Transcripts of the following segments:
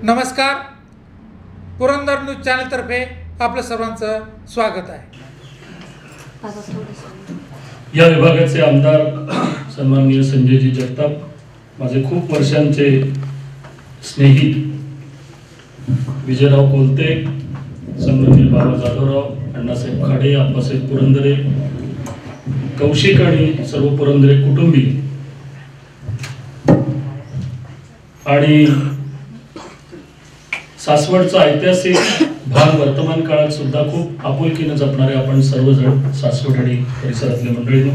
नमस्कार, पुरंदर न्यूज चॅनलतर्फे आपलं सर्वांचं स्वागत आहे। या विभागाचे आमदार सन्माननीय संजयजी जगताप, माझे खूप वर्षांचे स्नेहित विजयराव कोलते, सन्माननीय बाबा जाधवराव, अण्णासाहेब खाडे, आप्पासाहेब पुरंदरे, कौशिक आणि सर्व पुरंदरे कुटुंबीय आणि सासवडचा ऐतिहासिक भाग वर्तमान काळात सुद्धा खूप आपुलकीने जपणारे आपण सर्वजण सासवड आणि परिसरातले मंडळींनो,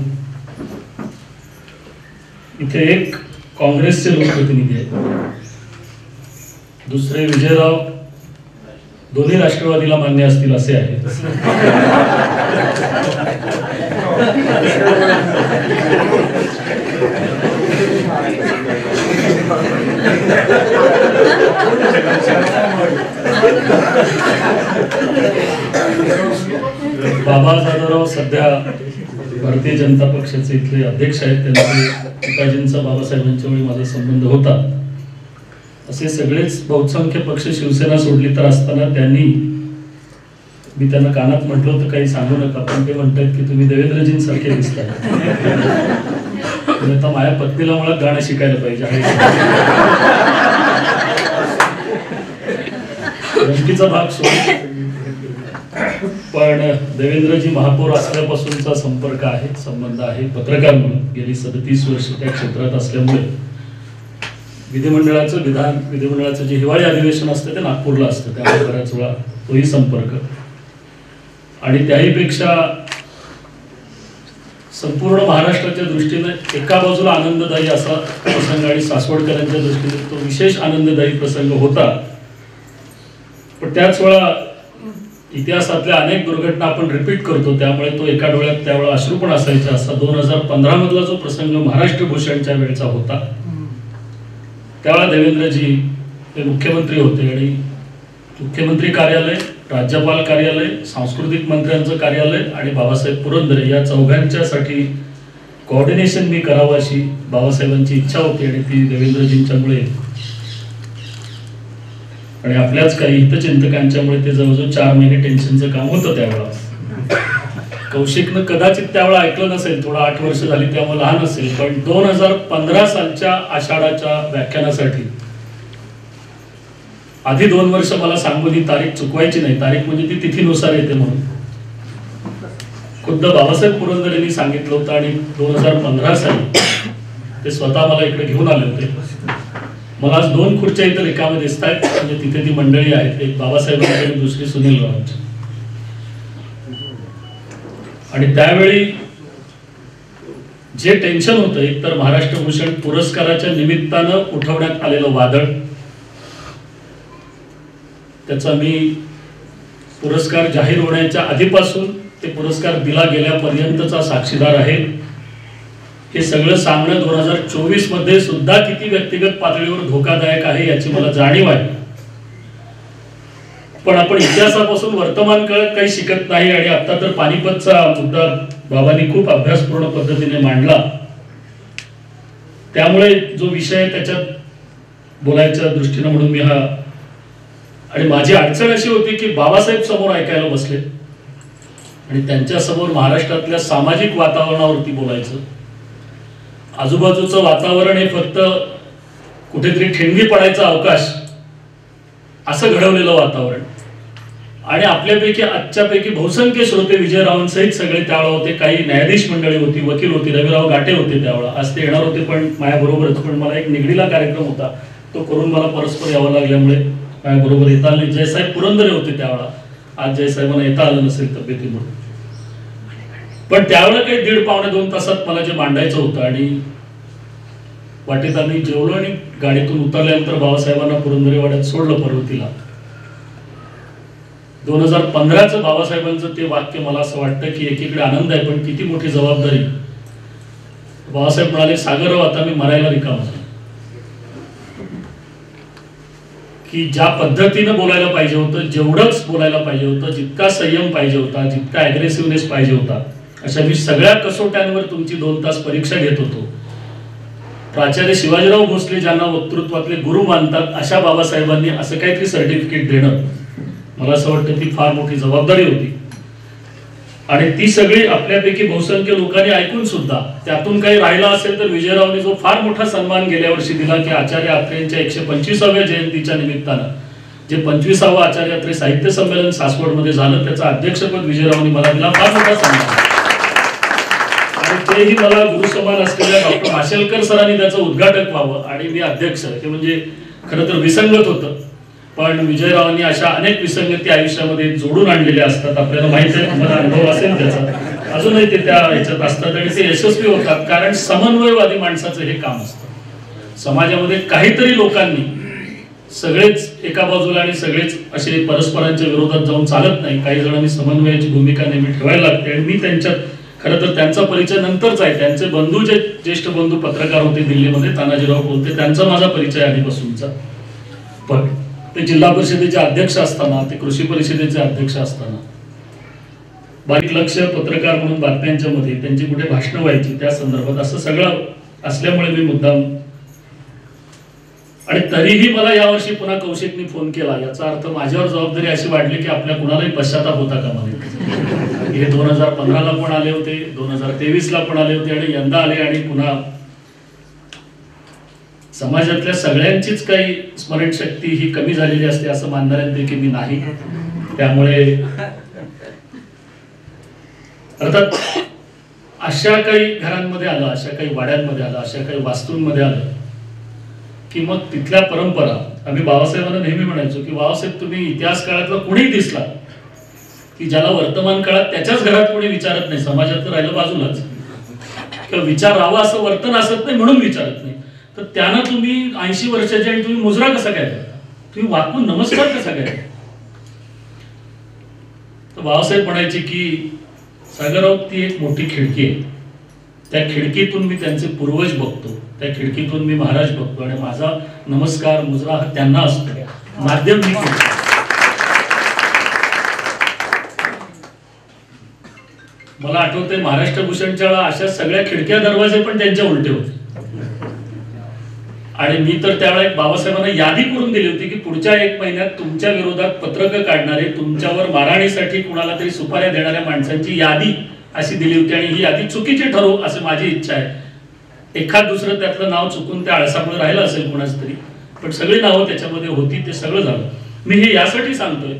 इथे एक काँग्रेसचे लोकप्रतिनिधी आहेत, दुसरे विजयराव दोन्ही राष्ट्रवादीला मान्य असतील असे आहेत। बाबा जाधवराव सध्या भारतीय जनता पक्षाचे इथले अध्यक्ष आहेत, त्यांचे पिताजींचा बाबासाहेबांच्या वेळी माझा संबंध होता। असे सगळेच बहुसंख्य पक्ष शिवसेना सोडली तर असताना त्यांनी, मी त्यांना कानात म्हटलं होतं काही सांगू नका, पण ते म्हणतात की तुम्ही देवेंद्रजींसारखे दिसताय। आता माझ्या पत्नीला मला गाणं शिकायला पाहिजे रंगीचा भाग सोड, पण देवेंद्रजी महापौर असल्यापासूनचा संपर्क आहे, संबंध आहे। पत्रकार म्हणून गेली 37 वर्ष त्या क्षेत्रात असल्यामुळे विधिमंडळाचं जे हिवाळी अधिवेशन असतं ते नागपूरला असतं, त्यामुळे बऱ्याच वेळा तोही संपर्क, आणि त्याहीपेक्षा संपूर्ण महाराष्ट्राच्या दृष्टीने एका बाजूला आनंददायी असा प्रसंग आणि सासवडकरांच्या दृष्टीने तो विशेष आनंददायी प्रसंग होता, पण त्याच वेळा इतिहासातल्या अनेक दुर्घटना आपण रिपीट करतो, त्यामुळे तो एका डोळ्यात त्यावेळेला अश्रू पण असायचा। असा 2015 मधला जो प्रसंग महाराष्ट्र भूषणच्या वेळचा होता, त्यावेळेला देवेंद्रजी हे मुख्यमंत्री होते आणि मुख्यमंत्री कार्यालय, राज्यपाल कार्यालय, सांस्कृतिक मंत्र्यांचं कार्यालय आणि बाबासाहेब पुरंदरे या चौघांच्यासाठी कोऑर्डिनेशन मी करावं अशी बाबासाहेबांची इच्छा होती, आणि ती देवेंद्रजींच्यामुळे आणि आपल्याच काही हितचिंतकांच्यामुळे ते जवळजवळ 4 महिने टेन्शनचं काम होतं। त्यावेळेला कौशिकनं कदाचित त्यावेळेला ऐकलं नसेल, थोडा 8 वर्ष झाली त्यामुळे लहान असेल, पण 2015 सालच्या आषाढाच्या व्याख्यानासाठी आधी 2 वर्ष मला सांगून ही तारीख चुकवायची नाही, तारीख म्हणजे ती तिथीनुसार येते म्हणून खुद्द बाबासाहेब पुरंदरेंनी सांगितलं होतं, आणि 2015 साली ते स्वतः मला इकडे घेऊन आले होते। मला आज 2 खुर्च्या इथे रिकामे दिसत आहेत, म्हणजे तिथे ती मंडळी आहेत, एक बाबासाहेबांची आणि दुसरी सुनील रावांची, आणि त्यावेळी जे टेन्शन होतं, एक तर महाराष्ट्र भूषण पुरस्काराच्या निमित्तानं उठवण्यात आलेलं वादळ, त्याचा मी पुरस्कार जाहीर होण्याच्या आधीपासून ते पुरस्कार दिला गेल्यापर्यंतचा साक्षीदार आहे। हे सगळं सांगणं 2024 मध्ये सुद्धा किती व्यक्तिगत पातळीवर धोकादायक आहे याची मला जाणीव आहे, पण आपण इतिहासापासून वर्तमान काळात काही शिकत नाही, आणि आता तर पानिपतचा मुद्दा बाबांनी खूप अभ्यासपूर्ण पद्धतीने मांडला, त्यामुळे जो विषय त्याच्यात बोलायच्या दृष्टीने म्हणून मी हा, आणि माझी अडचण अशी होती की बाबासाहेब समोर ऐकायला बसले आणि त्यांच्या समोर महाराष्ट्रातल्या सामाजिक वातावरणावरती बोलायचं, आजूबाजूचं वातावरण हे फक्त कुठेतरी ठिणगी पडायचा अवकाश असं घडवलेलं वातावरण, आणि आपल्यापैकी आजच्यापैकी बहुसंख्य श्रोते विजयरावांसहित सगळे त्यावेळेला होते, काही न्यायाधीश मंडळी होती, वकील होती, रविराव घाटे होते त्यावेळेला, आज ते येणार होते पण माझ्याबरोबरच, पण मला एक निगडीला कार्यक्रम होता तो करून मला परस्पर यावं लागल्यामुळे माझ्याबरोबर येता आले। जयसाहेब पुरंदरे होते त्यावेळेला, आज जयसाहेबांना येता आलं नसेल तब्येतीमुळे, पण त्यावेळेला काही 1.5-2 तासात मला जे मांडायचं होतं, आणि वाटेत आम्ही जेवलो आणि गाडीतून उतरल्यानंतर बाबासाहेबांना पुरंदरेवाड्यात सोडलं पर्वतीला। 2015चं बाबासाहेबांचं ते वाक्य मला असं वाटतं की एकीकडे आनंद आहे पण किती मोठी जबाबदारी। बाबासाहेब म्हणाले, सागरराव आता मी मरायला रिकामा आहे, की ज्या पद्धतीने बोलायला पाहिजे होतं, जेवढंच बोलायला पाहिजे होतं, जितका संयम पाहिजे होता, जितका ॲग्रेसिव्हनेस पाहिजे होता, अशा मी सगळ्या कसोट्यांवर तुमची 2 तास परीक्षा घेत होतो, प्राचार्य शिवाजीराव भोसले ज्यांना वक्तृत्वातले गुरु मानतात अशा बाबासाहेबांनी असं काहीतरी सर्टिफिकेट देणं, मला असं वाटतं ती फार मोठी जबाबदारी होती. आणि ती सगळी आपल्यापैकी बहुसंख्य लोकांनी ऐकून सुद्धा त्यातून काही राहिला असेल तर विजयरावांनी जो फार मोठा सन्मान गेल्या वर्षी दिला की आचार्य अत्रेंच्या 125व्या जयंतीच्या निमित्तानं जे 25वं आचार्य अत्रे साहित्य संमेलन सासवडमध्ये झालं त्याचं अध्यक्षपद विजयरावांनी मला दिला, फार मोठा सन्मान. आणि तेही मला गुरुसमान असलेल्या डॉक्टर माशेलकर सरांनी त्याचं उद्घाटक व्हावं आणि मी अध्यक्ष, हे म्हणजे खरं तर विसंगत होतं. पण विजयरावांनी अशा अनेक विसंगती आयुष्यामध्ये जोडून आणलेल्या असतात, आपल्याला माहित आहे, तुम्हाला अनुभव असेल त्याचा, अजूनही ते त्या ह्याच्यात असतात आणि ते यशस्वी होतात. कारण समन्वयवादी माणसाचं हे काम असतं. समाजामध्ये काहीतरी लोकांनी सगळेच एका बाजूला आणि सगळेच असे परस्परांच्या विरोधात जाऊन चालत नाही. काही जणांनी समन्वयाची भूमिका नेहमी ठेवायला लागते आणि मी त्यांच्यात खरं तर त्यांचा परिचय नंतरच आहे. त्यांचे बंधू जे ज्येष्ठ बंधू पत्रकार होते दिल्लीमध्ये, तानाजीराव बोलते, त्यांचा माझा परिचय आधीपासूनचा. पण ते जिल्हा परिषदेचे अध्यक्ष असताना, ते कृषी परिषदेचे अध्यक्ष असताना बारीक लक्ष पत्रकार म्हणून बातम्यांच्या मध्ये त्यांची कुठे भाषणं व्हायची त्या संदर्भात असं सगळं असल्यामुळे मी मुद्दाम. आणि तरीही मला यावर्षी पुन्हा कौशिकनी फोन केला, याचा अर्थ माझ्यावर जबाबदारी अशी वाढली की आपल्या कुणालाही पश्चाताप होता का मला. हे 2015ला पण आले होते, 2023ला पण आले होते आणि यंदा आले. आणि पुन्हा समाजातल्या सगळ्यांचीच काही स्मरणशक्ती ही कमी झालेली असते असं मानणाऱ्यांपैकी मी नाही. त्यामुळे अर्थात अशा काही घरांमध्ये आलं, अशा काही वाड्यांमध्ये आलं, अशा काही वास्तूंमध्ये आलं की मग तिथल्या परंपरा, आम्ही बाबासाहेबांना नेहमी म्हणायचो की बाबासाहेब तुम्ही इतिहास काळातला कोणीही दिसला की ज्याला वर्तमान काळात त्याच्याच घरात कोणी विचारत नाही, समाजात तर राहिलं बाजूलाच, किंवा विचारावं असं वर्तन असत नाही म्हणून विचारत नाही, तर त्यांना तुम्ही 80 वर्षाचे आणि तुम्ही मुजरा कसा काय करता, तुम्ही वाकून नमस्कार कसा काय करता. तर बाबासाहेब म्हणायचे की सागरराव ती एक मोठी खिडकी आहे, त्या खिडकीतून मी त्यांचे पूर्वज बघतो, त्या खिडकीतून मी महाराज बघतो आणि माझा नमस्कार मुजरा हा त्यांना असतो, माध्यम मी करतो. मला आठवतंय महाराष्ट्र भूषणच्या वेळा अशा सगळ्या खिडक्या दरवाजे पण त्यांच्या उलटे होते. आणि मी तर त्यावेळेला बाबासाहेबांना यादी करून दिली होती की पुढच्या 1 महिन्यात तुमच्या विरोधात पत्रकं काढणारे, तुमच्यावर मारहाणीसाठी कुणाला तरी सुपाऱ्या देणाऱ्या माणसांची यादी अशी दिली होती. आणि ही यादी चुकीची ठरवू असं माझी इच्छा आहे. एखाद दुसरं त्यातलं नाव चुकून त्या आळसामुळे राहिलं असेल कोणाच तरी, पण सगळी नावं त्याच्यामध्ये होती, ते सगळं झालं. मी हे यासाठी सांगतोय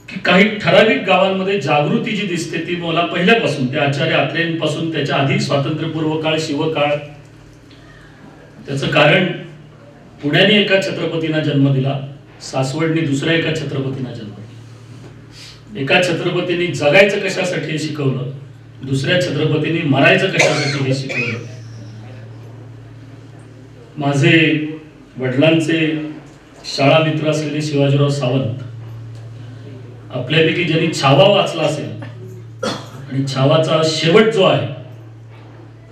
की काही ठराविक गावांमध्ये जागृती जी दिसते ती मला पहिल्यापासून, त्या आचार्य अत्रेंपासून त्याच्या आधी स्वातंत्र्यपूर्व काळ, शिवकाळ, त्याचं कारण पुण्याने एका छत्रपतींना जन्म दिला, सासवडने दुसऱ्या एका छत्रपतींना जन्म दिला. एका छत्रपतींनी जगायचं कशासाठी हे शिकवलं, दुसऱ्या छत्रपतींनी मरायचं कशासाठी हे शिकवलं. माझे वडिलांचे शाळा मित्र असलेले शिवाजीराव सावंत, आपल्यापैकी ज्यांनी छावा वाचला असेल आणि छावाचा शेवट जो आहे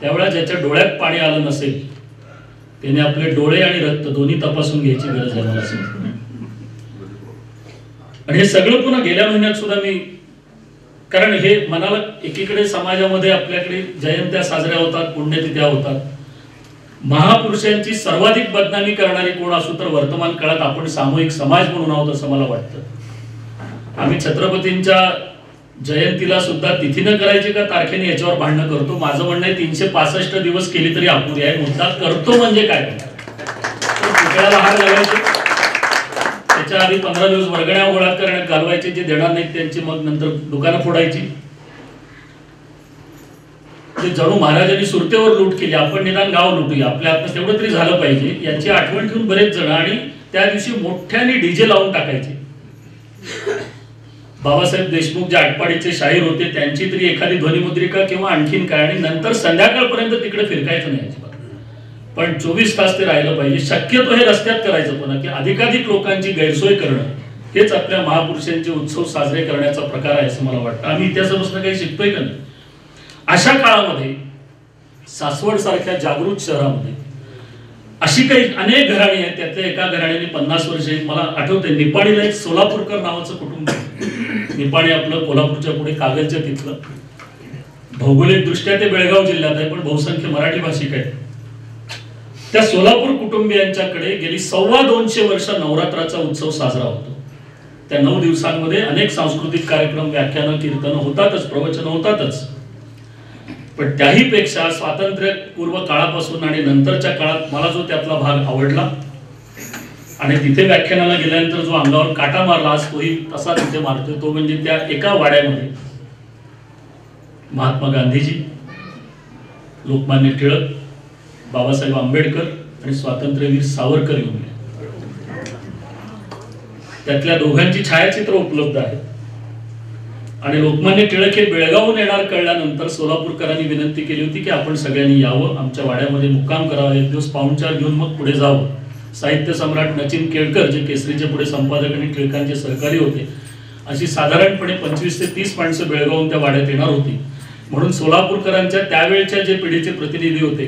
त्यावेळेला ज्याच्या डोळ्यात पाणी आलं नसेल त्याने आपले डोळे आणि रक्त दोन्ही तपासून घ्यायची गरज आहे मला असं. आणि हे सगळं पुन्हा गेल्या महिन्यात सुद्धा मी, कारण हे मनाला एकीकडे समाजामध्ये आपल्याकडे जयंत्या साजऱ्या होतात, पुण्यतिथ्या होतात, महापुरुषांची सर्वाधिक बदनामी करणारी कोण असू तर वर्तमान काळात आपण सामूहिक समाज म्हणून आहोत असं मला वाटतं. आम्ही छत्रपतींच्या जयंतीला सुद्धा तिथीनं करायची का तारखेने याच्यावर भांडणं करतो. माझं म्हणणं आहे 365 दिवस केली तरी अपुरी आहे. मुद्दा करतो म्हणजे काय, पुतळ्याला हार लावायचे, त्याच्या आधी 15 दिवस वर्गण्या गोळा करण्यात घालवायचे, जे देणार नाहीत त्यांची मग नंतर दुकानं फोडायची. जणू महाराजांनी सुरतेवर लूट केली, आपण निदान गाव लुटूया, आपल्या हातात तेवढं तरी झालं पाहिजे याची आठवण ठेवून बरेच जण, आणि त्या दिवशी मोठ्याने डीजे लावून टाकायचे. बाबासाहेब देशमुख जे आटपाडीचे शाहीर होते त्यांची तरी एखादी ध्वनिमुद्रिका किंवा आणखीन काय, आणि नंतर संध्याकाळपर्यंत तिकडे फिरकायचं नाही अजिबात, पण 24 तास ते राहिलं पाहिजे. शक्यतो हे रस्त्यात करायचं पुन्हा, की अधिकाधिक लोकांची गैरसोय करणं हेच आपल्या महापुरुषांचे उत्सव साजरे करण्याचा प्रकार आहे असं मला वाटतं. आम्ही इतिहासापासून काही शिकतोय का नाही. अशा काळामध्ये सासवड सारख्या जागृत शहरामध्ये अशी काही अनेक घराणी आहेत, त्यातल्या एका घराण्याने 50 वर्षे, मला आठवते निपाणीला एक सोलापूरकर नावाचं कुटुंब, निपाणी आपलं कोल्हापूरच्या पुढे कागलच्या तिथलं, भौगोलिक दृष्ट्या ते बेळगाव जिल्ह्यात आहे पण बहुसंख्य मराठी भाषिक आहेत. त्या सोलापूर कुटुंबियांच्याकडे गेली 250 वर्ष नवरात्राचा उत्सव साजरा होतो. त्या 9 दिवसांमध्ये अनेक सांस्कृतिक कार्यक्रम, व्याख्यानं, कीर्तन होतातच, प्रवचन होतातच. पण त्याही पेक्षा स्वातंत्र्यपूर्व काळापासून आणि नंतरच्या काळात मला जो त्यातला भाग आवडला आणि तिथे व्याख्यानाला गेल्यानंतर जो अंगावर काटा मारला, आज तोही तसा तिथे मारतोय, तो म्हणजे त्या एका वाड्यामध्ये महात्मा गांधीजी, लोकमान्य टिळक, बाबासाहेब आंबेडकर आणि स्वातंत्र्यवीर सावरकर येऊन गेले. त्यातल्या दोघांची छायाचित्र उपलब्ध आहेत. आणि लोकमान्य टिळक हे बेळगावहून येणार कळल्यानंतर सोलापूरकरांनी विनंती केली होती की आपण सगळ्यांनी यावं, आमच्या वाड्यामध्ये मुक्काम करावा, एक दिवस पाहुणचार घेऊन मग पुढे जावं. साहित्य सम्राट नचिन केळकर, जे केसरीचे पुढे संपादक आणि टिळकांचे सहकारी होते, अशी साधारणपणे 25 ते 30 माणसं बेळगावहून त्या वाड्यात येणार होती. म्हणून सोलापूरकरांच्या त्यावेळच्या जे पिढीचे प्रतिनिधी होते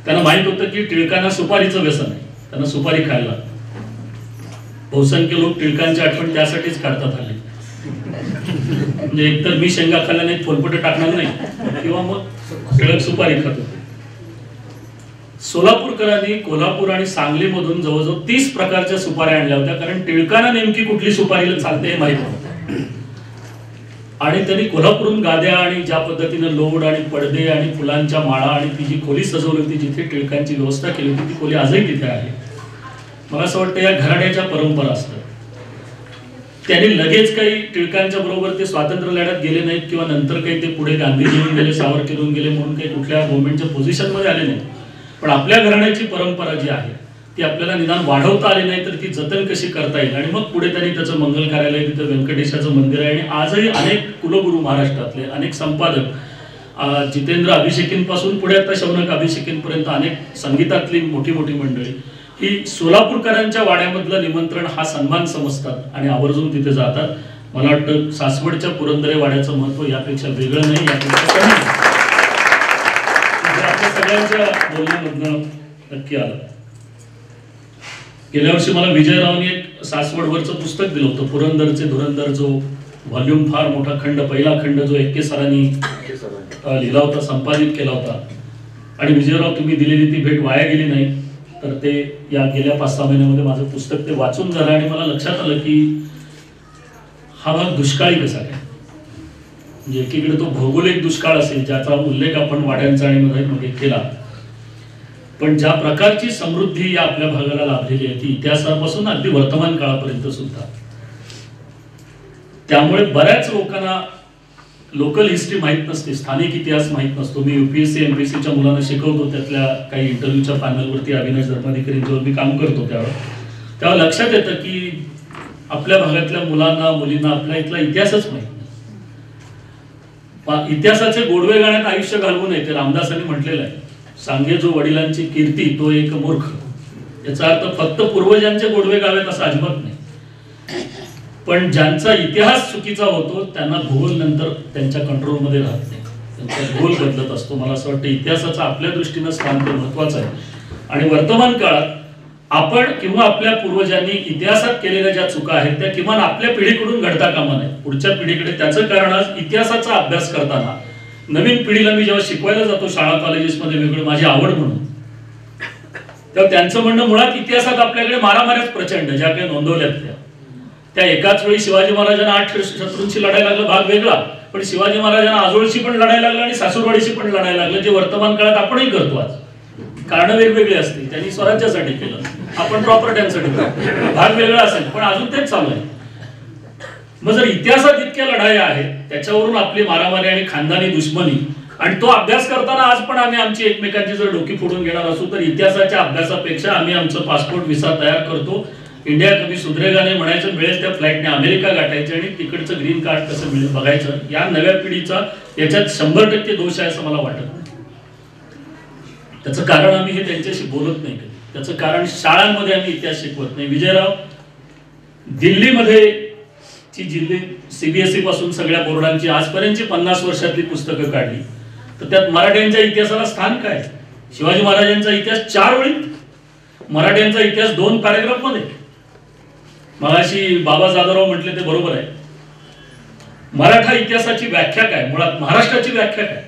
त्यांना माहित होतं की टिळकांना सुपारीचं व्यसन आहे, त्यांना सुपारी खायला. बहुसंख्य लोक टिळकांची आठवण त्यासाठीच काढतात आले. म्हणजे एकतर मी शेंगा खाल्ल्या नाही, फोलपटे टाकणार नाही, किंवा मग टिळक सुपारी खात होते. सोलापूरकरांनी कोल्हापूर आणि सांगलीमधून जवळजवळ 30 प्रकारच्या सुपाऱ्या आणल्या होत्या, कारण टिळकांना नेमकी कुठली सुपारी चालते हे माहित नव्हतं. आणि त्यांनी कोल्हापूरून गाद्या आणि ज्या पद्धतीने लोड आणि पडदे आणि फुलांच्या माळा आणि ती जी खोली सजवली होती, जिथे टिळकांची व्यवस्था केली होती, ती खोली आजही तिथे आहे. मला असं वाटतं या घराण्याच्या परंपरा असतात. त्यांनी लगेच काही टिळकांच्या बरोबर ते स्वातंत्र्य लढ्यात गेले नाहीत किंवा नंतर काही ते पुढे गांधीजीवरून गेले, सावरकरहून गेले म्हणून काही कुठल्या गव्हर्नमेंटच्या पोझिशनमध्ये आले नाही. पण आपल्या घराण्याची परंपरा जी आहे ती आपल्याला निदान वाढवता आली नाही तर ती जतन कशी करता येईल. आणि मग पुढे त्यांनी त्याचं मंगल कार्यालय, तिथं व्यंकटेशाचं मंदिर आहे. आणि आजही अनेक कुलगुरू महाराष्ट्रातले, अनेक संपादक, जितेंद्र अभिषेकींपासून पुढे आता शौनक अभिषेकींपर्यंत अनेक संगीतातली मोठी मोठी मंडळी ही सोलापूरकरांच्या वाड्यामधलं निमंत्रण हा सन्मान समजतात आणि आवर्जून तिथे जातात. मला वाटतं सासवडच्या पुरंदरे वाड्याचं महत्व यापेक्षा वेगळं नाही, यापेक्षा कमी नाही. आपल्या सगळ्यांच्या बोलण्यामधनं नक्की आलं. गेल्या वर्षी मला विजयरावांनी एक सासवडवरचं पुस्तक दिलं होतं, पुरंदरचे धुरंदर, जो व्हॉल्यूम फार मोठा खंड, पहिला खंड जो एक्के सरांनी लिहिला होता, संपादित केला होता. आणि विजयराव, तुम्ही दिलेली ती भेट वाया गेली नाही. तर ते या गेल्या 5-6 महिन्यामध्ये माझं पुस्तक ते वाचून झालं आणि मला लक्षात आलं की हा भाग दुष्काळी कसा काय. म्हणजे एकीकडे तो भौगोलिक दुष्काळ असेल ज्याचा उल्लेख आपण वाड्यांचा आणि मध्ये केला, पण ज्या प्रकारची समृद्धी या आपल्या भागाला लाभलेली आहे ती इतिहासापासून अगदी वर्तमान काळापर्यंत सुद्धा. त्यामुळे बऱ्याच लोकांना लोकल हिस्ट्री माहित नसते, स्थानिक इतिहास माहित नसतो. मी UPSC MPSCच्या मुलांना शिकवतो, त्यातल्या काही इंटरव्ह्यूच्या पॅनलवरती अविनाश धर्माधिकारींच्यावर मी काम करतो. तेव्हा लक्षात येतं की आपल्या भागातल्या मुलांना, मुलींना आपल्या इथला इतिहासच माहित नाही. इतिहासाचे गोडवे गाण्यात आयुष्य घालवू नये, ते रामदासांनी म्हटलेलं आहे. सांगे जो वडिलांची कीर्ती तो एक मूर्ख. याचा अर्थ फक्त पूर्वजांचे गोडवे गावेत असं अजिबात नाही, पण ज्यांचा इतिहास चुकीचा होतो त्यांना भूगोल नंतर त्यांच्या कंट्रोलमध्ये राहत नाही, त्यांचा भूगोल बदलत असतो. मला असं वाटतं इतिहासाचं आपल्या दृष्टीनं स्थान ते महत्वाचं आहे. आणि वर्तमान काळात आपण किंवा आपल्या पूर्वजांनी इतिहासात केलेल्या ज्या चुका आहेत त्या किमान आपल्या पिढीकडून घडता कामा नये, पुढच्या पिढीकडे. त्याचं कारण आज इतिहासाचा अभ्यास करताना नवीन पिढीला मी जेव्हा शिकवायला जातो शाळा कॉलेजेसमध्ये, वेगळं माझी आवड म्हणून, तेव्हा त्यांचं म्हणणं मुळात इतिहासात आपल्याकडे मारामाऱ्याच प्रचंड ज्या काही नोंदवल्यात त्या एकाच वेळी शिवाजी महाराजांना 8 शत्रूंशी लढायला लागलं, भाग वेगळा. पण शिवाजी महाराजांना आजोळशी पण लढायला लागलं आणि सासूरवाडीशी पण लढायला लागलं, जे वर्तमान काळात आपणही करतो. आज कारण वेगवेगळी असतील, त्यांनी स्वराज्यासाठी केलं, आपण प्रॉपर्ट्यांसाठी करतो, भाग वेगळा असेल, पण अजून तेच चालू आहे. मग जर इतिहासात इतक्या लढाया आहेत, त्याच्यावरून आपली मारामारी आणि खानदानी दुश्मनी, आणि तो अभ्यास करताना आज पण आम्ही आमची एकमेकांची जर डोकी फोडून घेणार असू तर इतिहासाच्या अभ्यासापेक्षा आम्ही आमचं पासपोर्ट व्हिसा तयार करतो. इंडिया कधी सुधरेगा नाही म्हणायचं, मिळेल त्या फ्लाईटने अमेरिका गाठायचे आणि तिकडचं ग्रीन कार्ड कसं मिळेल बघायचं. या नव्या पिढीचा याच्यात 100% दोष आहे असं मला वाटत नाही. त्याचं कारण आम्ही हे त्यांच्याशी बोलत नाही, त्याचं कारण शाळांमध्ये आम्ही इतिहास शिकवत नाही. विजयराव, दिल्लीमध्ये ची जिल्हे CBSE पासून सगळ्या बोर्डांची आजपर्यंतची 50 वर्षातली पुस्तकं काढली तर त्यात मराठ्यांच्या इतिहासाला स्थान काय? शिवाजी महाराजांचा इतिहास 4 ओळीत, मराठ्यांचा इतिहास 2 पॅरेग्राफ मध्ये. मगाशी बाबा जाधवराव म्हटले ते बरोबर आहे. मराठा इतिहासाची व्याख्या काय, मुळात महाराष्ट्राची व्याख्या काय,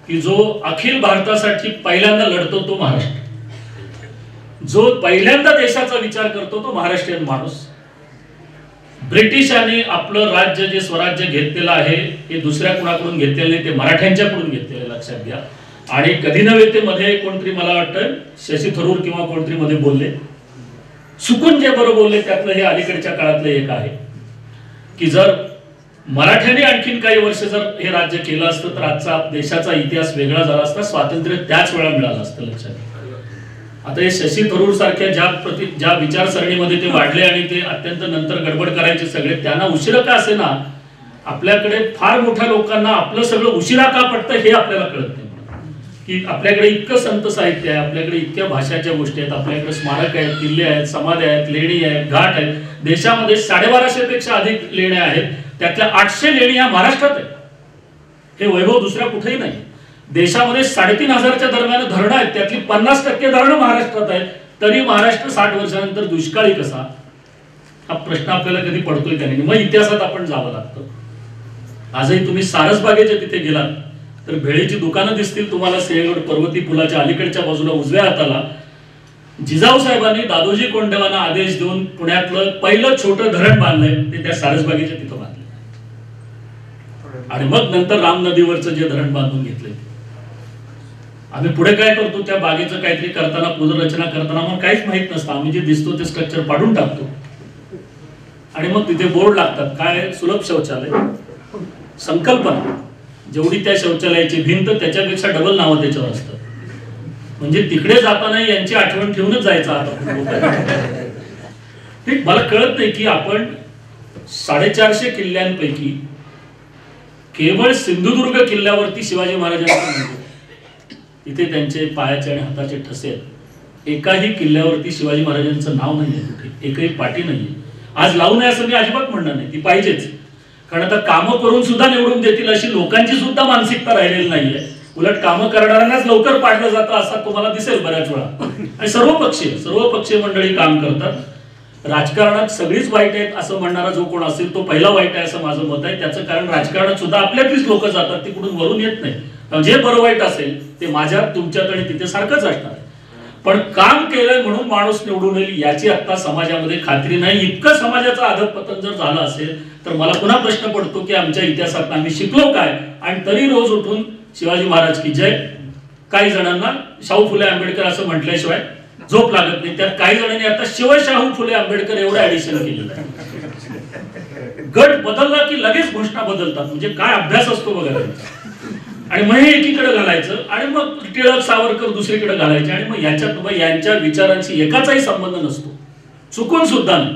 की जो अखिल भारतासाठी पहिल्यांदा लढतो तो महाराष्ट्र. जो पहिल्यांदा देशाचा विचार करतो तो महाराष्ट्रीयन माणूस. ब्रिटिशांनी आपलं राज्य जे स्वराज्य घेतलेलं आहे हे दुसऱ्या कुणाकडून घेतलेले ते मराठ्यांच्याकडून घेतलेले लक्षात घ्या. आणि कधी नव्हे ते मध्ये कोणतरी मला वाटतं शशी थरूर किंवा कोणतरी मध्ये बोलले, चुकून जे बरं बोलले त्यातलं हे अलीकडच्या काळातलं एक आहे की जर मराठ्यांनी आणखीन काही वर्ष जर हे राज्य केलं असतं तर आजचा देशाचा इतिहास वेगळा झाला असता, स्वातंत्र्य त्याच वेळा मिळालं असतं लक्षात घ्या. आता हे शशी थरूर सारख्या ज्या विचारसरणीमध्ये ते वाढले आणि ते अत्यंत नंतर गडबड करायचे सगळे, त्यांना उशिरा का असे ना आपल्याकडे फार मोठ्या लोकांना आपलं सगळं उशिरा का पडतं हे आपल्याला कळत नाही. की आपल्याकडे इतकं संत साहित्य आहे, आपल्याकडे इतक्या भाषाच्या गोष्टी आहेत, आपल्याकडे स्मारक आहेत, किल्ले आहेत, समाधी आहेत, लेणी आहेत, घाट आहेत. देशामध्ये 1250 पेक्षा अधिक लेण्या आहेत, त्यातल्या 800 लेणी ह्या महाराष्ट्रात आहेत. हे वैभव दुसऱ्या कुठेही नाही. देशामध्ये 3500च्या दरम्यान धरणं आहेत, त्यातली 50% धरणं महाराष्ट्रात आहेत. तरी महाराष्ट्र 60 वर्षानंतर दुष्काळी कसा, हा प्रश्न आपल्याला कधी पडतोय का नाही. मग इतिहासात आपण जावं लागतं. आजही तुम्ही सारसबागेच्या तिथे गेलात तर भेळीची दुकानं दिसतील तुम्हाला. सिंहगड पर्वती पुलाच्या अलीकडच्या बाजूला उजव्या हाताला जिजाऊ साहेबांनी दादोजी कोंडदेवांना आदेश देऊन पुण्यातलं पहिलं छोटं धरण बांधलंय ते त्या सारसबागेच्या तिथं बांधलं. आणि मग नंतर राम नदीवरचं जे धरण बांधून घेतलंय. आम्ही पुढे काय करतो, त्या बागेचं काहीतरी करताना, पुनर्रचना करताना मग काहीच माहित नसतं. आम्ही जे दिसतो ते स्ट्रक्चर पाडून टाकतो आणि मग तिथे बोर्ड लागतात काय, सुलभ शौचालय. संकल्पना जेवढी त्या शौचालयाची भिंत त्याच्यापेक्षा डबल नावं त्याच्यावर असतात. म्हणजे तिकडे जाताना यांची आठवण ठेवूनच जायचं. आता मला कळत नाही की आपण 450 किल्ल्यांपैकी केवळ सिंधुदुर्ग किल्ल्यावरती शिवाजी महाराजांचं इथे त्यांचे पायाचे आणि हाताचे ठसे आहेत. एकाही किल्ल्यावरती शिवाजी महाराजांचं नाव नाहीये, कुठे एकही पाटी नाहीये. आज लावू नये असं मी अजिबात म्हणणार नाही, ती पाहिजेच. कारण आता कामं करून सुद्धा निवडून देतील अशी लोकांची सुद्धा मानसिकता राहिलेली नाहीये. उलट कामं करणाऱ्यांनाच लवकर पाडलं जातं असं तुम्हाला दिसेल बऱ्याच वेळा. आणि सर्वपक्षीय मंडळी काम करतात. राजकारणात सगळीच वाईट आहेत असं म्हणणारा जो कोण असेल तो पहिला वाईट आहे असं माझं मत आहे. त्याचं कारण राजकारणात सुद्धा आपल्यातलीच लोक जातात, ती कुठून वरून येत नाही. जे बरं वाईट असेल ते माझ्यात तुमच्यात आणि तिथे सारखंच असणार. पण काम केलंय म्हणून माणूस निवडून येईल याची आता समाजामध्ये खात्री नाही. इतकं समाजाचं अधःपतन जर झालं असेल तर मला पुन्हा प्रश्न पडतो की आमच्या इतिहासात आम्ही शिकलो काय. आणि तरी रोज उठून शिवाजी महाराज की जय. काही जणांना शाहू फुले आंबेडकर असं म्हटल्याशिवाय झोप लागत नाही. त्यात काही जणांनी आता शिवशाहू फुले आंबेडकर एवढं ऍडिशन केलं. गट बदलला की लगेच घोषणा बदलतात. म्हणजे काय अभ्यास असतो बघा त्यांचा. आणि मग हे एकीकडे घालायचं आणि मग टिळक सावरकर दुसरीकडे घालायचे. आणि मग याच्यात यांच्या विचारांशी एकाचाही संबंध नसतो, चुकून सुद्धा नाही.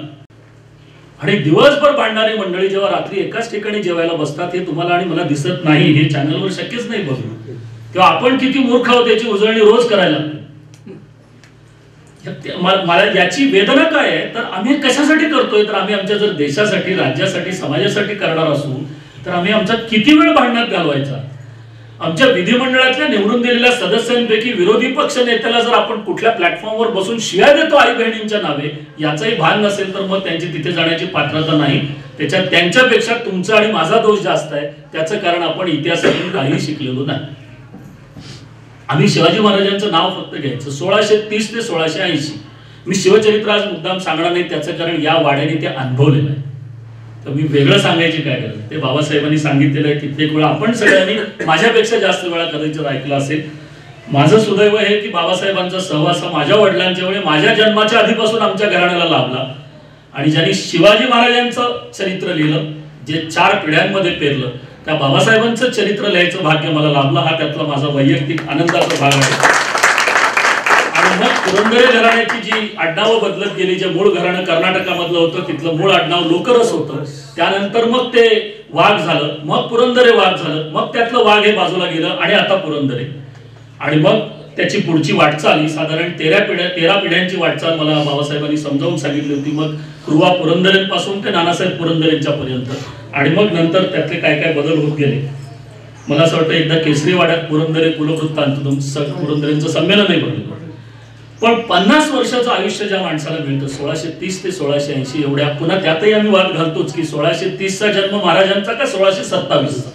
आणि दिवसभर भांडणारी मंडळी जेव्हा रात्री एकाच ठिकाणी जेवायला बसतात हे तुम्हाला आणि मला दिसत नाही, हे चॅनलवर शक्यच नाही बघू. तेव्हा आपण किती मूर्ख आहोत याची उजळणी रोज करायला लागते. मला याची वेदना काय आहे तर आम्ही कशासाठी करतोय. तर आम्ही आमच्या जर देशासाठी, राज्यासाठी, समाजासाठी करणार असू तर आम्ही आमचा किती वेळ भांडणात घालवायचा. आमच्या विधिमंडळातल्या निवडून दिलेल्या सदस्यांपैकी विरोधी पक्ष नेत्याला जर आपण कुठल्या प्लॅटफॉर्मवर बसून शिव्या देतो आई बहिणींच्या नावे याचाही भान नसेल तर मग त्यांची तिथे जाण्याची पात्रता नाही. त्याच्यात त्यांच्यापेक्षा तुमचा आणि माझा दोष जास्त आहे. त्याचं कारण आपण इतिहासातून काही शिकलेलो नाही. आम्ही शिवाजी महाराजांचं नाव फक्त घ्यायचं. 1630 ते 1680. मी शिवचरित्र आज मुद्दाम सांगणार नाही, त्याचं कारण या वाड्याने ते अनुभवलेलं आहे. तर मी वेगळं सांगायची काय गरज. ते बाबासाहेबांनी सांगितलेलं आहे. कित्येक वेळा आपण सगळ्यांनी माझ्यापेक्षा जास्त वेळा कदाचित ऐकलं असेल. माझं सुदैव आहे की बाबासाहेबांचा सहवास हा माझ्या वडिलांच्या वेळी माझ्या जन्माच्या आधीपासून आमच्या घराण्याला लाभला. आणि ज्यांनी शिवाजी महाराजांचं चरित्र लिहिलं, जे 4 पिढ्यांमध्ये पेरलं, त्या बाबासाहेबांचं चरित्र लिहायचं भाग्य मला लाभलं. हा त्यातला माझा वैयक्तिक आनंदाचा भाग आहे. आणि मग पुरंदरे घराण्याची जी आडनावं बदलत गेली, जे मूळ घराणं कर्नाटकामधलं होतं तिथलं मूळ आडनाव लोकरस होतं. त्यानंतर मग ते वाघ झालं, मग पुरंदरे वाघ झालं, मग त्यातलं वाघ हे बाजूला गेलं आणि आता पुरंदरे. आणि मग त्याची पुढची वाटचाल ही साधारण 13 पिढ्यांची वाटचाल मला बाबासाहेबांनी समजावून सांगितली होती. मग कृवा पुरंदरेंपासून ते नानासाहेब पुरंदरेंच्या पर्यंत. आणि मग नंतर त्यातले काय काय बदल होत गेले. मला असं वाटतं एकदा केसरीवाड्यात पुरंदरे कुलवृत्तांत पुरंदरेंचं संमेलनही भरलं. पण 50 वर्षाचं आयुष्य ज्या माणसाला मिळतं 1630 ते 1680 एवढ्या, पुन्हा त्यातही आम्ही वाद घालतोच की 1630चा जन्म महाराजांचा का 1627चा.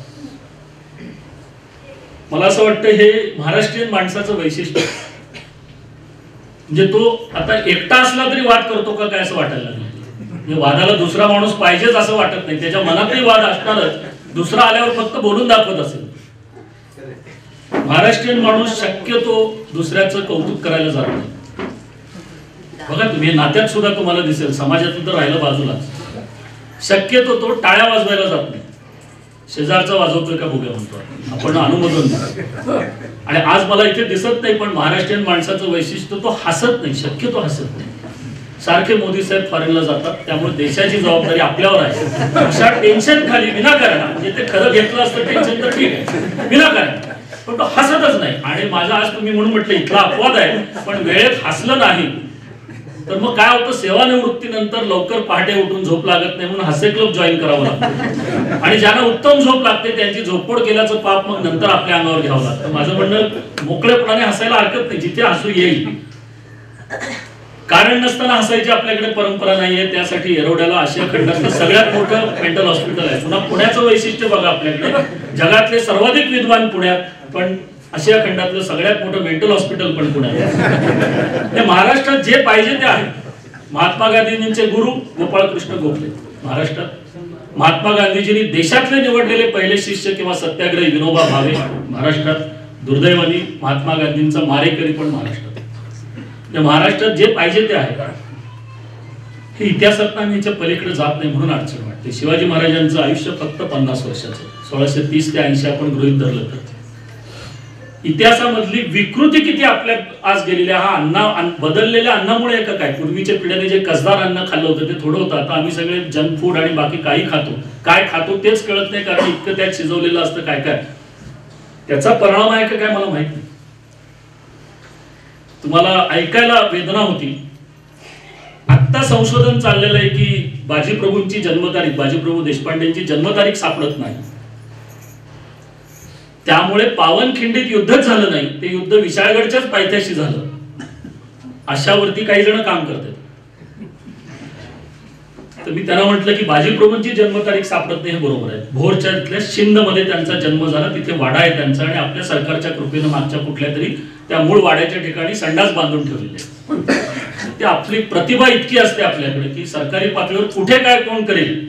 मला असं वाटतं हे महाराष्ट्रीयन माणसाचं वैशिष्ट्य. म्हणजे तो आता एकटा असला तरी वाद करतो का काय असं वाटायला लागलं. म्हणजे वादाला दुसरा माणूस पाहिजेच असं वाटत नाही, त्याच्या मनातही वाद असणारच, दुसरा आल्यावर फक्त बोलून दाखवत असेल. महाराष्ट्रीयन माणूस शक्यतो दुसऱ्याचं कौतुक करायला जात नाही. बघा तुम्ही नात्यात सुद्धा तुम्हाला दिसेल, समाजातून तर राहिलं बाजूलाच, शक्यतो तो टाळ्या वाजवायला जात नाही. शेजारचा वाजवतोय का बघूया म्हणतो आपण, अनुमोदन. आणि आज मला इथे दिसत नाही, पण महाराष्ट्रीयन माणसाचं वैशिष्ट्य तो हसत नाही, शक्यतो हसत नाही. सारखे मोदी साहेब फॉरेनला जातात, त्यामुळे देशाची जबाबदारी आपल्यावर आहे. अशा टेन्शन खाली विनाकारण, म्हणजे ते खरं घेतलं असतं टेन्शन तर ठीक आहे, विनाकारण, पण तो हसतच नाही. आणि माझा आज तुम्ही म्हणून म्हटलं इथला अपवाद आहे, पण वेळेत हसलं नाही तर मग काय होतं, सेवानिवृत्तीनंतर लवकर पहाटे उठून झोप लागत नाही म्हणून हास्य क्लब जॉईन करावं लागतं. आणि ज्यांना उत्तम झोप लागते त्यांची झोपमोड केल्याचं पाप मग नंतर आपल्या अंगावर घ्यावं लागतं. माझं म्हणणं, मोकळेपणाने हसायला हरकत नाही, जिथे हसू येईल. कारण नसताना हसायची आपल्याकडे परंपरा नाहीये. त्यासाठी येरवड्याला आशिया खंडातलं सगळ्यात मोठं मेंटल हॉस्पिटल आहे. पुन्हा पुण्याचं वैशिष्ट्य बघा, आपल्याकडे जगातले सर्वाधिक विद्वान पुण्यात, पण आशिया खंडातलं सगळ्यात मोठं मेंटल हॉस्पिटल पण पुण्यात. महाराष्ट्रात जे पाहिजे ते आहे. महात्मा गांधींचे गुरु गोपाळकृष्ण गोखले महाराष्ट्रात, महात्मा गांधीजींनी देशातले निवडलेले पहिले शिष्य किंवा सत्याग्रही विनोबा भावे महाराष्ट्रात, दुर्दैवानी महात्मा गांधींचा मारेकरी पण महाराष्ट्रात. महाराष्ट्रात जे पाहिजे ते आहे. हे इतिहासात पलीकडे जात नाही म्हणून अडचण वाटते. शिवाजी महाराजांचं आयुष्य फक्त 50 वर्षाचं, 1630 ते 80 आपण गृहीत धरलं तर. इतिहासामधली विकृती किती आपल्या आज गेलेल्या, हा बदललेल्या अन्नामुळे का काय? पूर्वीच्या पिढ्याने जे कसदार अन्न खाल्लं होतं ते थोडं होतं, आता आम्ही सगळे जंक फूड आणि बाकी काही खातो. काय खातो तेच कळत नाही, कारण इतकं त्यात शिजवलेलं असतं काय काय. त्याचा परिणाम आहे का काय मला माहित नाही. तुम्हाला ऐकायला वेदना होती. आता संशोधन चाललेलं आहे की बाजीप्रभूंची जन्मतारीख, बाजीप्रभू देशपांडेंची जन्मतारीख सापडत नाही. त्यामुळे पावनखिंडीत युद्धच झालं नाही, ते युद्ध विशाळगडच्याच पायथ्याशी झालं. अशावरती काही जण काम करतात. तर मी त्यांना म्हटलं की बाजीप्रभूंची जन्मतारीख सापडत नाही हे बरोबर आहे. भोरच्या इथल्या शिंदमध्ये त्यांचा जन्म झाला, तिथे वाडा आहे त्यांचा, आणि आपल्या सरकारच्या कृपेनं मागच्या कुठल्या तरी त्या मूळ वाड्याच्या ठिकाणी संडास बांधून ठेवलेले. ते आपली प्रतिभा इतकी असते आपल्याकडे की सरकारी पातळीवर कुठे काय कोण करेल.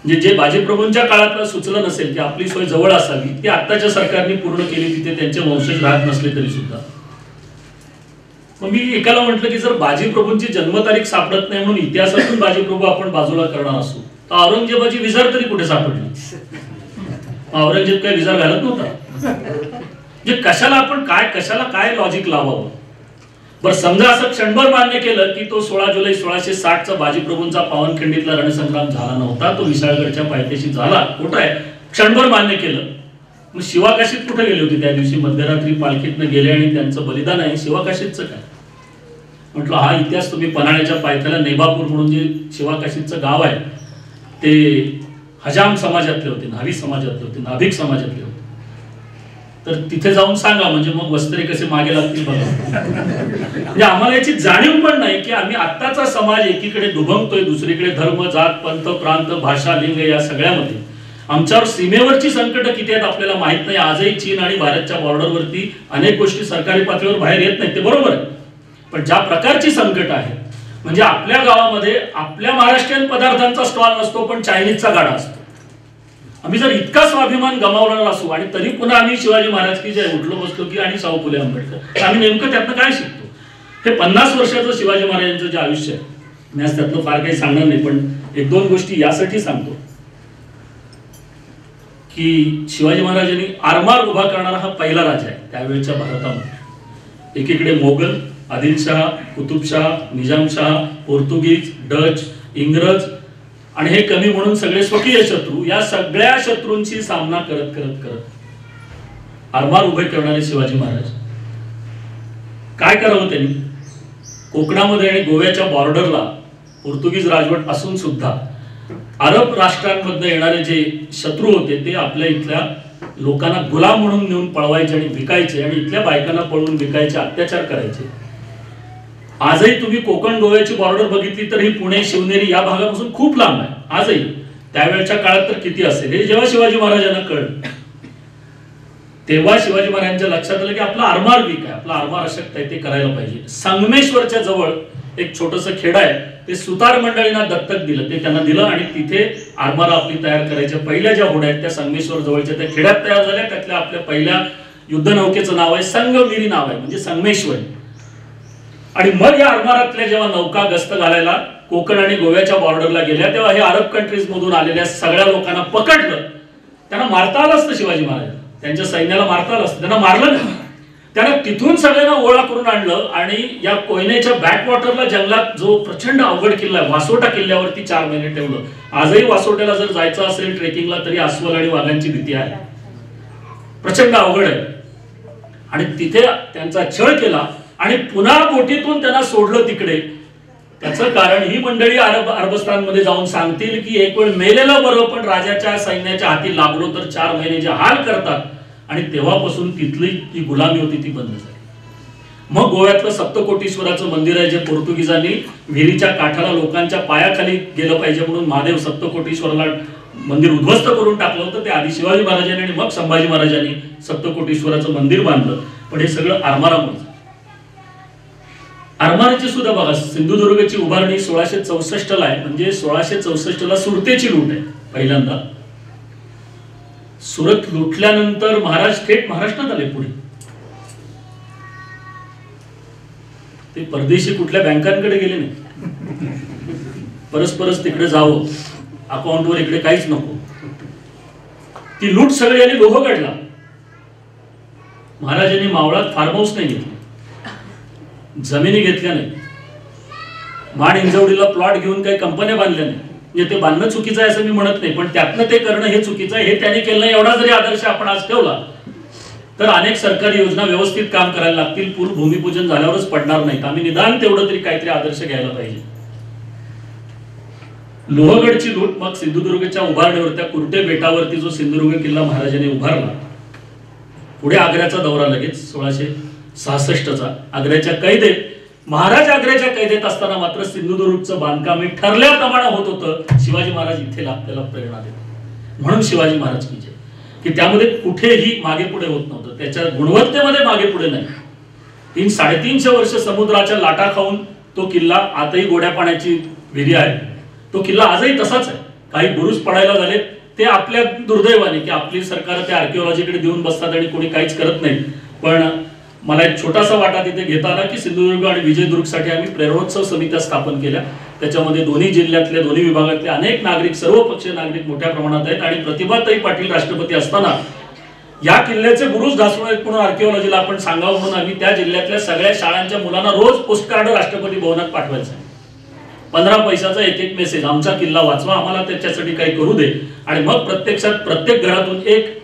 म्हणजे जे बाजीप्रभूंच्या काळात सुचलं नसेल की आपली सोय जवळ असावी, ती आत्ताच्या सरकारने पूर्ण केली, तिथे त्यांचे वंशज राहत नसले तरी सुद्धा. मग मी एकाला म्हटलं की जर बाजीप्रभूंची जन्मतारीख सापडत नाही म्हणून इतिहासातून बाजीप्रभू आपण बाजूला करणार असू, तर औरंगजेबाची विजार तरी कुठे सापडली? औरंगजेब काय विजार घालत नव्हता. म्हणजे कशाला काय लॉजिक लावावं. बरं, समजा असं क्षणभर मान्य केलं की तो 16 जुलै 1660 बाजीप्रभूंचा पावनखिंडीतला रणसंग्राम झाला नव्हता, तो विशाळगडच्या पायथ्याशी झाला, खोटं आहे, क्षणभर मान्य केलं. मग शिवाकाशीत कुठे गेली होती त्या दिवशी? मध्यरात्री पालखीतनं गेले आणि त्यांचं बलिदान आहे. शिवाकाशीतचं काय? म्हटलं हा इतिहास तुम्ही पन्हाळ्याच्या पायथ्याला नेबापूर म्हणून जे शिवाकाशीतचं गाव आहे ते हजाम समाजातले होते, न्हावी समाजातले होते, नाभिक समाजातले होते. तर तिथे जाऊन सांगा, म्हणजे मग वस्त्रे कसे मागे लागतील बघा. म्हणजे आम्हाला याची जाणीव पण नाही की आम्ही आत्ताचा समाज एकीकडे दुभंगतोय, दुसरीकडे धर्म, जात, पंथ, प्रांत, भाषा, लिंग या सगळ्यामध्ये आमच्यावर सीमेवरची संकट किती आहेत आपल्याला माहित नाही. आजही चीन आणि भारतच्या बॉर्डरवरती अनेक गोष्टी सरकारी पातळीवर बाहेर येत नाहीत, ते बरोबर आहे. पण ज्या प्रकारची संकट आहे, म्हणजे आपल्या गावामध्ये आपल्या महाराष्ट्रीयन पदार्थांचा स्टॉल नसतो, पण चायनीजचा गाडा असतो. आम्ही जर इतका स्वाभिमान गमावणार असू आणि तरी पुन्हा आम्ही शिवाजी महाराज की जय उठलो बसलो की आणि शाहू फुले आंबेडकर, आम्ही नेमकं त्यातनं काय शिकतो? हे 50 वर्षाचं शिवाजी महाराजांचं जे आयुष्य आहे, मी आज त्यातलं फार काही सांगणार नाही, पण 1-2 गोष्टी यासाठी सांगतो की शिवाजी महाराजांनी आरमार उभा करणारा हा पहिला राजा आहे त्यावेळेच्या भारतामध्ये. एकीकडे मोगल, आदिलशाह, कुतुबशाह, निजामशाह, पोर्तुगीज, डच, इंग्रज आणि हे कमी म्हणून सगळे स्वकीय शत्रू, या सगळ्या शत्रूंशी सामना करत करत करत आरमार उभे करणारे शिवाजी महाराज. काय करावं त्यांनी? कोकणामध्ये आणि गोव्याच्या बॉर्डरला पोर्तुगीज राजवट असून सुद्धा अरब राष्ट्रांमधून येणारे जे शत्रू होते ते आपल्या इथल्या लोकांना गुलाम म्हणून नेऊन पळवायचे आणि विकायचे, आणि इथल्या बायकांना पळवून विकायचे, अत्याचार करायचे. आजही तुम्ही कोकण गोव्याची बॉर्डर बघितली तर ही पुणे, शिवनेरी या भागापासून खूप लांब आहे आजही. त्यावेळेच्या काळात तर किती असेल हे जेव्हा शिवाजी महाराजांना कळलं तेव्हा शिवाजी महाराजांच्या लक्षात आलं की आपला आरमार वीक आहे, आपला आरमार अशक्त आहे, ते करायला पाहिजे. संगमेश्वरच्या जवळ एक छोटंसं खेड आहे, ते सुतार मंडळींना दत्तक दिलं, ते त्यांना दिलं आणि तिथे आरमार आपली तयार करायच्या पहिल्या ज्या होड्या आहेत त्या संगमेश्वर जवळच्या त्या खेड्यात तयार झाल्या. त्यातल्या आपल्या पहिल्या युद्धनौकेचं नाव आहे संगमिरी नाव आहे, म्हणजे संगमेश्वरी. आणि मग या आरमारातल्या जेव्हा नौका गस्त घालायला कोकण आणि गोव्याच्या बॉर्डरला गेल्या तेव्हा हे अरब कंट्रीज मधून आलेल्या सगळ्या लोकांना पकडलं. त्यांना मारता आलं असतं शिवाजी महाराज, त्यांच्या सैन्याला मारता आलं असतं, त्यांना मारलं नाही. त्यांना तिथून सगळ्यांना गोळा करून आणलं आणि या कोयनेच्या बॅकवॉटरला जंगलात जो प्रचंड अवघड किल्ला आहे वासोटा किल्ल्यावरती 4 महिने ठेवलं. आजही वासोट्याला जर जायचं असेल ट्रेकिंगला तरी अस्वल आणि वाघांची भीती आहे, प्रचंड अवघड आहे. आणि तिथे त्यांचा छळ केला आणि पुन्हा बोटीतून त्यांना सोडलं तिकडे. त्याचं कारण ही मंडळी अरबस्तानमध्ये जाऊन सांगतील की एक वेळ मेलेलं बरं, पण राजाच्या सैन्याच्या हाती लागलो तर 4 महिने जे हाल करतात. आणि तेव्हापासून तिथली जी गुलामी होती ती बंद झाली. मग गोव्यातलं सप्तकोटीश्वराचं मंदिर आहे, जे पोर्तुगीजांनी विहिरीच्या काठाला लोकांच्या पायाखाली गेलं पाहिजे म्हणून महादेव सप्तकोटीश्वराला मंदिर उद्ध्वस्त करून टाकलं होतं. ते आधी शिवाजी महाराजांनी आणि मग संभाजी महाराजांनी सप्तकोटीश्वराचं मंदिर बांधलं. पण हे सगळं आरमारामुळे. आरमाराची सुद्धा बघा, सिंधुदुर्गची उभारणी 1664 ला आहे, म्हणजे 1664 ला सुरतेची लूट आहे पहिल्यांदा. सुरत लुटल्यानंतर महाराज थेट महाराष्ट्रात आले पुढे. ते परदेशी कुठल्या बँकांकडे गेले नाही, परस्परच तिकडे जावं, अकाउंटवर इकडे काहीच नको. ती लूट सगळी आली लोहगडला. महाराजांनी मावळात फार्म हाऊस नाही घेतले, जमिनी घेतल्या नाही, माड इंजवडीला प्लॉट घेऊन काही कंपन्या बांधल्या नाही. म्हणजे ते बांधणं चुकीचं आहे असं मी म्हणत नाही, पण त्यातनं ते करणं हे चुकीचं आहे. हे त्याने केलं नाही एवढा जरी आदर्श आपण आज ठेवला तर अनेक सरकारी योजना व्यवस्थित काम करायला लागतील, पूर्ण भूमिपूजन झाल्यावरच पडणार नाहीत. आम्ही निदान तेवढं तरी काहीतरी आदर्श घ्यायला पाहिजे. लोहगडची लूट, मग सिंधुदुर्गच्या उभारणीवर त्या कुर्टे बेटावरती जो सिंधुदुर्ग किल्ला महाराजांनी उभारला, पुढे आग्र्याचा दौरा लगेच 1666चा. आग्र्याच्या कैदेत महाराज आग्र्याच्या कैदेत असताना मात्र सिंधुदुर्गचं बांधकाम हे ठरल्याप्रमाणे होत होतं. शिवाजी महाराज इथे आपल्याला प्रेरणा देतात. म्हणून शिवाजी महाराज की जय, की त्यामध्ये कुठेही मागे पुढे होत नव्हतं, त्याच्या गुणवत्तेमध्ये मागे पुढे नाही. 300-350 वर्ष समुद्राच्या लाटा खाऊन तो किल्ला, आताही गोड्या पाण्याची विहिरी आहे, तो किल्ला आजही तसाच आहे. काही बुरुज पडायला झाले ते आपल्या दुर्दैवाने, की आपली सरकार त्या आर्किओलॉजीकडे देऊन बसतात आणि कोणी काहीच करत नाही. पण मला एक छोटासा वाटा तिथे घेताना की सिंधुदुर्ग आणि विजयदुर्गसाठी आम्ही प्रेरणोत्सव समित्या स्थापन केल्या. त्याच्यामध्ये दोन्ही जिल्ह्यातले, दोन्ही विभागातले अनेक नागरिक, सर्व पक्षीय नागरिक मोठ्या प्रमाणात आहेत. आणि प्रतिभाताई पाटील राष्ट्रपती असताना या किल्ल्याचे बुरुज ढासळून आहेत म्हणून आर्किओलॉजीला आपण सांगावं म्हणून आम्ही त्या जिल्ह्यातल्या सगळ्या शाळांच्या मुलांना रोज पोस्टकार्ड राष्ट्रपती भवनात पाठवायचं. 15 पैशाचा एक मेसेज, आमचा किल्ला वाचवा, आम्हाला त्याच्यासाठी काही करू दे. आणि मग प्रत्यक्षात प्रत्येक घरातून एक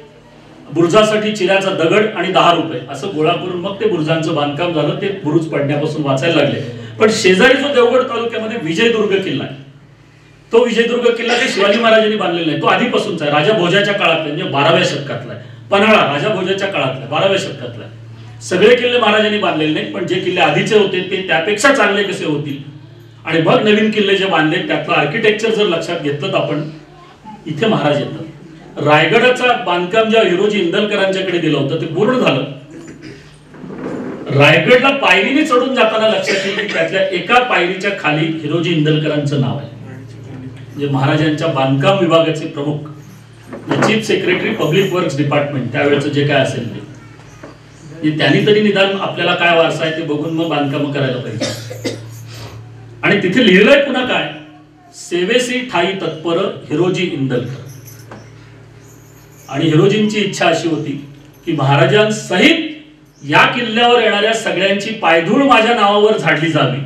बुरुजासाठी चिऱ्याचा दगड आणि 10 रुपये असं गोळा करून मग ते बुरुजांचं बांधकाम झालं. ते बुरुज पडण्यापासून वाचायला लागले. पण शेजारी जो देवगड तालुक्यामध्ये विजयदुर्ग किल्ला आहे, तो विजयदुर्ग किल्ला ते शिवाजी महाराजांनी बांधलेला नाही, तो आधीपासूनचा आहे, राजा भोजाच्या काळातला, म्हणजे 12व्या शतकातला आहे. पन्हाळा राजा भोजाच्या काळातला, 12व्या शतकातला आहे. सगळे किल्ले महाराजांनी बांधलेले नाहीत, पण जे किल्ले आधीचे होते ते त्यापेक्षा चांगले कसे होतील. आणि मग नवीन किल्ले जे बांधले त्यातलं आर्किटेक्चर जर लक्षात घेतलं तर आपण इथे महाराज येतात. रायगडाचं बांधकाम जेव्हा हिरोजी इंदलकरांच्याकडे दिलं होतं ते पूर्ण झालं. रायगडला पायरीने चढून जाताना लक्षात येईल की त्यातल्या एका पायरीच्या खाली हिरोजी इंदलकरांचं नाव आहे. म्हणजे महाराजांच्या बांधकाम विभागाचे प्रमुख, chief secretary public works department त्यावेळेचं जे काय असेल ते, त्यांनी तरी निदान आपल्याला काय वारसा आहे ते बघून मग बांधकाम करायला पाहिजे. आणि तिथे लिहिलंय पुन्हा काय, सेवेसी ठाई तत्पर हिरोजी इंदलकर. आणि हिरोजींची इच्छा अशी होती की महाराजांसहित या किल्ल्यावर येणाऱ्या सगळ्यांची पायधूळ माझ्या नावावर झाडली जावी,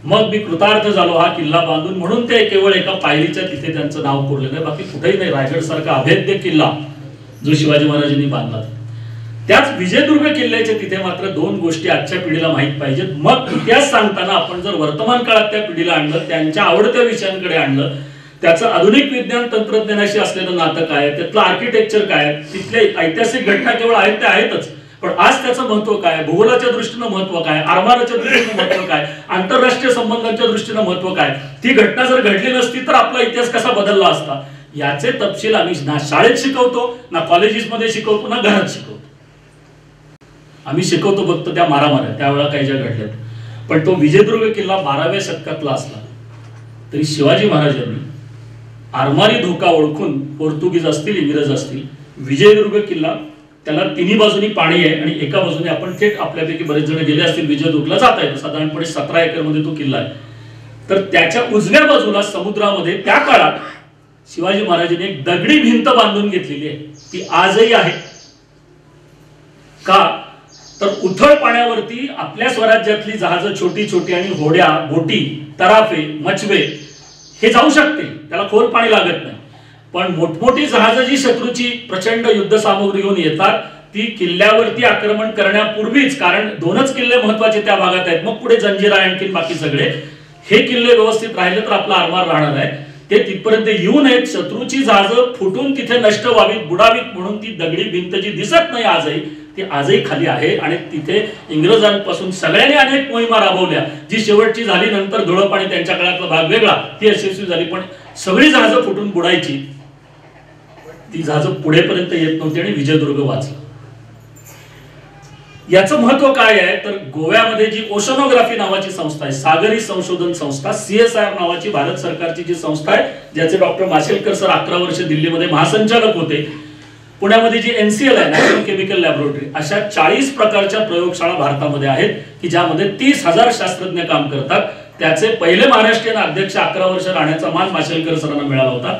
मग मी कृतार्थ झालो हा किल्ला बांधून. म्हणून ते केवळ एका पायरीच्या तिथे त्यांचं नाव कोरलेलं आहे, बाकी कुठेही नाही. रायगड सारखा अभेद्य किल्ला जो शिवाजी महाराजांनी बांधला. त्याच विजयदुर्ग किल्ल्याच्या तिथे मात्र 2 गोष्टी आजच्या पिढीला माहित पाहिजेत. मग इतिहास सांगताना आपण जर वर्तमान काळात त्या पिढीला आणलं, त्यांच्या आवडत्या विषयांकडे आणलं, त्याचं आधुनिक विज्ञान तंत्रज्ञानाशी असलेलं नातं काय, त्यातलं आर्किटेक्चर काय, तिथले ऐतिहासिक घटना केवळ आहेत त्या आहेतच, पण आज त्याचं महत्व काय, भूगोलाच्या दृष्टीनं महत्व काय, आरमाराच्या दृष्टीनं महत्व काय, आंतरराष्ट्रीय संबंधांच्या दृष्टीनं महत्व काय. ती घटना जर घडली नसती तर आपला इतिहास कसा बदलला असता. याचे तपशील आम्ही ना शाळेत शिकवतो, ना कॉलेजेसमध्ये शिकवतो, ना घरात शिकवतो. आम्ही शिकवतो फक्त त्या मारामाऱ्या त्यावेळेला काही ज्या घडल्यात. पण तो विजयदुर्ग किल्ला 12व्या शतकातला असला तरी शिवाजी महाराजांनी आरमारी धोका ओळखून, पोर्तुगीज असतील, इंग्रज असतील, विजयदुर्ग किल्ला त्याला तिन्ही बाजूनी पाणी आहे आणि एका बाजूने आपण थेट आपल्यापैकी बरेच जण गेले असतील विजयदुर्गला जाता येतं. साधारणपणे 17 एकर मध्ये तो किल्ला आहे. तर त्याच्या उजव्या बाजूला समुद्रामध्ये त्या काळात शिवाजी महाराजांनी एक दगडी भिंत बांधून घेतलेली आहे. ती आजही आहे. का तर उथळ पाण्यावरती आपल्या स्वराज्यातली जहाजं छोटी छोटी आणि होड्या, बोटी, तराफे, मचवे हे जाऊ शकते, त्याला खोल पाणी लागत नाही. पण मोठमोठी जहाजं जी शत्रूची प्रचंड युद्ध सामग्री घेऊन येतात ती किल्ल्यावरती आक्रमण करण्यापूर्वीच, कारण 2च किल्ले महत्वाचे त्या भागात आहेत, मग पुढे जंजिरा आणखी बाकी सगळे, हे किल्ले व्यवस्थित राहिले तर आपला आरमार राहणार आहे. ते तिथपर्यंत येऊ नयेत, शत्रूची जहाजं फुटून तिथे नष्ट व्हावीत, बुडावीत म्हणून ती दगडी भिंत जी दिसत नाही आजही, ती आजही खाली आहे. आणि तिथे इंग्रजांपासून सगळ्यांनी अनेक मोहिमा राबवल्या. जी शेवटची झाली नंतर धुळप आणि त्यांच्या काळातला भाग वेगळा, ती यशस्वी झाली. पण सगळी जहाजं फुटून बुडायची, ती जहाजं पुढेपर्यंत येत नव्हती आणि विजयदुर्ग वाचला. याचं महत्व काय आहे तर गोव्यामध्ये जी ओशनोग्राफी नावाची संस्था आहे, सागरी संशोधन संस्था, CSIR नावाची भारत सरकारची जी संस्था आहे, ज्याचे डॉक्टर माशेलकर सर 11 वर्ष दिल्लीमध्ये महासंचालक होते. पुण्यामध्ये जी NCL आहे, नॅशनल केमिकल लॅबोरेटरी, अशा 40 प्रकारच्या प्रयोगशाळा भारतामध्ये आहेत की ज्यामध्ये 30,000 शास्त्रज्ञ काम करतात. त्याचे पहिले महाराष्ट्रीयन अध्यक्ष 11 वर्ष राहण्याचा मान माशेलकर सरांना मिळाला होता.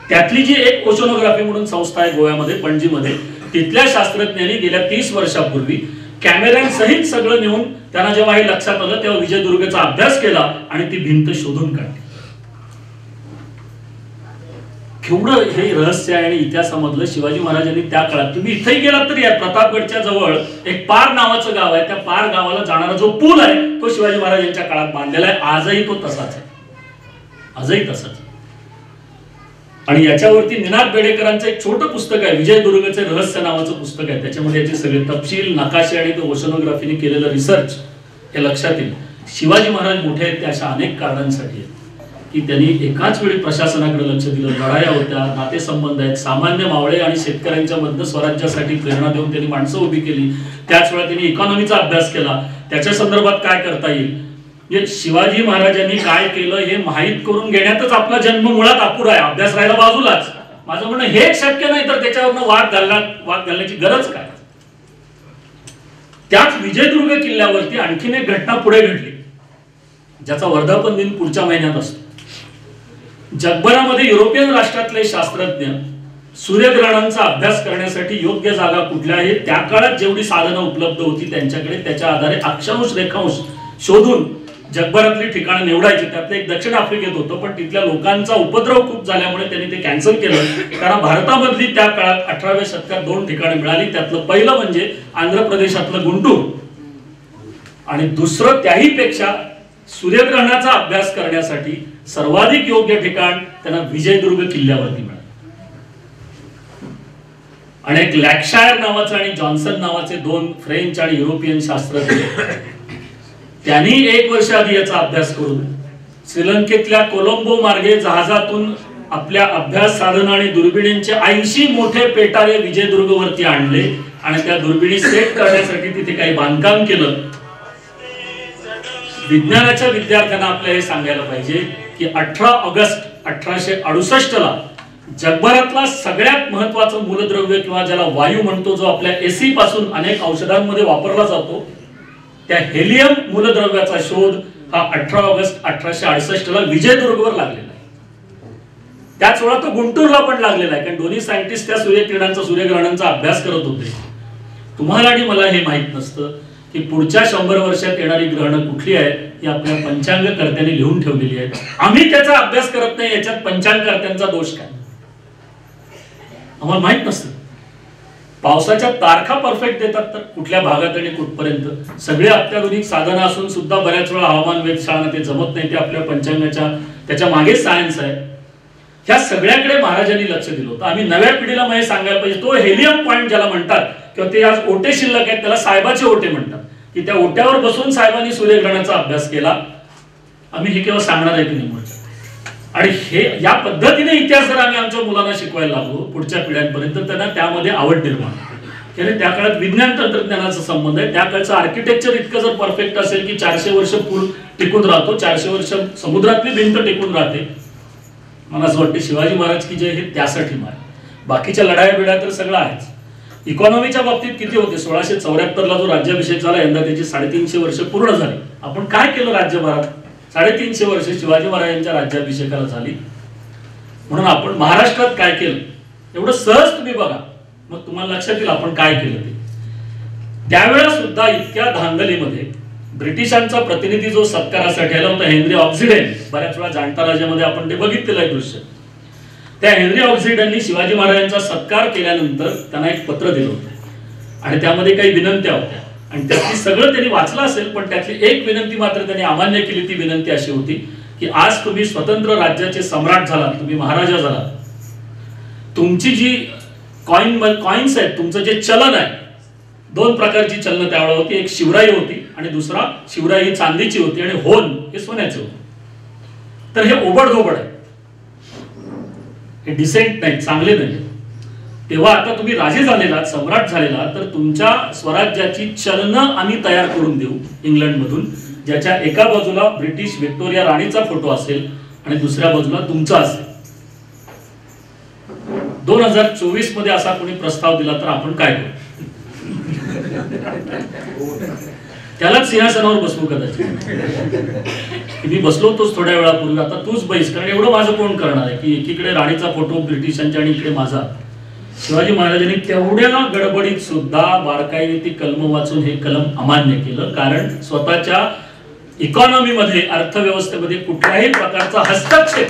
त्यातली जी एक ओशनोग्राफी म्हणून संस्था आहे गोव्यामध्ये, पणजीमध्ये, तिथल्या शास्त्रज्ञांनी गेल्या 30 वर्षापूर्वी कॅमेऱ्यां सहित सगळं नेऊन त्यांना जेव्हा हे लक्षात आलं तेव्हा विजयदुर्गचा अभ्यास केला आणि ती भिंत शोधून काढली. केवढं हे रहस्य आहे आणि इतिहासामधलं. शिवाजी महाराजांनी त्या काळात, तुम्ही इथेही गेलात तरी प्रतापगडच्या जवळ एक पार नावाचं गाव आहे, त्या पार गावाला जाणारा जो पूल आहे तो शिवाजी महाराजांच्या काळात बांधलेला आहे. आजही तो तसाच आहे, आजही तसाच. आणि याच्यावरती निनाद बेडेकरांचं एक छोटं पुस्तक आहे, विजयदुर्गचे रहस्य नावाचं पुस्तक आहे. त्याच्यामध्ये याचे सगळे तपशील, नकाशे आणि तो ओशनोग्राफीने केलेलं रिसर्च हे लक्षात येईल. शिवाजी महाराज मोठे आहेत ते अशा अनेक कारणांसाठी आहेत की त्यांनी एकाच वेळी प्रशासनाकडे लक्ष दिलं, लढाया होत्या, नातेसंबंध आहेत, सामान्य मावळे आणि शेतकऱ्यांच्या मधनं स्वराज्यासाठी प्रेरणा देऊन त्यांनी माणसं उभी केली. त्याच वेळा त्यांनी इकॉनॉमीचा अभ्यास केला, त्याच्या संदर्भात काय करता येईल. शिवाजी महाराजांनी काय केलं हे माहीत करून घेण्यातच आपला जन्म मुळात अपुरा आहे, अभ्यास राहिला बाजूलाच. माझं म्हणणं हे शक्य नाही तर त्याच्यावरनं वाद घालण्याची गरज काय. त्याच विजयदुर्ग किल्ल्यावरती आणखीन एक घटना पुढे घडली ज्याचा वर्धापन दिन पुढच्या महिन्यात असतो. जगभरामध्ये युरोपियन राष्ट्रातले शास्त्रज्ञ सूर्यग्रहणांचा अभ्यास करण्यासाठी योग्य जागा कुठल्या आहे, त्या काळात जेवढी साधनं उपलब्ध होती त्यांच्याकडे, त्याच्या आधारे अक्षांश रेखांश शोधून जगभरातली ठिकाणं निवडायची. त्यातलं एक दक्षिण आफ्रिकेत होतं, पण तिथल्या लोकांचा उपद्रव खूप झाल्यामुळे त्यांनी ते कॅन्सल केलं. कारण भारतामधली त्या काळात 18व्या शतकात 2 ठिकाणं मिळाली. त्यातलं पहिलं म्हणजे आंध्र प्रदेशातलं गुंटूर आणि दुसरं त्याही पेक्षा सूर्यग्रहणाचा अभ्यास करण्यासाठी सर्वाधिक योग्य ठिकाण त्यांना विजयदुर्ग किल्ल्यावरती मिळालं. आणि एक लॅकशायर नावाचं आणि जॉन्सन नावाचे 2 फ्रेंच आणि युरोपियन शास्त्रज्ञ, त्यांनी 1 वर्ष आधी याचा अभ्यास करून श्रीलंकेतल्या कोलंबो मार्गे जहाजातून आपल्या अभ्यास साधन आणि दुर्बिणींचे 80 मोठे पेटारे विजयदुर्गवरती आणले आणि त्या दुर्बिणी सेट करण्यासाठी तिथे काही बांधकाम केलं. विज्ञानाच्या विद्यार्थ्यांना आपल्याला हे सांगायला पाहिजे की 18 ऑगस्ट 1868 ला जगभरातला सगळ्यात महत्वाचं मूलद्रव्य किंवा ज्याला वायू म्हणतो, जो आपल्या AC पासून अनेक औषधांमध्ये वापरला जातो, त्या हेलियम मूलद्रव्याचा शोध हा 18 ऑगस्ट 1868 ला विजयदुर्गवर लागलेला आहे. त्याच वेळा तो गुंटूरला पण लागलेला आहे, कारण दोन्ही सायंटिस्ट त्या सूर्यकिरणांचा, सूर्यग्रहणांचा अभ्यास करत होते. तुम्हाला आणि मला हे माहित नसतं की पुढच्या 100 वर्षात येणारी ग्रहणं कुठली आहेत ही आपल्या पंचांगकर्त्यांनी लिहून ठेवलेली आहेत. आम्ही त्याचा अभ्यास करत नाही, याच्यात पंचांगकर्त्यांचा दोष काय आम्हाला माहित नसतं. पावसाच्या तारखा परफेक्ट देतात तर कुठल्या भागात आणि कुठपर्यंत, सगळे अत्याधुनिक साधनं असून सुद्धा बऱ्याच वेळा हवामान वेधशाळांना ते जमत नाही. ते आपल्या पंचांगाच्या त्याच्या मागे सायन्स आहे. ह्या सगळ्याकडे महाराजांनी लक्ष दिलं होतं. आम्ही नव्या पिढीला हे सांगायला पाहिजे, तो हेलियम पॉइंट ज्याला म्हणतात किंवा ते आज ओटे शिल्लक आहेत त्याला साहेबाचे ओटे म्हणतात, की त्या ओट्यावर बसून साहेबांनी सूर्यग्रहणाचा अभ्यास केला. आम्ही हे केव्हा सांगणार आहे की नाही, आणि हे या पद्धतीने इतिहास जर आम्ही आमच्या मुलांना शिकवायला लागलो पुढच्या पिढ्यांपर्यंत, त्यांना त्यामध्ये आवड निर्माण होते. त्या काळात विज्ञान तंत्रज्ञानाचा संबंध आहे, त्या काळचं आर्किटेक्चर इतकं जर परफेक्ट असेल की 400 वर्ष पूल टिकून राहतो, 400 वर्ष समुद्रातली भिंत टिकून राहते. मला असं वाटतं शिवाजी महाराज की जय हे त्यासाठी मारे. बाकीच्या लढाया बिड्या तर सगळं आहेच. इकॉनॉमीच्या बाबतीत किती होते? 1674 जो राज्याभिषेक झाला, यंदा त्याची 350 वर्ष पूर्ण झाली. आपण काय केलं राज्यभरात? 350 वर्ष शिवाजी महाराजांच्या राज्याभिषेकाला झाली. म्हणून आपण महाराष्ट्रात काय केलं एवढं सहज तुम्ही बघा, मग तुम्हाला लक्षात येईल आपण काय केलं ते. त्यावेळेला सुद्धा इतक्या धांदलीमध्ये ब्रिटिशांचा प्रतिनिधी जो सत्कारासाठी आला होता, हेनरी ऑक्सिडेन, बऱ्याच वेळा जाणता राज्यामध्ये आपण ते बघितलेलं आहे दृश्य. त्या हेनरी ऑक्सिडेननी शिवाजी महाराजांचा सत्कार केल्यानंतर त्यांना एक पत्र दिलं होतं आणि त्यामध्ये काही विनंत्या होत्या आणि त्यातली सगळं त्यांनी वाचलं असेल, पण त्यातली एक विनंती मात्र त्यांनी अमान्य केली. ती विनंती अशी होती की आज तुम्ही स्वतंत्र राज्याचे सम्राट झालात, तुम्ही महाराजा झालात, तुमची जी कॉइन्स आहेत, तुमचं जे चलन आहे, 2 प्रकारची चलन त्यावेळेला होती. एक शिवराई होती आणि दुसरा शिवराई ही चांदीची होती आणि होन हे सोन्याचे होते. तर हे ओबडधोबड आहे, हे डिसेंट नाही, चांगले नाही. तेव्हा आता तुम्ही राजे झालेला, सम्राट झालेला, तर तुमच्या स्वराज्याची चलनं आम्ही तयार करून देऊ इंग्लंडमधून, ज्याच्या एका बाजूला ब्रिटिश व्हिक्टोरिया राणीचा फोटो असेल आणि दुसऱ्या बाजूला तुमचा असेल. 2024 मध्ये असा कोणी प्रस्ताव दिला तर आपण काय करू? त्यालाच सिंहासनावर बसवू कदाचित. मी बसलो होतोच थोड्या वेळापूर्वी, आता तूच बैस, कारण एवढं माझं कोण करणार आहे की एकीकडे राणीचा फोटो ब्रिटिशांच्या आणि इकडे माझा. शिवाजी महाराजांनी तेवढ्या गडबडीत सुद्धा बारकाईने ती कलम वाचून हे कलम अमान्य केलं, कारण स्वतःच्या इकॉनॉमीमध्ये, अर्थव्यवस्थेमध्ये कुठल्याही प्रकारचा हस्तक्षेप.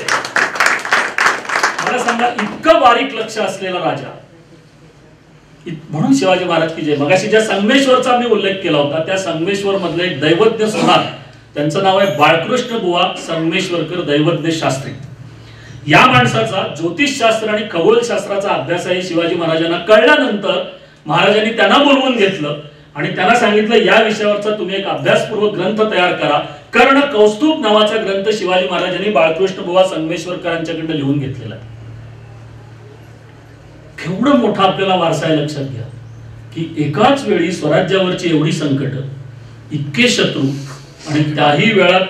मला सांगा, इतकं बारीक लक्ष असलेला राजा, म्हणून शिवाजी महाराज की जय. मगाशी ज्या संगमेश्वरचा मी उल्लेख केला होता, त्या संगमेश्वर मधले एक दैवज्ञ सुनार, त्यांचं नाव आहे बाळकृष्ण बुवा संगमेश्वरकर दैवज्ञ शास्त्री. या माणसाचा ज्योतिषशास्त्र आणि खगोलशास्त्राचा अभ्यास आहे शिवाजी महाराजांना कळल्यानंतर महाराजांनी त्यांना बोलवून घेतलं आणि त्यांना सांगितलं, या विषयावरचा तुम्ही एक अभ्यासपूर्वक ग्रंथ तयार करा. कर्ण कौस्तुभ नावाचा ग्रंथ शिवाजी महाराजांनी बाळकृष्ण बुवा संगमेश्वरकरांच्याकडून लिहून घेतलेला आहे. केवढं मोठा आपल्याला वारसा आहे, लक्षात घ्या की एकाच वेळी स्वराज्यावरची एवढी संकट, इतके शत्रू, आणि त्याही वेळात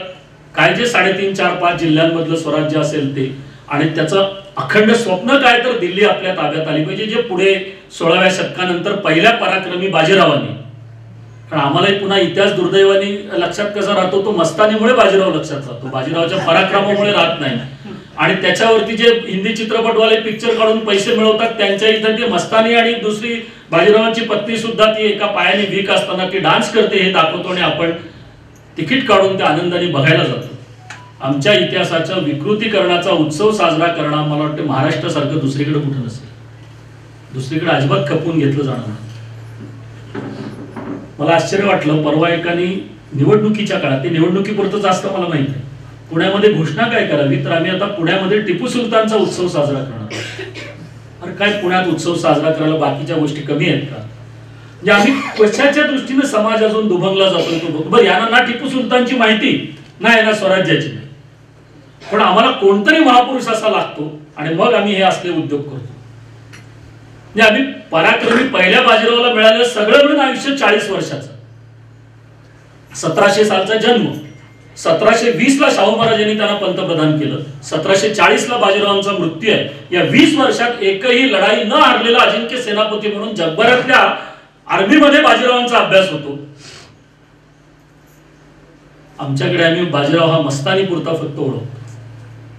काय जे 3.5, 4, 5 जिल्ह्यांमधलं स्वराज्य असेल ते, आणि त्याचं अखंड स्वप्न काय तर दिल्ली आपल्या ताब्यात आली पाहिजे, जे पुढे 16व्या शतकानंतर पहिल्या पराक्रमी बाजीरावांनी. कारण आम्हालाही पुन्हा इतिहास दुर्दैवाने लक्षात कसा राहतो, तो मस्तानीमुळे बाजीराव लक्षात राहतो, बाजीरावाच्या पराक्रमामुळे राहत नाही. आणि त्याच्यावरती जे हिंदी चित्रपटवाले पिक्चर काढून पैसे मिळवतात, त्यांच्या इथं ते मस्तानी आणि दुसरी बाजीरावांची पत्नी सुद्धा ती एका पायाने वीक असताना ती डान्स करते हे दाखवतो आणि आपण तिकीट काढून त्या आनंदाने बघायला जातो. आमच्या इतिहासाच्या विकृतीकरणाचा उत्सव साजरा करणं मला वाटतं महाराष्ट्रासारखं दुसरीकडे कुठं नसेल. दुसरीकडे अजिबात खपवून घेतलं जाणार नाही. मला आश्चर्य वाटलं, परवा एकाने निवडणुकीच्या काळात, ते निवडणुकीपुरतंच असतं मला माहित आहे, पुण्यामध्ये घोषणा काय करावी, तर आम्ही आता पुण्यामध्ये टिपू सुलतानचा उत्सव साजरा करणार. अरे काय पुण्यात उत्सव साजरा करायला बाकीच्या गोष्टी कमी आहेत का? म्हणजे आम्ही कशाच्या दृष्टीने समाज अजून दुभंगला जातोय तो बघ. बरं, यांना ना टिपू सुलतानची माहिती नाही, यांना स्वराज्याची नाही, पण आम्हाला कोणतरी महापुरुष असा लागतो आणि मग आम्ही हे असले उद्योग करतो. म्हणजे आम्ही पराक्रमी पहिल्या बाजीरावाला मिळालेलं सगळं मिळून आयुष्य 40 वर्षाचं. 1700 सालचा जन्म, 1720 ला शाहू महाराजांनी त्यांना पंतप्रधान केलं, 1740 ला बाजीरावांचा मृत्यू आहे. या 20 वर्षात एकही लढाई न हारलेला अजिंक्य सेनापती म्हणून जगभरातल्या आर्मीमध्ये बाजीरावांचा अभ्यास होतो. आमच्याकडे आम्ही बाजीराव हा मस्तानी पुरता फक्त ओळखतो,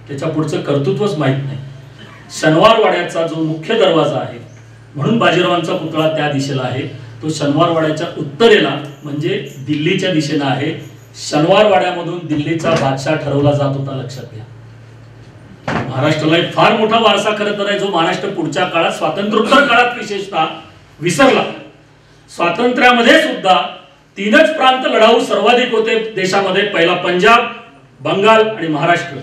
त्याच्या पुढचं कर्तृत्वच माहित नाही. शनिवारवाड्याचा जो मुख्य दरवाजा आहे, म्हणून बाजीरावांचा पुतळा त्या दिशेला आहे, तो शनिवारवाड्याच्या उत्तरेला म्हणजे दिल्लीच्या दिशेला आहे. शनिवारवाड्यामधून दिल्लीचा बादशाह ठरवला जात होता, लक्षात घ्या. महाराष्ट्राला एक फार मोठा वारसा खरं तर आहे, जो महाराष्ट्र पुढच्या काळात, स्वातंत्र्योत्तर काळात विशेषतः विसरला. स्वातंत्र्यामध्ये सुद्धा 3च प्रांत लढाऊ सर्वाधिक होते देशामध्ये, पहिला पंजाब, बंगाल आणि महाराष्ट्र.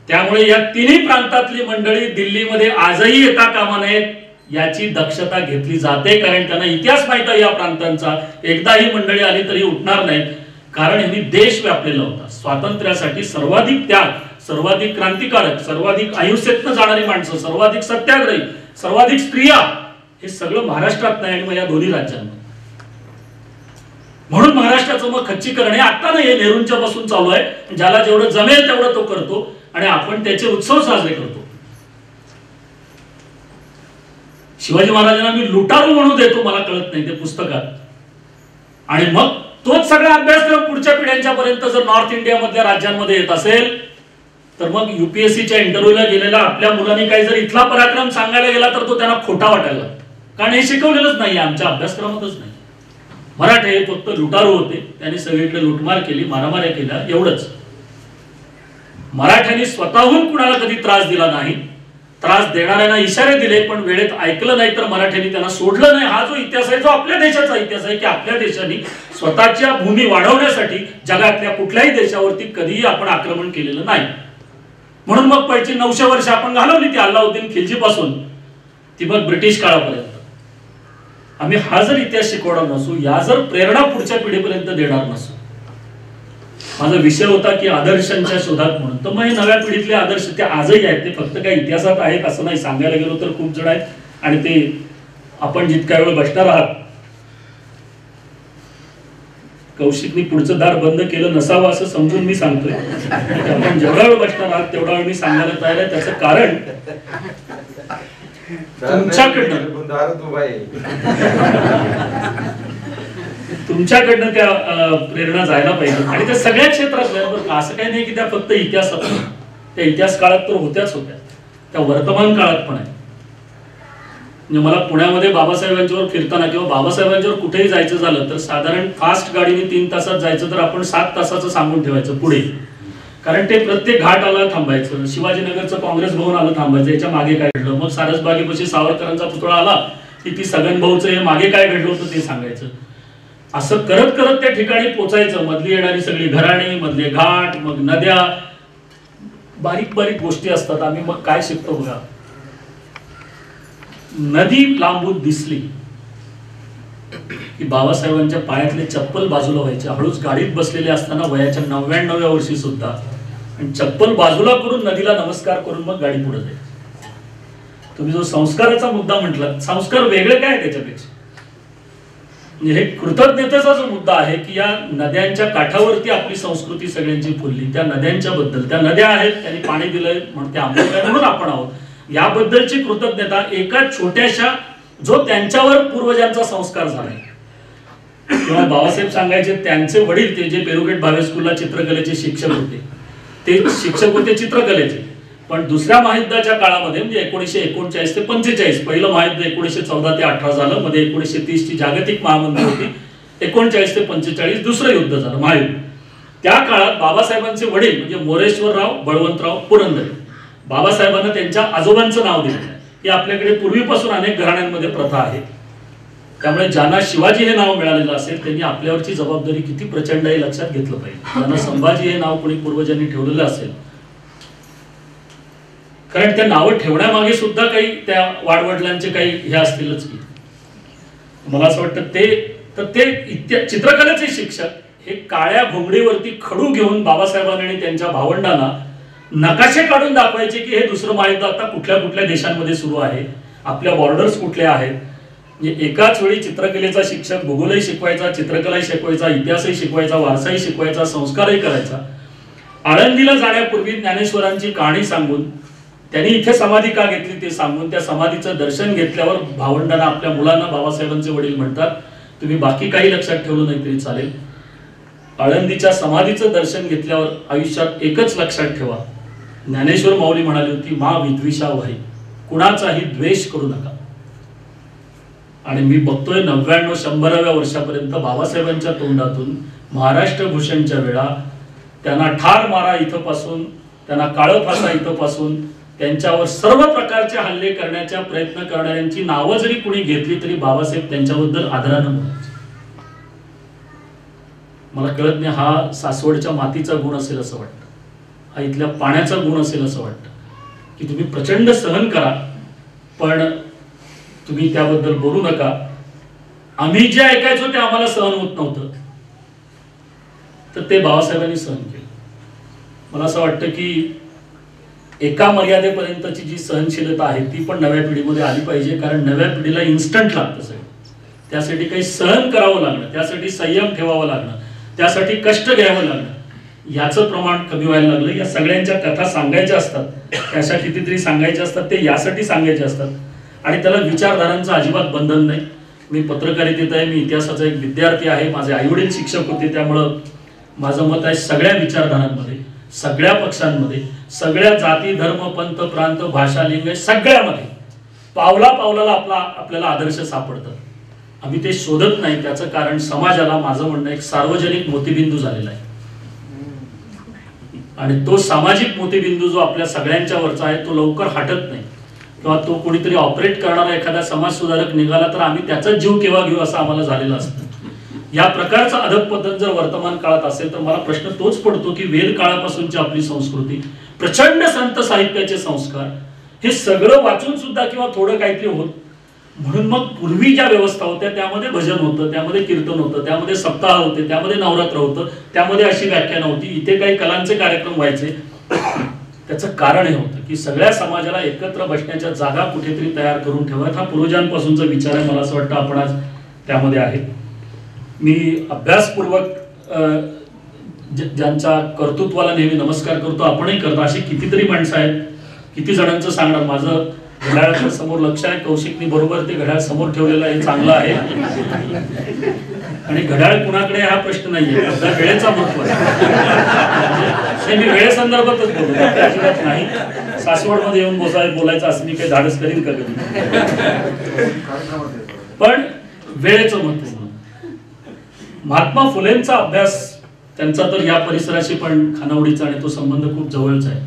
त्यामुळे या तिन्ही प्रांतातली मंडळी दिल्लीमध्ये आजही येता कामा नयेत याची दक्षता घेतली जाते, कारण त्यांना इतिहास माहित आहे या प्रांतांचा. एकदा ही मंडळी आली तरी उठणार नाहीत. कारण यांनी देश व्यापलेला होता. स्वातंत्र्यासाठी सर्वाधिक त्याग, सर्वाधिक क्रांतिकारक, सर्वाधिक अहिंसेतनं जाणारी माणसं, सर्वाधिक सत्याग्रही, सर्वाधिक स्त्रिया, हे सगळं महाराष्ट्रात नाही आणि मग या दोन्ही राज्यांमध्ये. म्हणून महाराष्ट्राचं मग खच्चीकरण हे आता नाही, हे नेहरूंच्या पासून चालू आहे. ज्याला जेवढं जमेल तेवढं तो करतो आणि आपण त्याचे उत्सव साजरे करतो. शिवाजी महाराजांना मी लुटारू म्हणून देतो, मला कळत नाही ते पुस्तकात. आणि मग तोच सगळा अभ्यासक्रम पुढच्या पिढ्यांच्या पर्यंत जर नॉर्थ इंडिया मधल्या राज्यांमध्ये येत असेल तर मग युपीएससीच्या इंटरव्ह्यूला गेलेला आपल्या मुलांनी काही जर इथला पराक्रम सांगायला गेला तर तो त्यांना खोटा वाटायला, कारण हे शिकवलेलंच नाही, आमच्या अभ्यासक्रमातच नाही. मराठे फक्त लुटारू होते, त्यांनी सगळीकडे लुटमार केली, मारामाऱ्या केल्या, एवढंच. मराठ्यांनी स्वतःहून कुणाला कधी त्रास दिला नाही. त्रास देणाऱ्यांना इशारे दिले पण वेळेत ऐकलं नाही तर मराठ्यांनी त्यांना सोडलं नाही. हा जो इतिहास आहे, जो आपल्या देशाचा इतिहास आहे की आपल्या देशाने स्वतःच्या भूमी वाढवण्यासाठी जगातल्या कुठल्याही देशावरती कधीही आपण आक्रमण केलेलं नाही. म्हणून मग पहिली 900 वर्ष आपण घालवली ती अल्लाउद्दीन खिलजी पासून ती मग ब्रिटिश काळापर्यंत. आम्ही हा जर इतिहास शिकवणार नसू, या जर प्रेरणा पुढच्या पिढीपर्यंत देणार नसू, माझा विषय होता की आदर्शांच्या शोधात म्हणून, तर मग हे नव्या पिढीतले आदर्श ते आजही आहेत. ते फक्त काही इतिहासात आहेत असं नाही, सांगायला गेलो तर खूप जण आहेत. आणि ते आपण जितक्या वेळ बसणार आहात, कौशिकनी पुढचं दार बंद केलं नसावं असं समजून मी सांगतोय. आपण जेवढा वेळ बसणार आहात तेवढा वेळ मी सांगायला तयार आहे. त्याचं कारण तुमच्याकडनं त्या प्रेरणा जायला पाहिजे. आणि त्या सगळ्या क्षेत्रातल्या, असं काही नाही की त्या फक्त इतिहासात, त्या इतिहास काळात तर होत्याच होत्या, त्या वर्तमान काळात पण आहे. म्हणजे मला पुण्यामध्ये बाबासाहेबांच्यावर फिरताना किंवा बाबासाहेबांच्यावर कुठेही जायचं झालं तर साधारण फास्ट गाडीने 3 तासात जायचं तर आपण 7 तासाचं सांगून ठेवायचं पुढे, कारण ते प्रत्येक घाटाला थांबायचं. शिवाजीनगरचं काँग्रेस भवन आलं थांबायचं, याच्या मागे काय घडलं. मग सारसबागेपाशी सावरकरांचा पुतळा आला की ती सगन भाऊचं हे मागे काय घडलं होतं ते सांगायचं. असं करत करत त्या ठिकाणी पोचायचं. मधली येणारी सगळी घराणी, मधले घाट, मग नद्या, बारीक बारीक गोष्टी असतात. आम्ही मग काय शिकतो बघा. नदी लांबून दिसली की बाबासाहेबांच्या पायातले चप्पल बाजूला व्हायचे. हळूच गाडीत बसलेले असताना वयाच्या 99व्या वर्षी सुद्धा, आणि चप्पल बाजूला करून नदीला नमस्कार करून मग गाडी पुढे जायची. तुम्ही जो संस्काराचा मुद्दा म्हटला, संस्कार वेगळे काय त्याच्यापेक्षा, हे कृतज्ञतेचा जो मुद्दा आहे की या नद्यांच्या काठावरती आपली संस्कृती सगळ्यांची फुलली. त्या नद्यांच्या बद्दल, त्या नद्या आहेत, त्यांनी पाणी दिलंय म्हणून ते आम्हाला म्हणून आपण आहोत, याबद्दलची कृतज्ञता एका छोट्याशा, जो त्यांच्यावर पूर्वजांचा संस्कार झालाय. किंवा बाबासाहेब सांगायचे त्यांचे वडील, ते जे पेरुगेट भावे स्कूलला चित्रकलेचे शिक्षक होते, ते शिक्षक होते चित्रकलेचे. पण दुसऱ्या महायुद्धाच्या काळामध्ये म्हणजे 1939 ते 45, पहिलं महायुद्ध 1914 ते 18 झालं, मध्ये 1930 ची जागतिक महामंदी होती, 1939 ते 45 दुसरं युद्ध झालं महायुद्ध. त्या काळात बाबासाहेबांचे वडील म्हणजे मोरेश्वरराव बळवंतराव पुरंदरे, बाबासाहेबांना त्यांच्या आजोबांचं नाव दिलं. ही आपल्याकडे पूर्वीपासून अनेक घराण्यांमध्ये प्रथा आहे. त्यामुळे ज्यांना शिवाजी हे नाव मिळालेलं असेल त्यांनी आपल्यावरची जबाबदारी किती प्रचंड आहे लक्षात घेतलं पाहिजे. ज्यांना संभाजी हे नाव कोणी पूर्वजांनी ठेवलेलं असेल, कारण त्या नावं ठेवण्यामागे सुद्धा काही त्या वाडवडिलांचे काही हे असतीलच की. मला असं वाटतं ते चित्रकलेचे शिक्षक हे काळ्या घोंगडीवरती खडू घेऊन बाबासाहेबांनी आणि त्यांच्या भावंडांना नकाशे काढून दाखवायचे की हे दुसरं महायुद्ध आता कुठल्या कुठल्या देशांमध्ये सुरू आहे, आपल्या बॉर्डर्स कुठल्या आहेत. म्हणजे एकाच वेळी चित्रकलेचा शिक्षक भूगोलही शिकवायचा, चित्रकलाही शिकवायचा, इतिहासही शिकवायचा, वारसाही शिकवायचा, संस्कारही करायचा. आळंदीला जाण्यापूर्वी ज्ञानेश्वरांची कहाणी सांगून, त्यांनी इथे समाधी का घेतली ते सांगून, त्या समाधीचं दर्शन घेतल्यावर भावंडांना, आपल्या मुलांना बाबासाहेबांचे वडील म्हणतात, तुम्ही बाकी काही लक्षात ठेवलं नाही तरी चालेल, आळंदीच्या समाधीचं दर्शन घेतल्यावर आयुष्यात एकच लक्षात ठेवा, ज्ञानेश्वर माऊली म्हणाली होती, मा विद्विषा व्हाई, कुणाचाही द्वेष करू नका. आणि मी बघतोय 99-100व्या वर्षापर्यंत बाबासाहेबांच्या तोंडातून महाराष्ट्र भूषणच्या वेळा त्यांना ठार मारा इथं पासून, त्यांना काळं फासा इथं पासून, त्यांच्यावर सर्व प्रकारचे हल्ले करण्याचा प्रयत्न करणाऱ्यांची नावं जरी कुणी घेतली तरी बाबासाहेब त्यांच्याबद्दल आदरानं बोलायचे. मला कळत नाही हा सासवडच्या मातीचा गुण असेल असं वाटतं, हा इथल्या पाण्याचा गुण असेल असं वाटतं की तुम्ही प्रचंड सहन करा पण तुम्ही त्याबद्दल बोलू नका. आम्ही जे ऐकायचो ते आम्हाला सहन होत नव्हतं. तर ते बाबासाहेबांनी सहन केलं. मला असं वाटतं की एका मर्यादेपर्यंतची जी सहनशीलता आहे ती पण नव्या पिढीमध्ये आली पाहिजे, कारण नव्या पिढीला इन्स्टंट लागतं सगळं. त्यासाठी काही सहन करावं लागणं, त्यासाठी संयम ठेवावं लागणं, त्यासाठी कष्ट घ्यावं लागणं, याचं प्रमाण कमी व्हायला लागलं. या सगळ्यांच्या कथा सांगायच्या असतात, त्याच्या कितीतरी सांगायच्या असतात, ते यासाठी सांगायचे असतात. आणि त्याला विचारधारांचं अजिबात बंधन नाही. मी पत्रकारितेत आहे, मी इतिहासाचा एक विद्यार्थी आहे, माझे आईवडील शिक्षक होते, त्यामुळं माझं मत आहे सगळ्या विचारधारांमध्ये, सगळ्या पक्षांमध्ये, सगळ्या जाती धर्म पंथ प्रांत भाषा लिंग सगळ्यामध्ये पावला पावलाला आपल्याला आदर्श सापडतात. आम्ही ते शोधत नाही. त्याचं कारण समाजाला, माझं म्हणणं, एक सार्वजनिक मोतीबिंदू झालेला आहे. आणि तो सामाजिक मोतीबिंदू जो आपल्या सगळ्यांच्या वरचा आहे तो लवकर हटत नाही. किंवा तो कोणीतरी ऑपरेट करणारा एखादा समाज सुधारक निघाला तर आम्ही त्याचाच जीव केव्हा घेऊ असं आम्हाला झालेलं असतं. या प्रकारचा अधःपतन जर वर्तमान काळात असेल तर मला प्रश्न तोच पडतो की वेद काळापासूनची आपली संस्कृती, प्रचंड संत साहित्याचे संस्कार, हे सगळं वाचून सुद्धा किंवा थोडं काहीतरी होत. म्हणून मग पूर्वी ज्या व्यवस्था होत्या त्यामध्ये भजन होतं, त्यामध्ये कीर्तन होतं, त्यामध्ये सप्ताह होते, त्यामध्ये नवरात्र होतं, त्यामध्ये अशी व्याख्या नव्हती, इथे काही कलांचे कार्यक्रम व्हायचे. त्याचं कारण हे होतं की सगळ्या समाजाला एकत्र बसण्याच्या जागा कुठेतरी तयार करून ठेवत. हा पूर्वजांपासूनचा विचार आहे. मला असं वाटतं आपण आज त्यामध्ये आहे. मी अभ्यासपूर्वक ज्यांच्या कर्तृत्वाला नेहमी नमस्कार करतो, आपणही करतो. अशी कितीतरी माणसं आहेत, किती जणांचं सांगणार. माझं घड्याळाच्या समोर लक्ष आहे, कौशिकनी बरोबर ते घड्याळ समोर ठेवलेलं आहे, चांगलं आहे. आणि घड्याळ कुणाकडे हा प्रश्न नाहीये, वेळेचा महत्व आहे. मी वेळेसंदर्भातच बोलतो, अजिबात नाही सासवडमध्ये येऊन बोलायचं असं मी काही धाडस करीन का कधी. पण वेळेचं महत्व. महात्मा फुलेंचा अभ्यास, त्यांचा तर या परिसराशी पण खानावडीचा आणि तो संबंध खूप जवळचा आहे.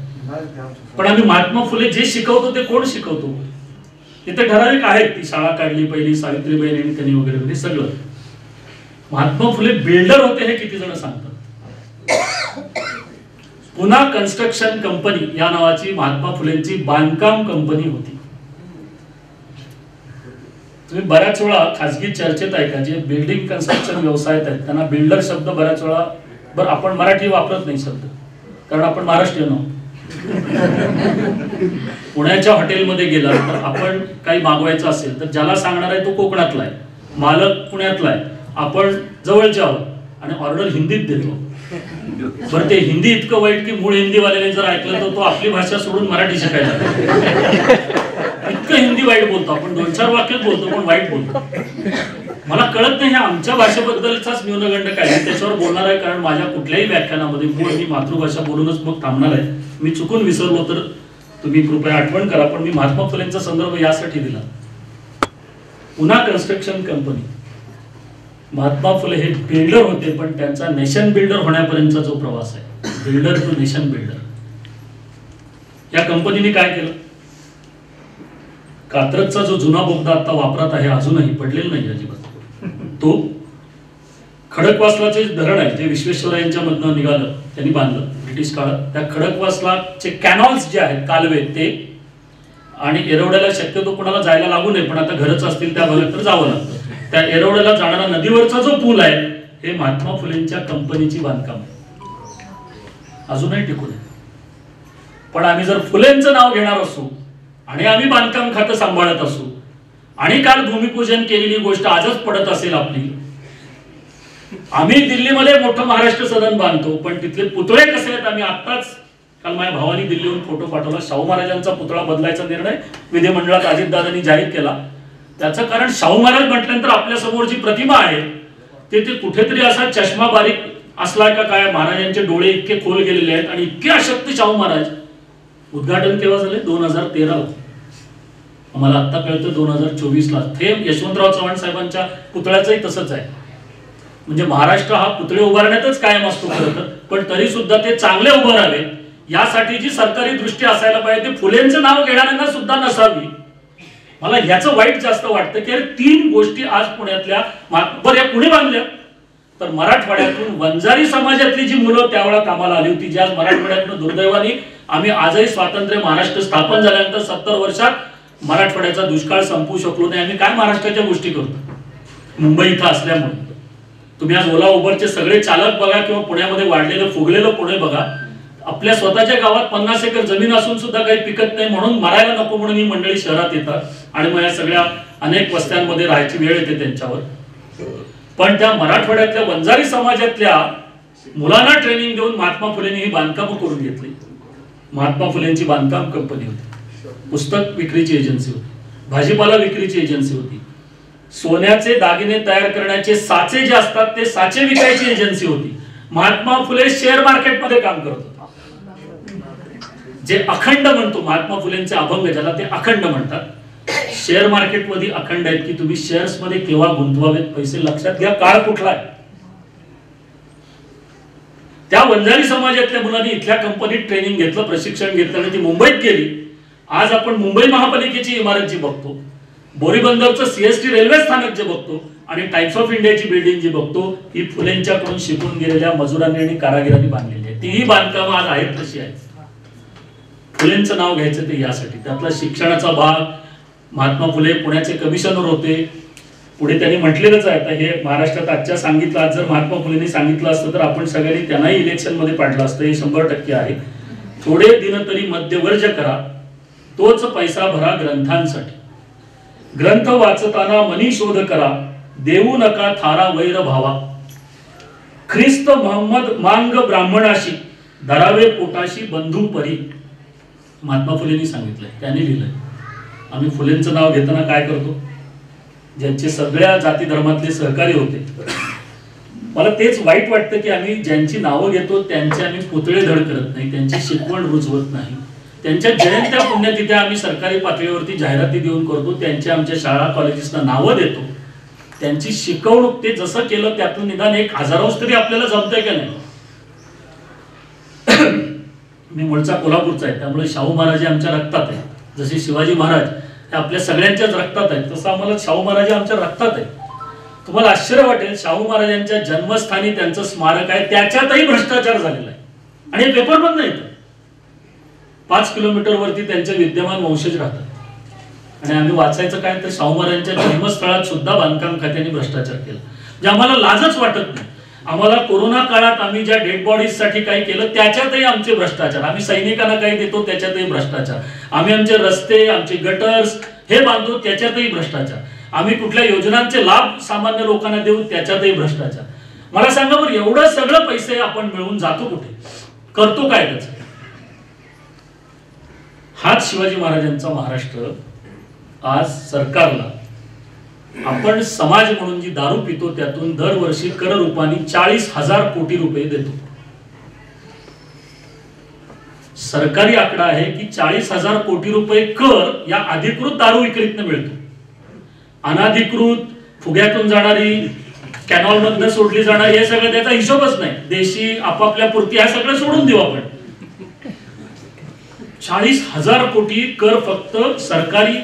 पण आम्ही महात्मा फुले जे शिकवतो ते कोण शिकवतो? इथे ठराविक आहेत, ती शाळा काढली पहिली, सावित्रीबाई नेणकणी वगैरे वगैरे सगळं. महात्मा फुले बिल्डर होते हे किती जण सांगतात. पुन्हा कन्स्ट्रक्शन कंपनी या नावाची महात्मा फुलेंची बांधकाम कंपनी होती. तुम्ही बऱ्याच वेळा खासगी चर्चेत ऐका, जे बिल्डिंग कन्स्ट्रक्शन व्यवसायात आहेत त्यांना बिल्डर शब्द बऱ्याच वेळा, बरं आपण मराठी वापरत नाही शब्द कारण आपण महाराष्ट्रीयन आहोत. पुण्याच्या हॉटेलमध्ये गेला तर आपण काही मागवायचं असेल तर ज्याला सांगणार आहे तो कोकणातला आहे, मालक पुण्यातला आहे, आपण जवळचे आहोत आणि ऑर्डर हिंदीत देतो. बरं ते हिंदी इतकं वाईट की मूळ हिंदीवाल्याने जर ऐकलं तर तो आपली भाषा सोडून मराठी शिकायला. इतकं हिंदी वाईट बोलतो आपण, 2-4 वाक्यात बोलतो पण वाईट बोलतो. मला कळत नाही आमच्या भाषेबद्दलचाच न्यूनगंड काय आहे, त्याच्यावर बोलणार आहे. कारण माझ्या कुठल्याही व्याख्यानामध्ये मूळ मी मातृभाषा बोलूनच मग थांबणार आहे. मी चुकून विसरलो तर तुम्ही कृपया आठवण करा. पण मी महात्मा फुलेंचा संदर्भ यासाठी दिला. पुन्हा कन्स्ट्रक्शन कंपनी, महात्मा फुले हे बिल्डर होते, पण त्यांचा नेशन बिल्डर होण्यापर्यंतचा जो प्रवास आहे, बिल्डर टू नेशन बिल्डर, या कंपनीने काय केलं? कात्रजचा जो जुना बोगदा आता वापरात आहे, अजूनही पडलेला नाही अजिबात, तो खडकवासलाचे धरण आहे जे विश्वेश्वरय्यांच्या मधनं निघालं, त्यांनी बांधलं ब्रिटिश काळात. त्या खडकवासलाचे कॅनॉल्स जे आहेत, कालवे, ते आणि येरवड्याला शक्यतो कोणाला जायला लागू नये, पण आता घरच असतील त्या भागात तर जावं लागतं. त्या येरवड्याला जाणारा नदीवरचा जो पूल आहे हे महात्मा फुलेंच्या कंपनीची बांधकाम आहे, अजूनही टिकून आहे. पण आम्ही जर फुलेंचं नाव घेणार असू आणि आम्ही बांधकाम खातं सांभाळत असू आणि काल भूमिपूजन केलेली गोष्ट आजच पडत असेल आपली, आम्ही दिल्लीमध्ये मोठं महाराष्ट्र सदन बांधतो पण तिथले पुतळे कसे आहेत आम्ही आत्ताच, काल माझ्या भावानी दिल्लीहून फोटो पाठवला, शाहू महाराजांचा पुतळा बदलायचा निर्णय विधिमंडळात अजितदादांनी जाहीर केला. त्याचं कारण शाहू महाराज म्हटल्यानंतर आपल्या समोर जी प्रतिमा आहे ते कुठेतरी असा चष्मा बारीक असला का काय, महाराजांचे डोळे इतके खोल गेलेले आहेत आणि इतके अशक्त शाहू महाराज. उद्घाटन केव्हा झाले? 2013 ला. मला आता कळतं 2024 ला. थेट यशवंतराव चव्हाण साहेबांच्या पुतळ्याचंही तसंच आहे. म्हणजे महाराष्ट्र हा पुतळे उभारण्यातच कायम असतो खरं तर, पण तरी सुद्धा ते चांगले उभं राहावे यासाठी जी सरकारी दृष्टी असायला पाहिजे ते फुलेंचं नाव घेणाऱ्यांना सुद्धा नसावी. मला ह्याचं वाईट जास्त वाटतं की 3 गोष्टी आज पुण्यातल्या, बरं या पुणे बांधल्या तर मराठवाड्यातून वंजारी समाजातली जी मुलं त्यावेळेला कामाला आली होती, जी आज मराठवाड्यातून दुर्दैवाने आम्ही आजही स्वातंत्र्य महाराष्ट्र स्थापन झाल्यानंतर 70 वर्षात मराठवाड्याचा दुष्काळ संपवू शकलो नाही. आम्ही काय महाराष्ट्राच्या गोष्टी करतो मुंबई इथं असल्यामुळे. तुम्ही आज ओला उबरचे सगळे चालक बघा किंवा पुण्यामध्ये वाढलेलं फुगलेलं पुणे बघा, आपल्या स्वतःच्या गावात 50 एकर जमीन असून सुद्धा काही पिकत नाही म्हणून मरायला नको म्हणून ही मंडळी शहरात येतात आणि मग या सगळ्या अनेक वस्त्यांमध्ये राहायची वेळ येते त्यांच्यावर. पण त्या मराठवाड्यातल्या वंजारी समाजातल्या मुलांना ट्रेनिंग देऊन महात्मा फुलेंनी ही बांधकामं करून घेतली. महात्मा फुलेंची बांधकाम कंपनी होती, पुस्तक विक्रीची एजन्सी होती, भाजीपाला विक्रीची एजन्सी होती, सोन्याचे दागिने तयार करण्याचे साचे जे असतात ते साचे विकायची एजन्सी होती. महात्मा फुले शेअर मार्केटमध्ये काम करत होता. जे अखंड म्हणतो महात्मा फुलेंचे अभंग ज्याला ते अखंड म्हणतात, शेअर मार्केटमध्ये अखंड आहेत की तुम्ही शेअर्स मध्ये केव्हा गुंतवावेत पैसे. लक्षात घ्या काळ कुठला आहे. त्या वंजारी समाजातल्या मुलांनी इथल्या कंपनीत ट्रेनिंग घेतलं, प्रशिक्षण घेतलं आणि ती मुंबईत गेली. आज आपण मुंबई महापालिकेची इमारत जी बघतो, बोरीबंदरचं सीएसटी रेल्वे स्थानक जे बघतो आणि टाइम्स ऑफ इंडियाची बिल्डिंग जी बघतो, ही फुलेंच्याकडून शिकून गेलेल्या मजुरांनी आणि कारागिरांनी बांधलेली आहे. तीही बांधकामं आज आहेत तशी आहेत. फुलेंचं नाव घ्यायचं ते यासाठी. त्यातला शिक्षणाचा भाग, महात्मा फुले पुण्याचे कमिशनर होते. पुढे त्यांनी म्हटलेलंच आहे, आता हे महाराष्ट्रात आजच्या सांगितलं, आज जर महात्मा फुलेंनी सांगितलं असतं तर आपण सगळ्यांनी त्यांनाही इलेक्शन मध्ये पाडलं असतं. हे 100% आहे. थोडे दिन तरी मध्यवर्ज करा, तोच पैसा भरा ग्रंथांसाठी. ग्रंथ वाचताना मनी शोध करा, देऊ नका थारा वैर भावा. ख्रिस्त मोहम्मद मांग ब्राह्मणाशी, धरावे पोटाशी बंधू परी. महात्मा फुलेंनी सांगितलंय, त्यांनी लिहिलंय. आम्ही फुलेंचं नाव घेताना काय करतो, ज्यांचे सगळ्या जाती धर्मातले सहकारी होते. मला तेच वाईट वाटतं की आम्ही ज्यांची नावं घेतो त्यांचे आम्ही पुतळे धड करत नाही, त्यांची शिकवण रुजवत नाही. त्यांच्या जयंत्या पुण्यतिथ्या आम्ही सरकारी पातळीवरती जाहिराती देऊन करतो, त्यांच्या आमच्या शाळा कॉलेजेसना नावं देतो. त्यांची शिकवणूक ते जसं केलं त्यातून निदान एक हजारोच तरी आपल्याला जमतंय का नाही. मी मूळचा कोल्हापूरचा आहे, त्यामुळे शाहू महाराज आमच्या रक्तात आहे. जसे शिवाजी महाराज हे आपल्या सगळ्यांच्याच रक्तात आहेत, तसं आम्हाला शाहू महाराज आमच्या रक्तात आहे. तुम्हाला आश्चर्य वाटेल, शाहू महाराजांच्या जन्मस्थानी त्यांचं स्मारक आहे, त्याच्यातही भ्रष्टाचार झालेला आहे. आणि हे पेपर पण नाही, 5 किलोमीटर वरती त्यांचे विद्यमान वंशज राहतात. आणि आम्ही वाचायचं काय तर शाहू महाराजांच्या जन्मस्थळात सुद्धा बांधकाम खात्याने भ्रष्टाचार केला. म्हणजे आम्हाला लाजच वाटत नाही. आम्हाला कोरोना काळात आम्ही ज्या डेड बॉडीज साठी काही केलं त्याच्यातही आमचे भ्रष्टाचार. आम्ही सैनिकांना काही देतो त्याच्यातही भ्रष्टाचार. आम्ही आमचे रस्ते, आमचे गटर्स हे बांधतो त्याच्यातही भ्रष्टाचार. आम्ही कुठल्या योजनांचे लाभ सामान्य लोकांना देऊ त्याच्यातही भ्रष्टाचार. मला सांगा बरं, एवढं सगळं पैसे आपण मिळवून जातो कुठे, करतो काय त्याचं? हाच शिवाजी महाराजांचा महाराष्ट्र आज सरकारला आपण समाज म्हणून जी दारू पितो त्यातून दरवर्षी कर रूपाने 40,000 कोटी रुपये देतो. सरकारी आकडा आहे की 40,000 कोटी रुपये कर या अधिकृत दारू विक्रीतनं मिळतो. अनाधिकृत फुग्यातून जाणारी, कॅनॉल मधनं सोडली जाणारी, हे सगळं त्याचा हिशोबच नाही. देशी आपापल्या पुरती हे सगळं सोडून देऊ आपण. 40,000 कोटी कर फक्त सरकारी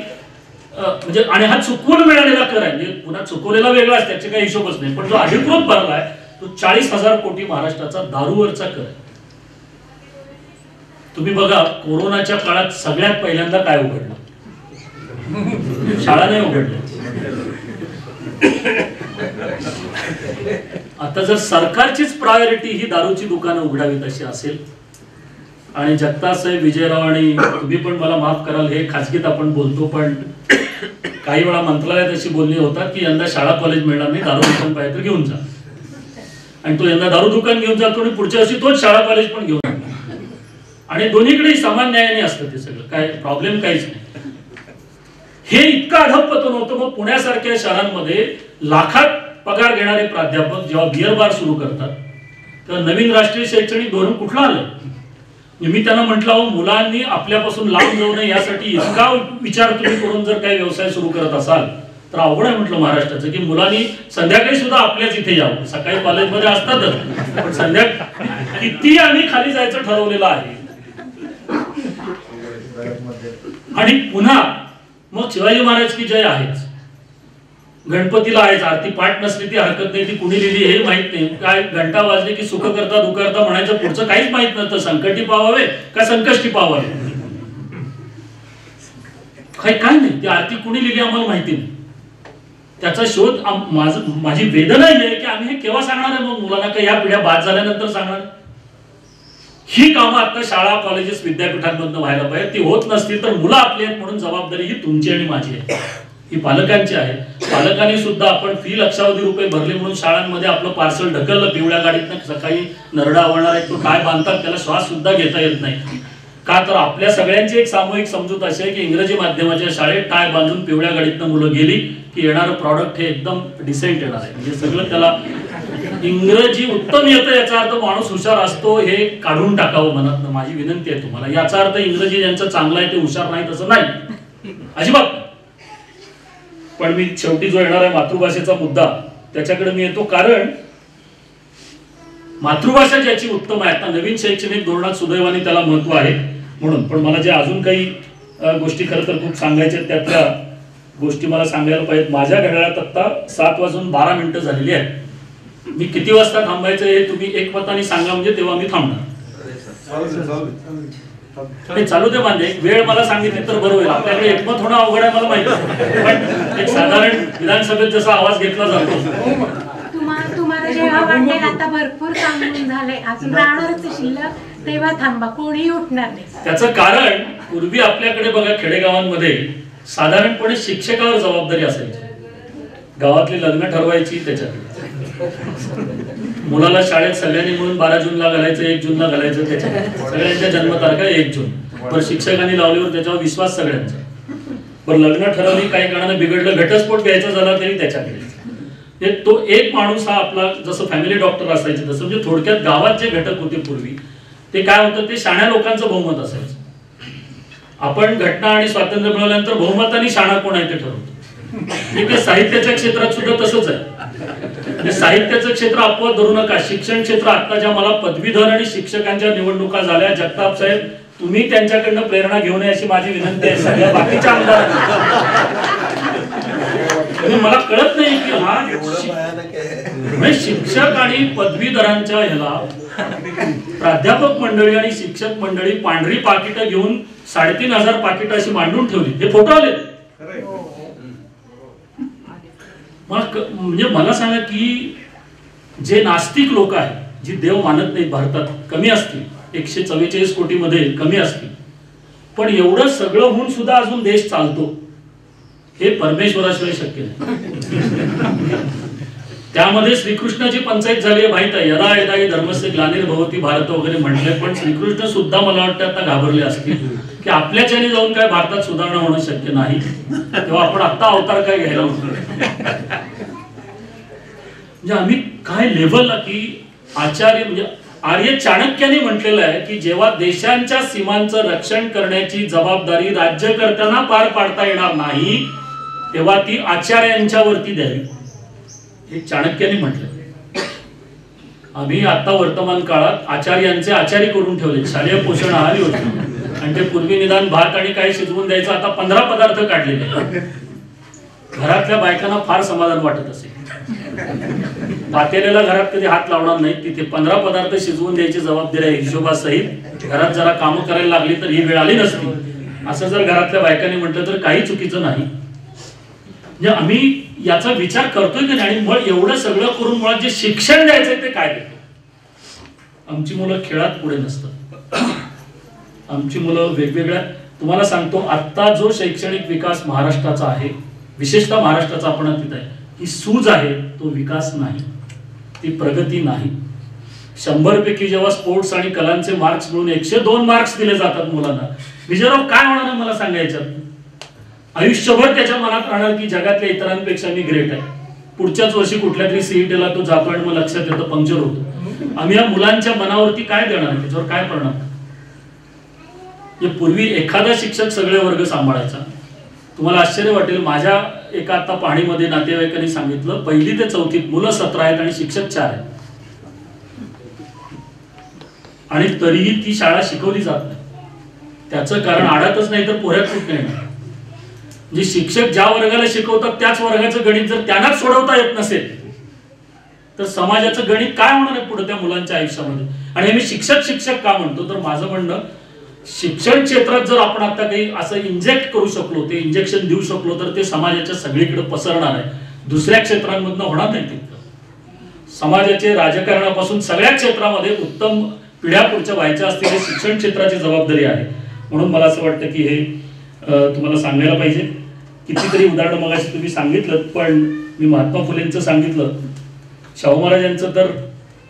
म्हणजे, आणि हा चुकवून मिळालेला कर आहे. म्हणजे पुन्हा चुकवलेला वेगळाच, त्याचे काही हिशोबच नाही. पण जो अधिकृत भरलाय तो 40,000 कोटी महाराष्ट्राचा दारूवरचा कर आहे. तुम्ही बघा, कोरोनाच्या काळात सगळ्यात पहिल्यांदा काय उघडलं? शाळा नाही उघडल्या. आता जर सरकारचीच प्रायोरिटी ही दारूची दुकानं उघडावीत अशी असेल, आणि जगतापसाहेब विजयराव आणि तुम्ही पण मला माफ कराल, हे खासगीत आपण बोलतो, पण काही वेळा मंत्रालयात अशी बोलणी होतात की यंदा शाळा कॉलेज मिळणार नाही, दारू दुकान पाहिजे तर घेऊन जा. आणि तो यंदा दारू दुकान घेऊन जातो आणि पुढच्या वर्षी तोच शाळा कॉलेज पण घेऊन जातो. आणि दोन्हीकडे समान न्यायाने असतं ते सगळं, काय प्रॉब्लेम काहीच नाही. हे इतकं अधपतन होतं. मग पुण्यासारख्या शहरांमध्ये लाखात पगार घेणारे प्राध्यापक जेव्हा बिअर बार सुरू करतात तेव्हा नवीन राष्ट्रीय शैक्षणिक धोरण कुठलं आलं? मी त्यांना म्हटलं, हो मुलांनी आपल्यापासून लांब जाऊ नये यासाठी इतका विचार तुम्ही करून जर काही व्यवसाय सुरू करत असाल तर अवघड आहे म्हटलं महाराष्ट्राचं, की मुलांनी संध्याकाळी सुद्धा आपल्याच इथे यावं. सकाळी कॉलेजमध्ये असतातच, पण संध्याकाळी किती आम्ही खाली जायचं ठरवलेलं आहे. आणि पुन्हा मग शिवाजी महाराज की जय आहेच, गणपतीला आहेच. आरती पाठ नसली ती हरकत नाही, ती कुणी लिहिली हे माहित नाही. काय घंटा वाजली की सुख करता दुखरता म्हणायचं, पुढचं काहीच माहित नसतं. संकटी पावावे का संकष्टी पावावे, काय नाही. ती आरती कुणी लिहिली आम्हाला माहिती नाही. त्याचा शोध माझी वेदना ही आहे की आम्ही हे केव्हा सांगणार आहे मग मुलांना, का या पिढ्या बाद झाल्यानंतर सांगणार? ही कामं आता शाळा कॉलेजेस विद्यापीठांमधून व्हायला पाहिजे. ती होत नसतील तर मुलं आपली आहेत म्हणून जबाबदारी ही तुमची आणि माझी आहे, ही पालकांची आहे. पालकांनी सुद्धा आपण फी लक्षावधी रुपये भरले म्हणून शाळांमध्ये आपलं पार्सल ढकललं पिवळ्या गाडीतनं, सकाळी नरडा आवडणार आहे तो काय बांधतात त्याला श्वास सुद्धा घेता येत नाही. का तर आपल्या सगळ्यांची एक सामूहिक समजूत अशी आहे की इंग्रजी माध्यमाच्या शाळेत टाय बांधून पिवळ्या गाडीतनं मुलं गेली की येणारं प्रॉडक्ट हे एकदम डिसेंट येणार आहे. म्हणजे सगळं त्याला इंग्रजी उत्तम येतं याचा अर्थ माणूस हुशार असतो हे काढून टाकावं मनातनं. माझी विनंती आहे तुम्हाला. याचा अर्थ इंग्रजी ज्यांचं चांगलं आहे ते हुशार नाही तसं नाही, अजिबात. पण मी शेवटी जो येणार आहे मातृभाषेचा मुद्दा त्याच्याकडे मी येतो, कारण मातृभाषा ज्याची उत्तम आहे, आता नवीन शैक्षणिक धोरणात सुदैवाने त्याला महत्व आहे म्हणून. पण मला जे अजून काही गोष्टी खरं तर खूप सांगायच्या त्यातल्या गोष्टी मला सांगायला पाहिजेत. माझ्या घड्याळात आता 7:12 झालेली आहे. मी किती वाजता थांबायचं हे तुम्ही एकमताने सांगा, म्हणजे तेव्हा मी थांबणार. चालू दे म्हणजे वेळ मला सांगितली तर बरं होईल. आपल्याकडे एकमत होणं अवघड आहे मला माहिती, पण एक साधारण विधानसभेत जसा आवाज घेतला जातो. तुम्हाला जेव्हा वाटेल आता भरपूर काम झालंय, अजून राहणारच शिल्लक, तेव्हा थांबा, कोणीही उठणार नाही. त्याचं कारण पूर्वी आपल्याकडे बघा खेडेगावांमध्ये साधारणपणे शिक्षकावर जबाबदारी असायची. गावातली लग्न ठरवायची त्याच्यात, मुलाला शाळेत सगळ्यांनी म्हणून 12 जूनला घालायचं, 1 जूनला घालायचं, त्याच्यात सगळ्यांच्या जन्मतारखा 1 जून. पण शिक्षकांनी लावल्यावर त्याच्यावर विश्वास सगळ्यांचा. पण लग्न ठरवली, काही कारणाने बिघडलं, घटस्फोट घ्यायचा झाला तरी त्याच्याकडे. तो एक माणूस हा आपला जसं फॅमिली डॉक्टर असायचे तसं, म्हणजे थोडक्यात गावात जे घटक होते पूर्वी ते काय होतं, ते शाण्या लोकांचं बहुमत असायचं. आपण घटना आणि स्वातंत्र्य मिळवल्यानंतर बहुमताने शाणा कोण आहे ते ठरवतो. ते साहित्याच्या क्षेत्रात सुद्धा तसंच आहे. साहित्याचं क्षेत्र अपवाद धरू नका. शिक्षण क्षेत्र आता ज्या मला पदवीधर आणि शिक्षकांच्या निवडणुका झाल्या, जगताप साहेब तुम्ही त्यांच्याकडनं प्रेरणा घेऊ नये अशी माझी विनंती आहे सगळ्या बाकीच्या आमदारांना. मला कळत नाही की हा शिक्षक आणि पदवीधरांच्या ह्याला प्राध्यापक मंडळी आणि शिक्षक मंडळी पांढरी पाकिटं घेऊन 3,500 पाकिटं अशी मांडून ठेवली. हे फोटो आले. म्हणजे मला सांगा की जे नास्तिक लोक आहेत, जी देव मानत नाहीत, भारतात कमी असतील, 144 कोटी मध्ये कमी असतील, पण एवढं सगळं होऊन सुद्धा अजून देश चालतो हे परमेश्वराशिवाय शक्य नाही. त्यामध्ये श्रीकृष्णाची पंचायत झाली आहे माहित आहे. यदा यदा धर्मस्य ग्लानिर्भवति भारत वगैरे म्हटले, पण श्रीकृष्ण सुद्धा मला वाटतं आता घाबरले असतील की आपल्याच्याने जाऊन काय भारतात सुधारणा होणं शक्य नाही, तेव्हा आपण आता अवतार काय घ्यायला होतो. म्हणजे आम्ही काय लेव्हलला की आचार्य म्हणजे आर्य चाणक्याने म्हटलेलं आहे की जेव्हा देशांच्या सीमांचं रक्षण करण्याची जबाबदारी राज्यकर्त्यांना पार पाडता येणार नाही तेव्हा ती आचार्यांच्यावरती द्यावी, हे चाणक्याने म्हटलं. आम्ही आता वर्तमान काळात आचार्यांचे आचारी करून ठेवले. शालेय पोषण आहार योजना, आणि ते पूर्वी निदान भात आणि काय शिजवून द्यायचं, आता 15 पदार्थ काढलेले. घरातल्या बायकांना फार समाधान वाटत असेल. पातेल्याला घरात कधी हात लावणार नाही, तिथे 15 पदार्थ शिजवून द्यायची जबाबदारी आहे हिशोबासहित. घरात जरा कामं करायला लागली तर ही वेळ आली नसती, असं जर घरातल्या बायकांनी म्हटलं तर काही चुकीचं नाही. म्हणजे आम्ही याचा विचार करतोय की नाही. आणि एवढं सगळं करून मुळात जे शिक्षण द्यायचंय ते काय देतो. आमची मुलं खेळात पुढे नसतात. आमची मुलं वेगवेगळ्या, तुम्हाला सांगतो आता जो शैक्षणिक विकास महाराष्ट्राचा आहे, विशेषतः महाराष्ट्राचा आपण तिथे आहे, ही सूज आहे, तो विकास नाही, ती प्रगती नाही. 100 पैकी जेव्हा स्पोर्ट्स आणि कलांचे मार्क्स मिळून 102 मार्क्स दिले जातात मुलांना, विजयराव काय होणार आहे मला सांगायचं. आयुष्यभर त्याच्या मनात राहणार की जगातल्या इतरांपेक्षा मी ग्रेट आहे. पुढच्याच वर्षी कुठल्या तरी सीईटीला तो जातो आणि मग लक्षात येतं पंक्चर होतो. आम्ही या मुलांच्या मनावरती काय देणार, त्याच्यावर काय परिणाम. पूर्वी एखादा शिक्षक सगळे वर्ग सांभाळायचा. तुम्हाला आश्चर्य वाटेल, माझ्या एका आता पाहणीमध्ये नातेवाईकांनी सांगितलं 1ली ते 4थीत मुलं 17 आहेत आणि शिक्षक 4 आहेत, आणि तरीही ती शाळा शिकवली जात नाही. त्याचं कारण आडातच नाही तर पोऱ्यात कुठ नाही. म्हणजे शिक्षक ज्या वर्गाला शिकवतात त्याच वर्गाचं गणित जर त्यांनाच सोडवता येत नसेल तर समाजाचं गणित काय होणार आहे पुढे त्या मुलांच्या आयुष्यामध्ये. आणि हे मी शिक्षक का म्हणतो, तर माझं म्हणणं शिक्षण क्षेत्रात जर आपण आता काही असं इंजेक्ट करू शकलो, ते इंजेक्शन देऊ शकलो तर ते समाजाच्या सगळीकडे पसरणार आहे. दुसऱ्या क्षेत्रांमधनं होणार नाही तितकं. समाजाचे राजकारणापासून सगळ्या क्षेत्रामध्ये उत्तम पिढ्या पुढच्या व्हायच्या असतील हे शिक्षण क्षेत्राची जबाबदारी आहे. म्हणून मला असं वाटतं की हे तुम्हाला सांगायला पाहिजे. कितीतरी उदाहरणं मगाशी तुम्ही सांगितलं, पण मी महात्मा फुलेंचं सांगितलं. शाहू महाराजांचं तर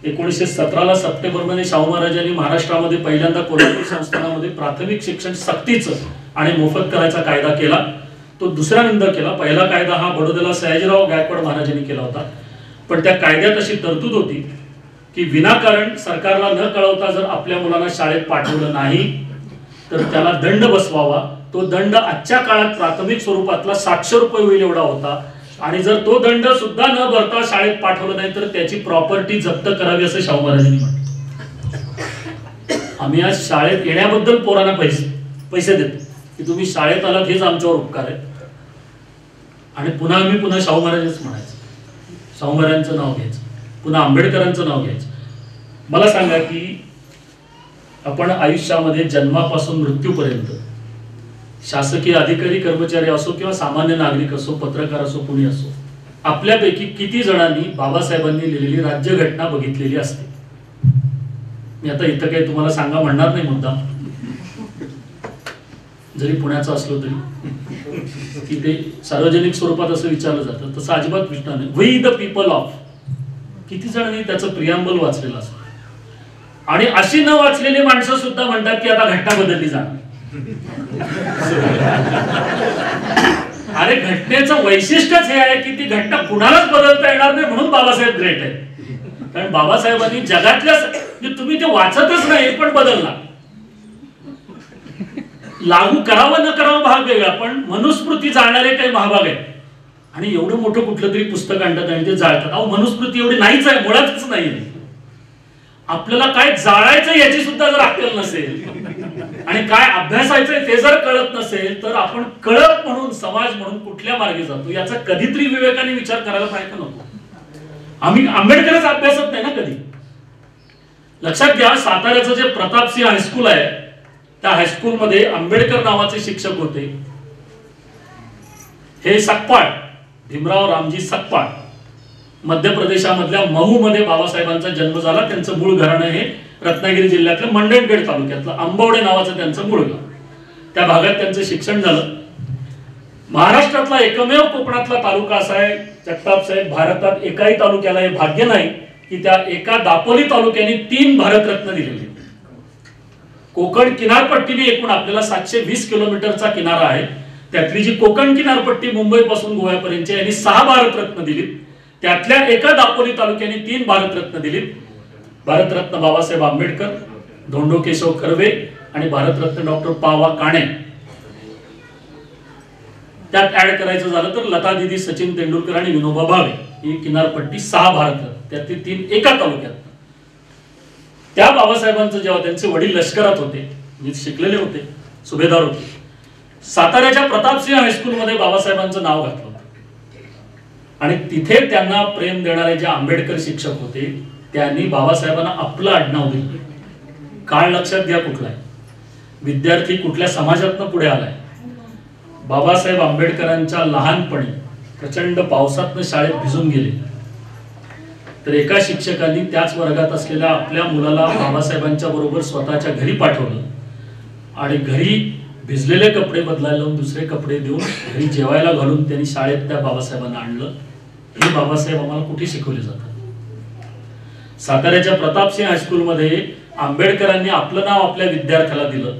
1917 सप्टेंबरमध्ये शाहू महाराजांनी महाराष्ट्रामध्ये पहिल्यांदा कोल्हापूर संस्थानामध्ये प्राथमिक शिक्षण सक्तीचं आणि मोफत करायचा कायदा केला. तो दुसऱ्यांदा केला. पहिला कायदा हा बडोद्याला सयाजीराव गायकवाड महाराजांनी केला होता. पण त्या कायद्यात अशी तरतूद होती की विनाकारण सरकारला न कळवता जर आपल्या मुलांना शाळेत पाठवलं नाही तर त्याला दंड बसवावा. तो दंड आजच्या काळात प्राथमिक स्वरूपातला 700 रुपये होईल एवढा होता. आणि जर तो दंड सुद्धा न भरता शाळेत पाठवलं नाही तर त्याची प्रॉपर्टी जप्त करावी असं शाहू महाराजांनी म्हटलं. आम्ही आज शाळेत येण्याबद्दल पोरांना पैसे देतो की तुम्ही शाळेत आलात हेच आमच्यावर उपकार आहे. आणि पुन्हा शाहू महाराजच म्हणायचं, शाहू महाराजांचं नाव घ्यायचं, पुन्हा आंबेडकरांचं नाव घ्यायचं. मला सांगा की आपण आयुष्यामध्ये जन्मापासून मृत्यूपर्यंत शासकीय अधिकारी कर्मचारी असो किंवा सामान्य नागरिक असो, पत्रकार असो, कुणी असो, आपल्यापैकी किती जणांनी बाबासाहेबांनी लिहिलेली राज्यघटना बघितलेली असते? मी आता इथं काही तुम्हाला सांगा म्हणणार नाही मुद्दा, जरी पुण्याचं असलो तरी, की ते सार्वजनिक स्वरूपात असं विचारलं जातं. तसं अजिबात विचारणार नाही. वी द पीपल ऑफ, किती जणांनी त्याचं प्रियांबल वाचलेलं असतं? आणि अशी न वाचलेली माणसं सुद्धा म्हणतात की आता घटना बदलली जाणार. अरे घटनेचं वैशिष्ट्यच हे आहे की ती घटना कुणालाच बदलता येणार नाही, म्हणून बाबासाहेब ग्रेट आहे. कारण बाबासाहेबांनी जगातल्या तुम्ही ते वाचतच नाही पण बदलणार. लागू करावं न करावं भाग वेगळा, पण मनुस्मृती जाणणारे काही महाभाग आहेत. आणि एवढं मोठं कुठलं तरी पुस्तक आणतात आणि ते जाळतात. अहो मनुस्मृती एवढी नाहीच आहे, मुळातच नाही. आपल्याला काय जाळायचं याची सुद्धा जर अक्कल नसेल आणि काय अभ्यासायचंय ते जर कळत नसेल तर आपण कळत म्हणून, समाज म्हणून कुठल्या मार्गे जातो याचा कधीतरी विवेकाने विचार करायला पाहिजे नको? आम्ही आंबेडकरच अभ्यासत नाही ना कधी. लक्षात घ्या, साताऱ्याचं जे प्रतापसिंह हायस्कूल आहे त्या हायस्कूलमध्ये आंबेडकर नावाचे शिक्षक होते. हे सकपाळ, भीमराव रामजी सकपाळ, मध्य प्रदेशामधल्या महू मध्ये बाबासाहेबांचा जन्म झाला. त्यांचं मूळ घराणं हे रत्नागिरी जिल्ह्यातलं मंडणगड तालुक्यातलं आंबवडे नावाचं त्यांचं मूळ गाव. त्या भागात त्यांचं शिक्षण झालं. महाराष्ट्रातला एकमेव कोकणातला तालुका असा आहे जगताप साहेब, भारतात एकाही तालुक्याला हे भाग्य नाही की त्या एका दापोली तालुक्याने 3 भारतरत्न दिलेले. कोकण किनारपट्टीने एकूण आपल्याला 720 किलोमीटरचा किनारा आहे. त्यातली जी कोकण किनारपट्टी मुंबई पासून गोव्यापर्यंत यांनी 6 भारतरत्न दिलीत. त्यातल्या एका दापोली तालुक्याने 3 भारतरत्न दिलीत. भारतरत्न बाबासाहेब आंबेडकर, धोंडो केशव कर्वे आणि भारतरत्न डॉक्टर पावा काणे. त्यात ऍड करायचं झालं तर लता दिदी, सचिन तेंडुलकर आणि विनोबा भावे ही किनारपट्टी 6 भारतरत्न, त्यातली 3 एका तालुक्यात. त्या बाबासाहेबांचं जेव्हा त्यांचे वडील लष्करात होते, शिकलेले होते, सुभेदार होते, साताऱ्याच्या प्रतापसिंह हायस्कूल मध्ये बाबासाहेबांचं नाव घातलं होतं. आणि तिथे त्यांना प्रेम देणारे जे आंबेडकर शिक्षक होते त्यांनी बाबासाहेबांना आपलं आडनाव दिलं. काळ लक्षात घ्या कुठला आहे, विद्यार्थी कुठल्या समाजातनं पुढे आलाय. बाबासाहेब आंबेडकरांच्या लहानपणी प्रचंड पावसातनं शाळेत भिजून गेले. तर एका शिक्षकांनी त्याच वर्गात असलेल्या आपल्या मुलाला बाबासाहेबांच्या बरोबर स्वतःच्या घरी पाठवलं आणि घरी भिजलेले कपडे बदलायला लावून दुसरे कपडे देऊन घरी जेवायला घालून त्यांनी शाळेत त्या बाबासाहेबांना आणलं. हे बाबासाहेब आम्हाला कुठे शिकवले जातात? साताऱ्याच्या प्रतापसिंह हायस्कूलमध्ये आंबेडकरांनी आपलं नाव आपल्या विद्यार्थ्याला दिलं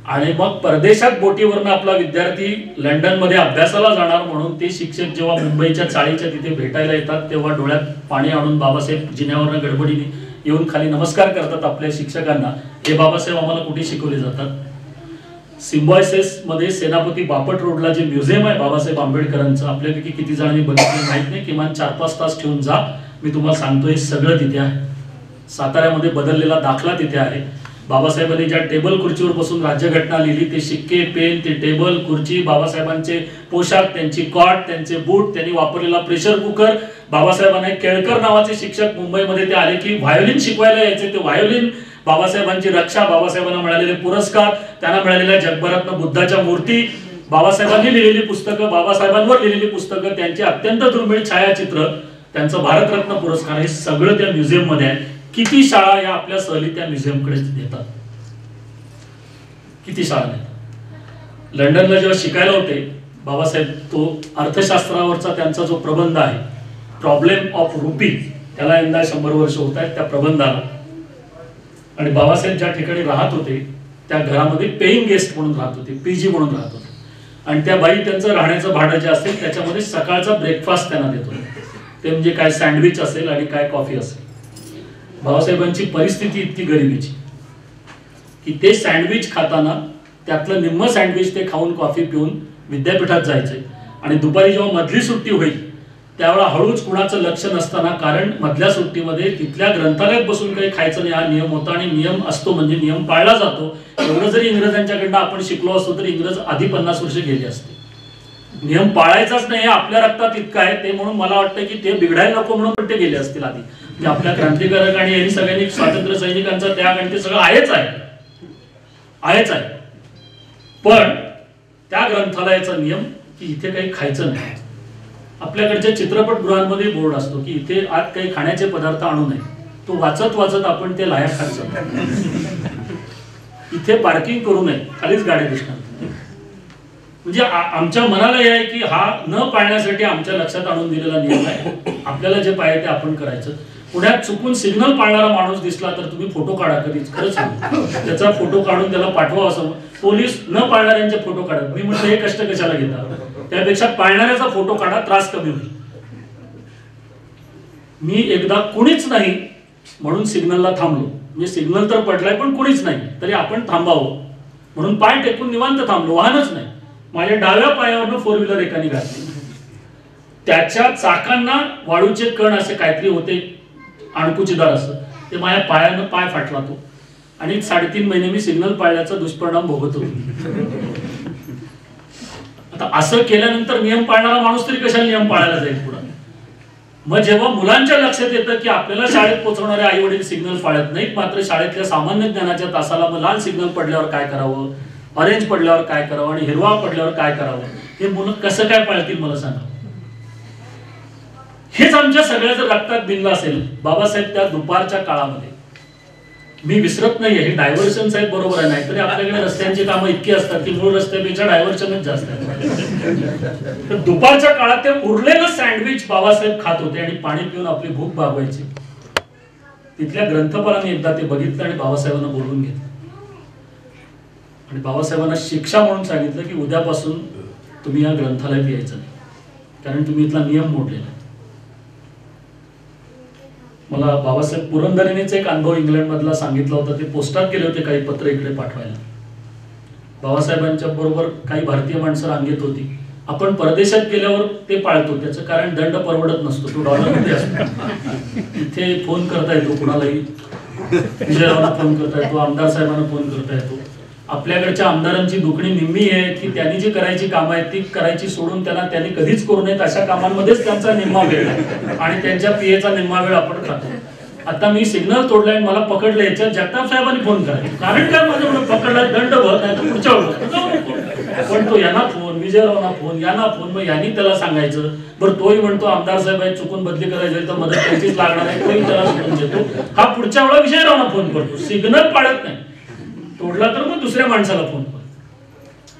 आणि मग परदेशात बोटीवरनं आपला विद्यार्थी लंडन मध्ये अभ्यासाला जाणार म्हणून ते शिक्षक जेव्हा मुंबईच्या चाळीच्या तिथे भेटायला येतात तेव्हा डोळ्यात पाणी आणून बाबासाहेब जिन्यावरनं गडबडीने येऊन खाली नमस्कार करतात आपल्या शिक्षकांना. हे बाबासाहेब आम्हाला कुठे शिकवले जातात? सिम्बॉयसिस मध्ये सेनापती बापट रोडला जे म्युझियम आहे बाबासाहेब आंबेडकरांचं, आपल्यापैकी किती जणांनी बघितलं माहित नाही, किमान 4-5 तास ठेवून जा. मी तुम्हाला सांगतो हे सगळं तिथे आहे. साताऱ्यामध्ये बदललेला दाखला तिथे आहे. बाबासाहेबांनी ज्या टेबल खुर्चीवर बसून राज्यघटना लिहिली ते शिक्के, पेन, ते टेबल खुर्ची, बाबासाहेबांचे पोशाख, त्यांची कॉट, त्यांचे बूट, त्यांनी वापरलेला प्रेशर कुकर. बाबासाहेबांना केळकर नावाचे शिक्षक मुंबईमध्ये ते आले की व्हायोलिन शिकवायला यायचे, ते व्हायोलिन, बाबासाहेबांची रक्षा, बाबासाहेबांना मिळालेले पुरस्कार, त्यांना मिळालेल्या जगभरातनं बुद्धाच्या मूर्ती, बाबासाहेबांनी लिहिलेली पुस्तकं, बाबासाहेबांवर लिहिलेली पुस्तकं, त्यांची अत्यंत दुर्मिळ छायाचित्र, त्यांचं भारतरत्न पुरस्कार, हे सगळं त्या म्युझियम मध्ये आहे. किती शाळा या आपल्या सहली त्या म्युझियमकडे देतात, किती शाळा देतात. लंडनला जेव्हा शिकायला होते बाबासाहेब, तो अर्थशास्त्रावरचा त्यांचा जो प्रबंध आहे, प्रॉब्लेम ऑफ रुपी, त्याला यंदा 100 वर्ष होत आहेत त्या प्रबंधाला. आणि बाबासाहेब ज्या ठिकाणी राहत होते त्या घरामध्ये पेईंग गेस्ट म्हणून राहत होते, पीजी म्हणून राहत होते. आणि त्या बाई त्यांचं राहण्याचं भाडं जे असेल त्याच्यामध्ये सकाळचा ब्रेकफास्ट त्यांना देत होते. ते म्हणजे काय सँडविच असेल आणि काय कॉफी असेल. बाबासाहेबांची परिस्थिती इतकी गरिबीची की ते सँडविच खाताना त्यातलं निम्म सँडविच ते खाऊन कॉफी पिऊन विद्यापीठात जायचे. आणि दुपारी जेव्हा मधली सुट्टी होईल त्यावेळेला हळूच कुणाचं लक्ष नसताना, कारण मधल्या सुट्टीमध्ये तिथल्या ग्रंथालयात बसून काही खायचं नाही हा नियम होता. आणि नियम असतो म्हणजे नियम पाळला जातो. एवढं जरी इंग्रजांच्याकडनं आपण शिकलो असतो तरी इंग्रज आधी 50 वर्ष गेले असते. नियम पाळायचाच नाही हे आपल्या रक्तात इतकं आहे ते, म्हणून मला वाटतं की ते बिघडायला नको म्हणून पण ते गेले असतील आधी. म्हणजे आपल्या क्रांतिकारक आणि यांनी सगळ्यांनी स्वातंत्र्य सैनिकांचा त्याग आणि ते सगळं आहेच आहे. पण त्या ग्रंथालयाचा नियम की इथे काही खायचं नाही. आपल्याकडच्या चित्रपटगृहांमध्ये बोर्ड असतो की इथे आत काही खाण्याचे पदार्थ आणू नये. तो वाचत वाचत आपण ते लाया खात जातो. इथे पार्किंग करू नये, खालीच गाडी दिसणार. म्हणजे आमच्या मनाला हे आहे की हा न पाळण्यासाठी आमच्या लक्षात आणून दिलेला नियम आहे. आपल्याला जे पाहिजे ते आपण करायचं. पुण्यात चुकून सिग्नल पाळणारा माणूस दिसला तर तुम्ही फोटो काढा, कधीच खरंच त्याचा फोटो काढून त्याला पाठवा. असं पोलीस न पाळणाऱ्यांचे फोटो काढत. मी म्हटलं हे कष्ट कशाला घेतात, त्यापेक्षा पाळणाऱ्याचा फोटो काढा, त्रास कमी होईल. मी एकदा कुणीच नाही म्हणून सिग्नलला थांबलो. म्हणजे सिग्नल तर पडलाय पण कुणीच नाही तरी आपण थांबावं म्हणून पाय टेकून निवांत थांबलो. वाहनच नाही. माझ्या डाव्या पायावरनं 4 व्हीलर एकाने घातली. त्याच्या चाकांना वाळूचे कण असे काहीतरी होते, अणकुचीदार असं, ते माझ्या पायानं पाय फाटला तो. आणि 3.5 महिने मी सिग्नल पाळल्याचा दुष्परिणाम भोगत होतो. आता असं केल्यानंतर नियम पाळणारा माणूस तरी कशाला नियम पाळायला जाईल पुढे. मग जेव्हा मुलांच्या लक्षात येतं की आपल्याला शाळेत पोहोचवणारे आई वडील सिग्नल पाळत नाहीत, मात्र शाळेतल्या सामान्य ज्ञानाच्या तासाला मग लाल सिग्नल पडल्यावर काय करावं, ऑरेंज पडल्यावर काय करावं आणि हिरवा पडल्यावर काय करावं, हे मुलं कसं काय पाळतील मला सांगा. हेच आमच्या सगळ्याचं रक्तात बिनलं असेल. बाबासाहेब त्या दुपारच्या काळामध्ये, मी विसरत नाहीये, हे डायव्हर्शन साहेब बरोबर आहे. नाहीतरी आपल्याकडे रस्त्यांची कामं इतकी असतात की मूळ रस्त्यापेक्षा डायव्हर्शनच जास्त आहे. तर दुपारच्या काळात ते उरलेलं सँडविच बाबासाहेब खात होते आणि पाणी पिऊन आपली भूक भागवायची. तिथल्या ग्रंथपालाने एकदा ते बघितलं आणि बाबासाहेबांना बोलवून घेतलं आणि बाबासाहेबांना शिक्षा म्हणून सांगितलं की उद्यापासून तुम्ही या ग्रंथालयात यायचं नाही, कारण तुम्ही इथला नियम मोडलेला आहे. मला बाबासाहेब पुरंदरेनेच एक अनुभव इंग्लंड मधला सांगितला होता. ते पोस्टात गेले होते काही पत्र इकडे पाठवायला. बाबासाहेबांच्या बरोबर काही भारतीय माणसं रांगेत होती. आपण परदेशात गेल्यावर ते पाळतो, त्याचं कारण दंड परवडत नसतो, तो डॉलरमध्ये असतो. इथे फोन करता येतो कुणालाही, विजयरावांना फोन करता येतो, आमदार साहेबांना फोन करता येतो. आपल्याकडच्या आमदारांची दुखणी निम्मी आहे की त्यांनी जी करायची कामं आहेत ती करायची सोडून त्यांनी कधीच करू नयेत अशा कामांमध्येच त्यांचा निम्मा वेळ आहे आणि त्यांच्या पीएचा निम्मा वेळ आपण खातो. आता मी सिग्नल तोडलाय, मला पकडलं, याच्यात जगताप साहेबांनी फोन करायचं, कारण काय माझ्याकडे पकडलाय, दंड भर नाही तर पुढच्या वेळेस. पण तो यांना फोन, विजयरावांना फोन, यांना फोन, मग यांनी त्याला सांगायचं. बरं तोही म्हणतो आमदार साहेब आहेत, चुकून बदली करायची तर मदत त्यांचीच लागणार आहे, तोही त्याला सोडून देतो. हा पुढच्या वेळेला विजयरावांना फोन करतो, सिग्नल पाळत नाही, तोडला तर मग दुसऱ्या माणसाला फोन करतो.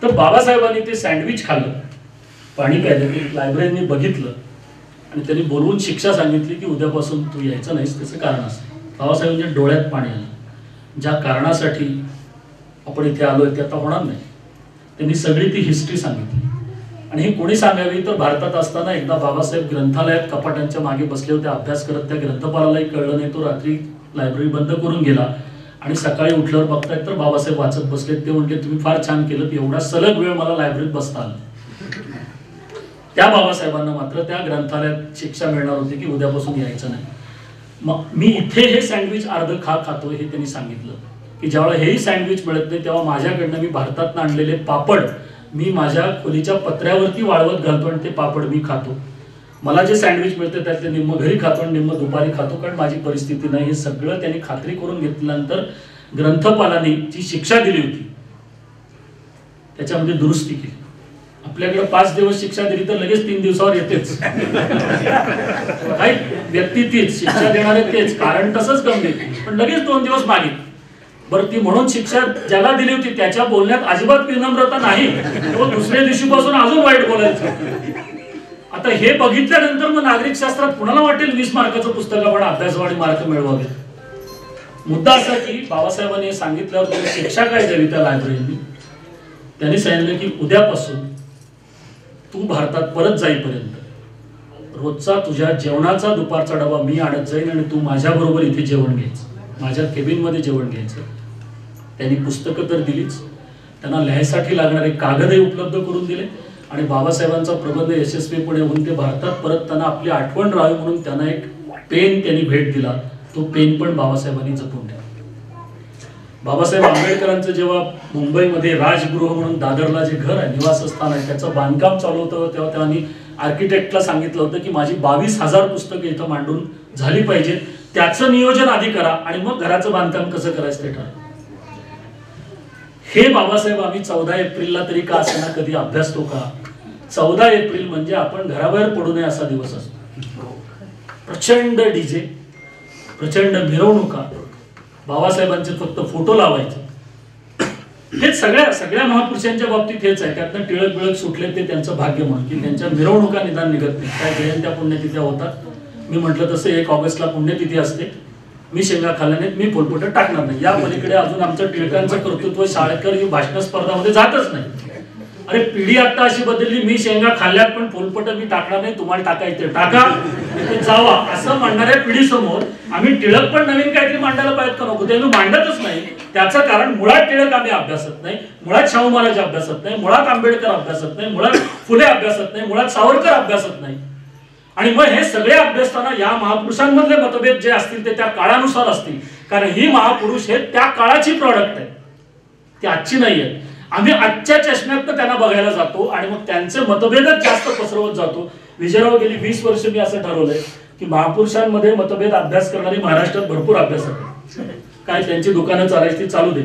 तर बाबासाहेबांनी ते सँडविच खाल्लं, पाणी प्यायलं, लायब्ररीने बघितलं आणि त्यांनी बोलवून शिक्षा सांगितली की उद्यापासून तू यायचं नाहीस. त्याचं कारण असं, बाबासाहेबांच्या डोळ्यात पाणी आलं. ज्या कारणासाठी आपण इथे आलोय ते आता होणार नाही. त्यांनी सगळी ती हिस्ट्री सांगितली आणि ही कोणी सांगावी तर भारतात असताना एकदा बाबासाहेब ग्रंथालयात कपाटांच्या मागे बसले होते अभ्यास करत. त्या ग्रंथपालालाही कळलं नाही, तो रात्री लायब्ररी बंद करून गेला आणि सकाळी उठल्यावर बघतायत तर बाबासाहेब वाचत बसलेत. ते म्हटले तुम्ही फार छान केलं, एवढा सलग वेळ मला लायब्ररीत बसता आला. त्या बाबासाहेबांना मात्र त्या ग्रंथालयात शिक्षा मिळणार होती की उद्यापासून यायचं नाही. मग मी इथे हे सँडविच अर्ध खातो हे त्यांनी सांगितलं की ज्यावेळेला हेही सँडविच मिळत नाही तेव्हा माझ्याकडनं मी भारतात आणलेले पापड मी माझ्या खोलीच्या पत्र्यावरती वाळवत घालतो आणि ते पापड मी खातो. मला जे सँडविच मिळते त्यातले निम्म घरी खातो आणि निम्म दुपारी खातो, कारण माझी परिस्थिती नाही. हे सगळं त्यांनी खात्री करून घेतल्यानंतर ग्रंथपालाने जी शिक्षा दिली होती त्याच्यामध्ये दुरुस्ती केली. आपल्याकडे 5 दिवस शिक्षा दिली तर लगेच 3 दिवसावर येतेच. काही व्यक्ती तीच, शिक्षा देणारे तेच, कारण तसंच गंभीर, पण लगेच 2 दिवस मागे. बरं, ती म्हणून शिक्षा ज्याला दिली होती त्याच्या बोलण्यात अजिबात विनम्रता नाही, तो दुसऱ्या दिवशीपासून अजून वाईट बोलायचं. आता हे बघितल्यानंतर मग नागरिक शास्त्रात कुणाला वाटेल 20 मार्काचं पुस्तक आपण अभ्यासवाडी मार्क मिळवावे. मुद्दा असा की बाबासाहेबांनी सांगितल्यावर तुम्ही शिक्षा काय द्यावी त्या लायब्ररीनी. त्यांनी सांगितलं की उद्यापासून तू भारतात परत जाईपर्यंत रोजचा तुझ्या जेवणाचा दुपारचा डबा मी आणत जाईन आणि तू माझ्याबरोबर इथे जेवण घ्यायचं, माझ्या केबिनमध्ये जेवण घ्यायचं. त्यांनी पुस्तकं तर दिलीच, त्यांना लिहायसाठी लागणारे कागदही उपलब्ध करून दिले आणि बाबासाहेबांचा प्रबंध यशस्वीपणे होऊन ते भारतात परतताना आपली आठवण राहावी म्हणून त्यांना एक पेन त्यांनी भेट दिला. तो पेन पण बाबासाहेबांनी जपून ठेवला. बाबासाहेब आंबेडकरांचं जेव्हा मुंबईमध्ये राजगृह म्हणून दादरला जे घर आहे, निवासस्थान आहे, त्याचं बांधकाम चालू होतं तेव्हा त्यांनी आर्किटेक्टला सांगितलं होतं की माझी 22,000 पुस्तकं इथं मांडून झाली पाहिजेत, त्याचं नियोजन आधी करा आणि मग घराचं बांधकाम कसं करायचं ते ठरवा. हे बाबासाहेब आम्ही 14 एप्रिलला तरी का असेना कधी अभ्यासतो का. 14 एप्रिल म्हणजे आपण घराबाहेर पडू नये असा दिवस असतो. प्रचंड डीजे, प्रचंड मिरवणुका, बाबासाहेबांचे फक्त फोटो लावायचे. हे सगळ्या महापुरुषांच्या बाबतीत हेच आहे. त्यातनं टिळक बिळक सुटले ते त्यांचं भाग्य म्हणून की त्यांच्या मिरवणुका निदान निघत नाही. काय जयंत्या पुण्यतिथ्या होतात. मी म्हटलं तसं 1 ऑगस्टला पुण्यतिथी असते. मी शेंगा खाल्ल्या नाहीत, मी पोलपट टाकणार नाही. या पलीकडे अजून आमचं टिळकांचं कर्तृत्व शाळेकर ही भाषण स्पर्धामध्ये जातच नाही. अरे पिढी आता अशी बदलली, मी शेंगा खाल्ल्यात पण पोलपट मी टाकणार नाही, तुम्हाला टाकायचं टाका, जावा असं म्हणणाऱ्या पिढीसमोर आम्ही टिळक पण नवीन काहीतरी मांडायला पाहिजे का नको. ते आम्ही मांडतच नाही. त्याचं कारण मुळात टिळक आम्ही अभ्यासत नाही, मुळात शाहू महाराज अभ्यासत नाही, मुळात आंबेडकर अभ्यासत नाही, मुळात फुले अभ्यासत नाही, मुळात सावरकर अभ्यासत नाही. आणि मग हे सगळे अभ्यासताना या महापुरुषांमधले मतभेद जे असतील ते त्या काळानुसार असतील, कारण ही महापुरुष हे त्या काळाची प्रॉडक्ट आहे, ती आजची नाही आहे. आम्ही आजच्या चष्म्यात त्यांना बघायला जातो आणि मग त्यांचे मतभेदच जास्त पसरवत जातो. विजयराव गेली 20 वर्ष मी असं ठरवलंय की महापुरुषांमध्ये मतभेद अभ्यास करणारी महाराष्ट्रात भरपूर अभ्यासक आहेत. काय त्यांची दुकानं चालायची चालू दे.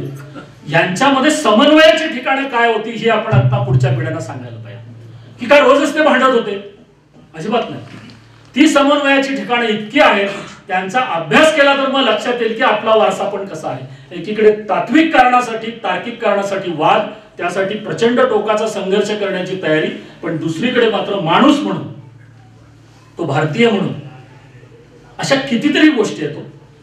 यांच्यामध्ये समन्वयाची ठिकाणं काय होती ही आपण आता पुढच्या पिढ्यांना सांगायला पाहिजे. की काय रोजच ते भांडत होते? अजिबात नाही. ती समन्वयाची ठिकाणं इतकी आहेत, त्यांचा अभ्यास केला तर मग लक्षात येईल की आपला वारसा पण कसा आहे. एकीकडे तात्विक कारणासाठी, तार्किक कारणासाठी वाद, त्यासाठी प्रचंड टोकाचा संघर्ष करण्याची तयारी, पण दुसरीकडे मात्र माणूस म्हणून, तो भारतीय म्हणून अशा कितीतरी गोष्टी आहेत.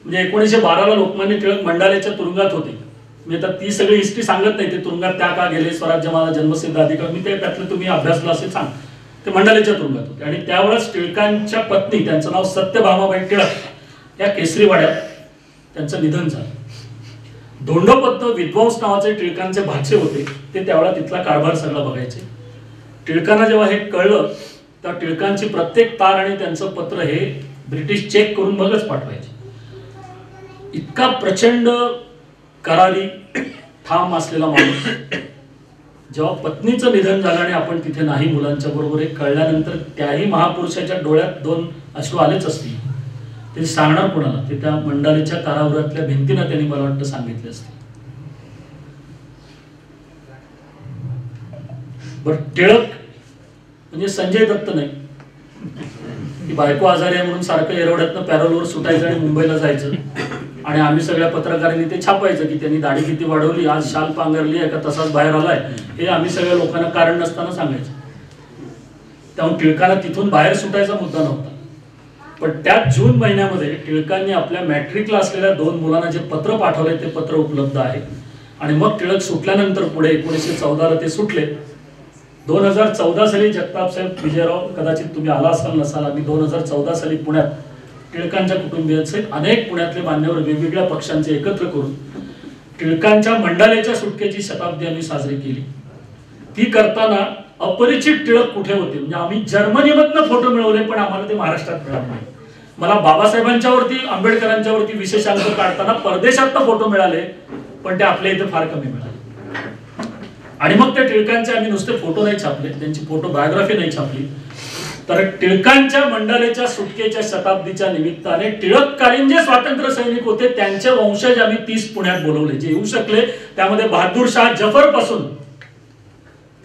म्हणजे 1912ला लोकमान्य टिळक मंडालेच्या तुरुंगात होते. मी आता ती सगळी हिस्ट्री सांगत नाही, ते तुरुंगात त्या का गेले, स्वराज्य माझा जन्मसिद्ध अधिकार, मी ते त्यातलं तुम्ही अभ्यासला असे सांग. ते मंडालेच्या तुरुंगात होते आणि त्यावेळेस टिळकांच्या पत्नी, त्यांचं नाव सत्यभामाबाई टिळक, या केसरीवाड्यात त्यांचं निधन झालं. धोंडोपंत विद्वांस नावाचे टिळकांचे भाचे होते, ते त्यावेळेला तिथला कारभार सगळा बघायचे. टिळकांना जेव्हा हे कळलं तर टिळकांची प्रत्येक तार आणि त्यांचं पत्र हे ब्रिटिश चेक करून मगच पाठवायचे. इतका प्रचंड करारी ठाम असलेला माणूस जेव्हा पत्नीचं निधन झालं आणि आपण तिथे नाही मुलांच्या बरोबर, हे कळल्यानंतर त्याही महापुरुषाच्या डोळ्यात 2 अश्रू आलेच असतील. ते सांगणार कोणाला? ते त्या मंडालेच्या कारागृहातल्या भिंतींना त्यांनी मला वाटतं सांगितले असते. बरं, टिळक म्हणजे संजय दत्त नाही की बायको आजारी आहे म्हणून सारखं एरवड्यातनं पॅरोलवर सुटायचं आणि मुंबईला जायचं आणि आम्ही सगळ्या पत्रकारांनी ते छापायचं की त्यांनी दाढी किती वाढवली, आज शाल पांघरली आहे का तसाच बाहेर आलाय, हे आम्ही सगळ्या लोकांना कारण नसताना सांगायचं. त्यामुळे टिळकांना तिथून बाहेर सुटायचा मुद्दा नव्हता. पण त्याच जून महिन्यामध्ये टिळकांनी आपल्या मॅट्रिकला असलेल्या 2 मुलांना जे पत्र पाठवले ते पत्र उपलब्ध आहे. आणि मग टिळक सुटल्यानंतर पुढे 1914ला ते सुटले. 2014 साली जगताप साहेब, विजयराव कदाचित तुम्ही आला असाल नसाल, आम्ही 2014 साली पुण्यात टिळकांच्या कुटुंबियांसहित अनेक पुण्यातले मान्यवर वेगवेगळ्या पक्षांचे एकत्र करून टिळकांच्या मंडालेच्या सुटकेची शताब्दी आम्ही साजरी केली. ती करताना अपरिचित टिळक कुठे होते, म्हणजे आम्ही जर्मनीमधनं फोटो मिळवले पण आम्हाला ते महाराष्ट्रात मिळाले नाही. मला बाबासाहेबांच्या वरती, आंबेडकरांच्या वरती विशेषांक काढताना परदेशातनं फोटो मिळाले पण ते आपल्या इथे फार कमी मिळाले. आणि मग त्या टिळकांचे आम्ही नुसते फोटो नाही छापले, त्यांची फोटो बायोग्राफी नाही छापली, तर टिळकांच्या मंडालेच्या सुटकेच्या शताब्दीच्या निमित्ताने टिळककालीन जे स्वातंत्र्य सैनिक होते त्यांचे वंशज आम्ही 30 पुण्यात बोलवले, जे येऊ शकले. त्यामध्ये बहादूर शाह जफर पासून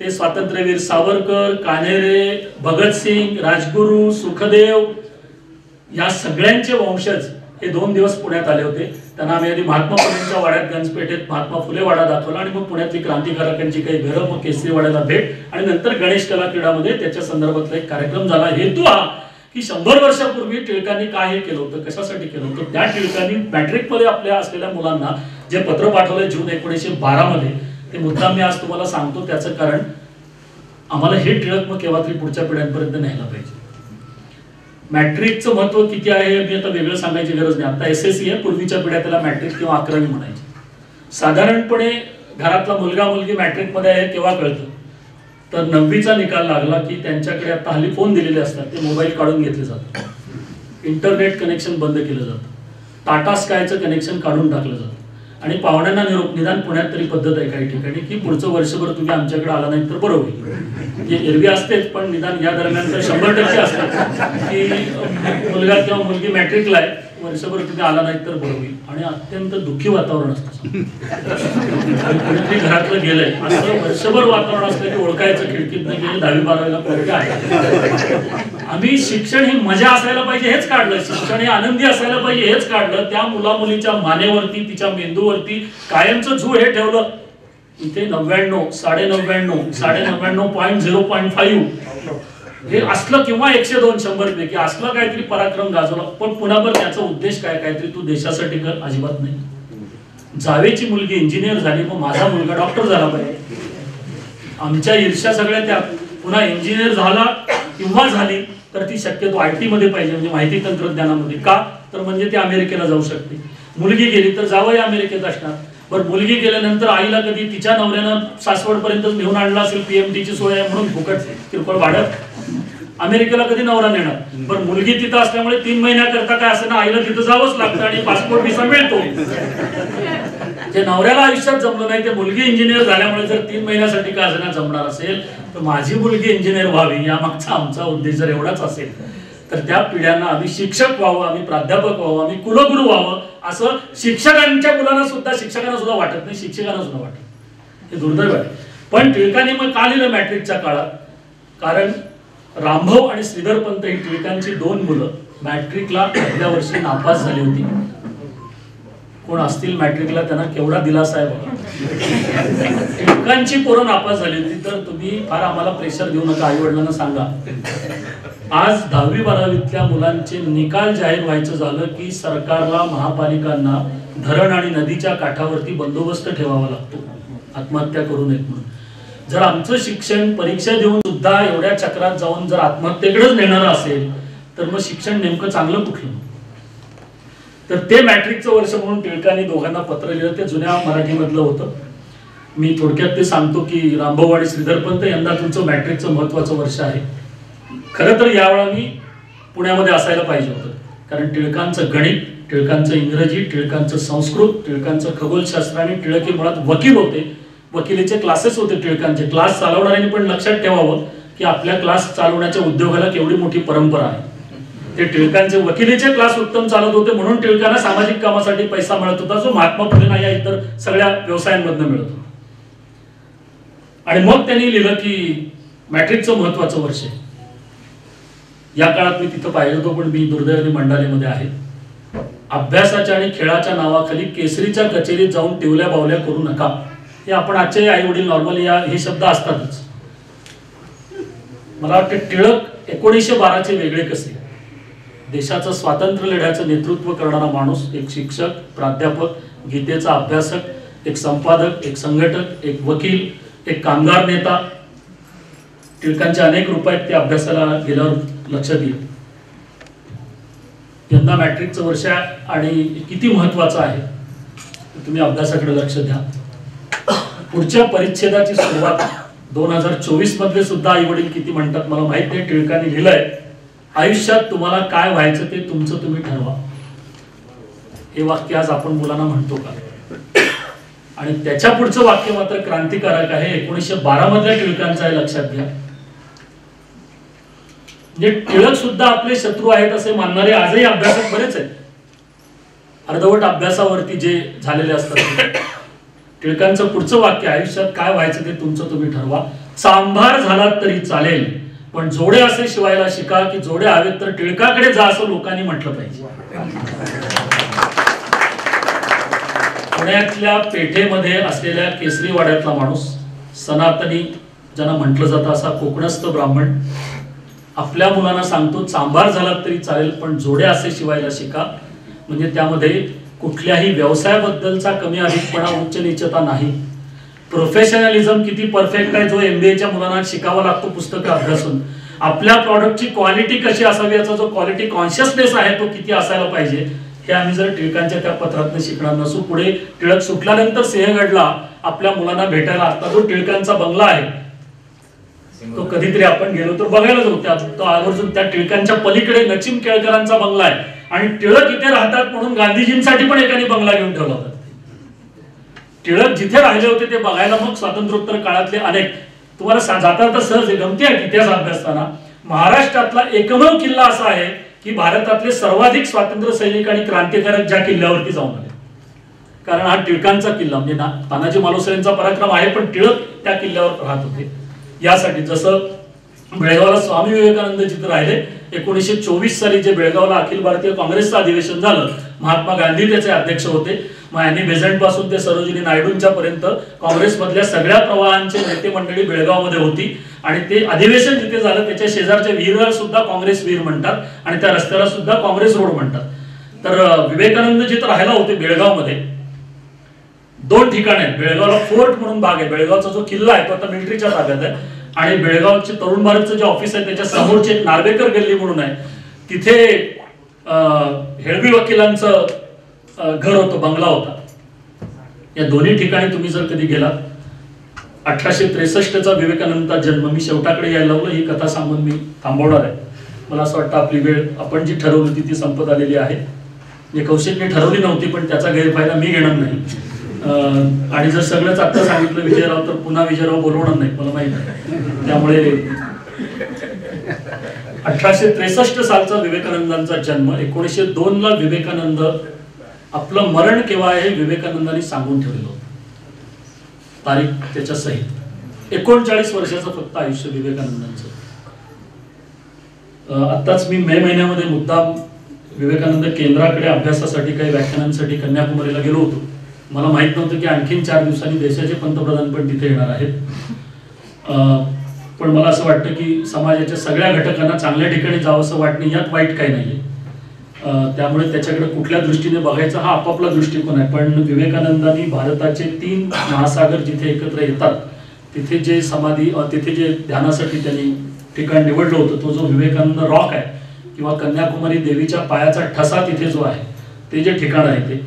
ते स्वातंत्र्यवीर सावरकर, कान्हेरे, भगतसिंग, राजगुरू, सुखदेव या सगळ्यांचे वंशज हे 2 दिवस पुण्यात आले होते. त्यांना आम्ही आधी महात्मा फुलेंच्या वाड्यात गंजपेठेत महात्मा फुले वाडा दाखवला आणि मग पुण्यातली क्रांतिकारकांची काही घरं, मग केसरी वाड्याला भेट आणि नंतर गणेश कला क्रीडामध्ये त्याच्या संदर्भातला एक कार्यक्रम झाला. हेतू हा की 100 वर्षापूर्वी टिळकांनी काय हे केलं होतं, कशासाठी केलं होतं. त्या टिळकांनी मॅट्रिक मध्ये आपल्या असलेल्या मुलांना जे पत्र पाठवलं जून 1912 मध्ये, ते मुद्दाम मी आज तुम्हाला सांगतो. त्याचं कारण आम्हाला हे टिळक मग केव्हा तरी पुढच्या पिढ्यांपर्यंत न्यायला पाहिजे. मॅट्रिकचं महत्व किती आहे मी आता वेगळं सांगायची गरज नाही. आता SSC आहे, पूर्वीच्या पिढ्या त्याला मॅट्रिक किंवा 11वी म्हणायची. साधारणपणे घरातला मुलगा मुलगी मॅट्रिक मध्ये आहे केव्हा कळतं, तर 9वीचा निकाल लागला की त्यांच्याकडे आता हल्ली फोन दिलेले असतात, ते मोबाईल काढून घेतले जातात, इंटरनेट कनेक्शन बंद केलं जातं, टाटा स्कायचं कनेक्शन काढून टाकलं जातं आणि पाहुण्यांना निरोप. निदान पुण्यात तरी पद्धत आहे काही ठिकाणी की पुढचं वर्षभर तुम्ही आमच्याकडे आला नाही तर बरं होईल. एरवी असतेच, पण निदान या दरम्यान तर 100% असतात की मुलगा किंवा मुलगी मॅट्रिकला आहे, वर्षभर तुम्ही आला नाही तर बरं होईल. आणि अत्यंत दुःखी वातावरण असतं. कुठेतरी घरातलं गेलंय असं वर्षभर वातावरण असलं की ओळखायचं खिडकीत नाही गेले 10वी 12वीला पोरगे आहे. आम्ही शिक्षण ही मजा असायला पाहिजे हेच काढलं, शिक्षण हे आनंदी असायला पाहिजे हेच काढलं. त्या मुला मुलीच्या मानेवरती, तिच्या मेंदूवरती कायमचं झू हे ठेवलं. इथे 99, 99.99, 99.0.5 हे असलं किंवा 102 100 पैकी असलं काहीतरी पराक्रम गाजवला. पण पुन्हा त्याचा उद्देश काय, काहीतरी तू देशासाठी कर, अजिबात नाही. जावेची मुलगी इंजिनियर झाली, मग माझा मुलगा डॉक्टर झाला पाहिजे. आमच्या ईर्ष्या सगळ्या त्या. पुन्हा इंजिनियर झाला किंवा झाली तर ती शक्यतो IT मध्ये पाहिजे, म्हणजे माहिती तंत्रज्ञानामध्ये. का तर म्हणजे ती अमेरिकेला जाऊ शकते. मुलगी गेली तर जावई अमेरिकेत असणार. बरं, मुलगी गेल्यानंतर आईला कधी तिच्या नवऱ्यानं सासवडपर्यंत घेऊन आणला असेल, PMT ची सोय आहे म्हणून फुकट किरकोळ भाडं, अमेरिकेला कधी नवरा नेणार. पण मुलगी तिथं असल्यामुळे 3 महिन्याकरता काय असं ना आईला तिथं जावंच लागतं आणि पासपोर्ट व्हिसा मिळतो. जे नवऱ्याला आयुष्यात जमलं नाही ते मुलगी इंजिनियर झाल्यामुळे जर 3 महिन्यासाठी का असं जमणार असेल तर माझी मुलगी इंजिनियर व्हावी या मागचा आमचा उद्देश जर एवढाच असेल तर त्या पिढ्यांना आम्ही शिक्षक व्हावं, आम्ही प्राध्यापक व्हावं, आम्ही कुलगुरू व्हावं असं शिक्षकांच्या मुलांना सुद्धा, शिक्षकांना सुद्धा वाटत नाही, शिक्षकांना सुद्धा वाटत. हे दुर्दैव आहे. पण टिळकांनी मग का लिहिलं मॅट्रिकच्या काळात, कारण रामभाऊ आणि श्रीधरपंत ही टिळकांची 2 मुलं मॅट्रिकला पहिल्या वर्षी नापास झाली होती. कोण असतील मॅट्रिकला त्यांना केवढा दिलासा आहे बघा. टिळकांची पोरं नापास झाली होती तर तुम्ही फार आम्हाला प्रेशर देऊ नका, आई वडिलांना सांगा. आज 10वी 12वीतल्या मुलांचे निकाल जाहीर व्हायचं झालं की सरकारला, महापालिकांना धरण आणि नदीच्या काठावरती बंदोबस्त ठेवावा लागतो, आत्महत्या करू नयेत म्हणून. जर आमचं शिक्षण परीक्षा देऊन सुद्धा एवढ्या चक्रात जाऊन जर आत्महत्येकडेच नेणार असेल तर मग शिक्षण नेमकं चांगलं कुठलं. तर ते मॅट्रिकचं वर्ष म्हणून टिळकांनी दोघांना पत्र लिहिलं. ते जुन्या मराठीमधलं होतं. मी थोडक्यात ते सांगतो की रामभाऊ आणि श्रीधरपंत, यंदा तुमचं मॅट्रिकचं महत्वाचं वर्ष आहे. खरं तर यावेळा मी पुण्यामध्ये असायला पाहिजे होतं, कारण टिळकांचं गणित, टिळकांचं इंग्रजी, टिळकांचं संस्कृत, टिळकांचं खगोलशास्त्र आणि टिळक हे मुळात वकील होते. वकिलीचे क्लासेस होते टिळकांचे. क्लास चालवणाऱ्यांनी पण लक्षात ठेवावं की आपल्या क्लास चालवण्याच्या उद्योगाला केवढी मोठी परंपरा आहे. ते टिळकांचे वकिलीचे क्लास उत्तम चालत होते म्हणून टिळकांना सामाजिक कामासाठी पैसा मिळत होता, जो महात्मा फुलेंना या इतर सगळ्या व्यवसायांमधून मिळत होता. आणि मग त्यांनी लिहिलं की मॅट्रिकचं महत्वाचं वर्ष आहे. या काळात मी तिथं पाहिजे होतो, पण मी दुर्दैवाने मंडालेमध्ये आहे. अभ्यासाच्या आणि खेळाच्या नावाखाली केसरीच्या कचेरीत जाऊन टिवल्या बावल्या करू नका. हे आपण आजचे आई वडील नॉर्मली हे शब्द असतातच. मला वाटतं टिळक 1912चे वेगळे कसे, देशाचं स्वातंत्र्य लढ्याचं नेतृत्व करणारा माणूस, एक शिक्षक, प्राध्यापक, गीतेचा अभ्यासक, एक संपादक, एक संघटक, एक वकील, एक कामगार नेता. टिळकांचे अनेक रूप आहेत, ते अभ्यासाला गेल्यावर लक्षात येईल. यंदा मॅट्रिकचं वर्ष आणि किती महत्वाचं आहे, तुम्ही अभ्यासाकडे लक्ष द्या. पुढच्या परिच्छेदाची सुरुवात 2024 मध्ये सुद्धा आई वडील किती म्हणतात मला माहित नाही. टिळकांनी लिहिलंय, आयुष्यात तुम्हाला काय व्हायचं ते तुमचं तुम्ही ठरवा. हे वाक्य आज आपण मुलांना म्हणतो का? आणि त्याच्या पुढचं वाक्य मात्र क्रांतिकारक आहे. 1912 मधल्या टिळकांचं आहे, लक्षात घ्या. म्हणजे टिळक सुद्धा आपले शत्रू आहेत असे मानणारे आजही अभ्यासक बरेच आहेत. अर्धवट अभ्यासावरती जे झालेले असतात टिळकांचं पुढचं वाक्य, आयुष्यात काय व्हायचं ते तुमचं तुम्ही ठरवा, चांभार झालात तरी चालेल पण जोडे असे शिवायला शिका की जोडे हवेत तर टिळकाकडे जा, असं लोकांनी म्हटलं पाहिजे. पुण्यातल्या पेठेमध्ये असलेल्या केसरी वाड्यातला माणूस, सनातनी ज्यांना म्हटलं जातं असा कोकणस्थ ब्राह्मण, आपल्या मुलांना सांगतो चांभार झालात तरी चालेल पण जोडे असे शिवायला शिका. म्हणजे त्यामध्ये कुठल्याही व्यवसायाबद्दलचा कमी अधिकपणा, उच्च नीचता नाही. प्रोफेशनलिझम किती परफेक्ट आहे जो MBAच्या मुलांना शिकावा लागतो पुस्तकं अभ्यासून. आपल्या प्रॉडक्टची क्वालिटी कशी असावी याचा जो क्वालिटी कॉन्शियसनेस आहे तो किती असायला पाहिजे हे आम्ही जर टिळकांच्या त्या पत्रातनं शिकणार नसू, पुढे टिळक सुटल्यानंतर सिंहगडला आपल्या मुलांना भेटायला आता जो टिळकांचा बंगला आहे तो कधीतरी आपण गेलो तर बघायला जाऊ. तो आवर्जून त्या टिळकांच्या पलीकडे नचिम केळकरांचा बंगला आहे आणि टिळक इथे राहतात म्हणून गांधीजींसाठी पण एकाने बंगला घेऊन ठेवला होता. टिळक जिथे राहिले होते ते बघायला मग स्वातंत्र्योत्तर काळातले अनेक, तुम्हाला जाता सहज गमती आहे इतिहास अभ्यासताना, महाराष्ट्रातला एकमेव किल्ला असा आहे की भारतातले सर्वाधिक स्वातंत्र्य सैनिक आणि क्रांतिकारक ज्या किल्ल्यावरती जाऊन आले. कारण हा टिळकांचा किल्ला, म्हणजे तानाजी मालुसरेंचा पराक्रम आहे पण टिळक त्या किल्ल्यावर राहत होते. यासाठी जसं बेळगावला स्वामी विवेकानंद जिथे राहिले, 1924 साली जे बेळगावला अखिल भारतीय काँग्रेसचं अधिवेशन झालं, महात्मा गांधी त्याचे अध्यक्ष होते. मग अॅनी बेझंट पासून ते सरोजिनी नायडूंच्या पर्यंत काँग्रेसमधल्या सगळ्या प्रवाहांचे नेते मंडळी बेळगावमध्ये होती आणि ते अधिवेशन जिथे झालं त्याच्या शेजारच्या विहिरीला सुद्धा काँग्रेस विहीर म्हणतात आणि त्या रस्त्याला सुद्धा काँग्रेस रोड म्हणतात. तर विवेकानंद जिथे राहायला होते बेळगावमध्ये 2 ठिकाणे आहेत. बेळगावला फोर्ट म्हणून भाग आहे, बेळगावचा जो किल्ला आहे तो आता मिलिटरीच्या ताब्यात आहे, आणि बेळगावचे तरुण भारतचं जे ऑफिस आहे त्याच्या समोरचे एक नार्वेकर गल्ली म्हणून आहे, तिथे हेळवी वकिलांचं घर होतं, बंगला होता. या दोन्ही ठिकाणी तुम्ही जर कधी गेलात, 1863चा विवेकानंदचा जन्म, मी शेवटाकडे यायला लावलं, ही कथा सांगून मी थांबवणार आहे. मला असं वाटतं आपली वेळ आपण जी ठरवली होती ती संपत आलेली आहे. म्हणजे कौशिकने ठरवली नव्हती पण त्याचा गैरफायदा मी घेणार नाही. आणि जर सगळंच आता सांगितलं विजयराव तर पुन्हा विजयराव बोलवणार नाही मला माहित आहे. त्यामुळे 1863 सालचा विवेकानंदांचा जन्म, 1902 ला विवेकानंद, आपलं मरण केव्हा आहे विवेकानंदांनी सांगून ठेवलेलं होतं, तारीख त्याच्या सहित. 39 वर्षाचं फक्त आयुष्य विवेकानंदांचं. आताच मी मे महिन्यामध्ये मुद्दाम विवेकानंद केंद्राकडे अभ्यासासाठी काही व्याख्यानांसाठी कन्याकुमारीला गेलो होतो. मला माहित नव्हतं की आणखीन 4 दिवसांनी देशाचे पंतप्रधान पण तिथे येणार आहेत. पण मला असं वाटतं की समाजाच्या सगळ्या घटकांना चांगल्या ठिकाणी जावं असं वाटणे यात वाईट काही नाहीये. त्यामुळे त्याच्याकडे कुठल्या दृष्टीने बघायचा हा आपापला दृष्टिकोन आहे. पण विवेकानंदांनी भारताचे 3 महासागर जिथे एकत्र येतात तिथे जे समाधी, तिथे जे ध्यानासाठी त्यांनी ठिकाण निवडलं होतं तो जो विवेकानंद रॉक आहे किंवा कन्याकुमारी देवीच्या पायाचा ठसा तिथे जो आहे ते जे ठिकाण आहे ते.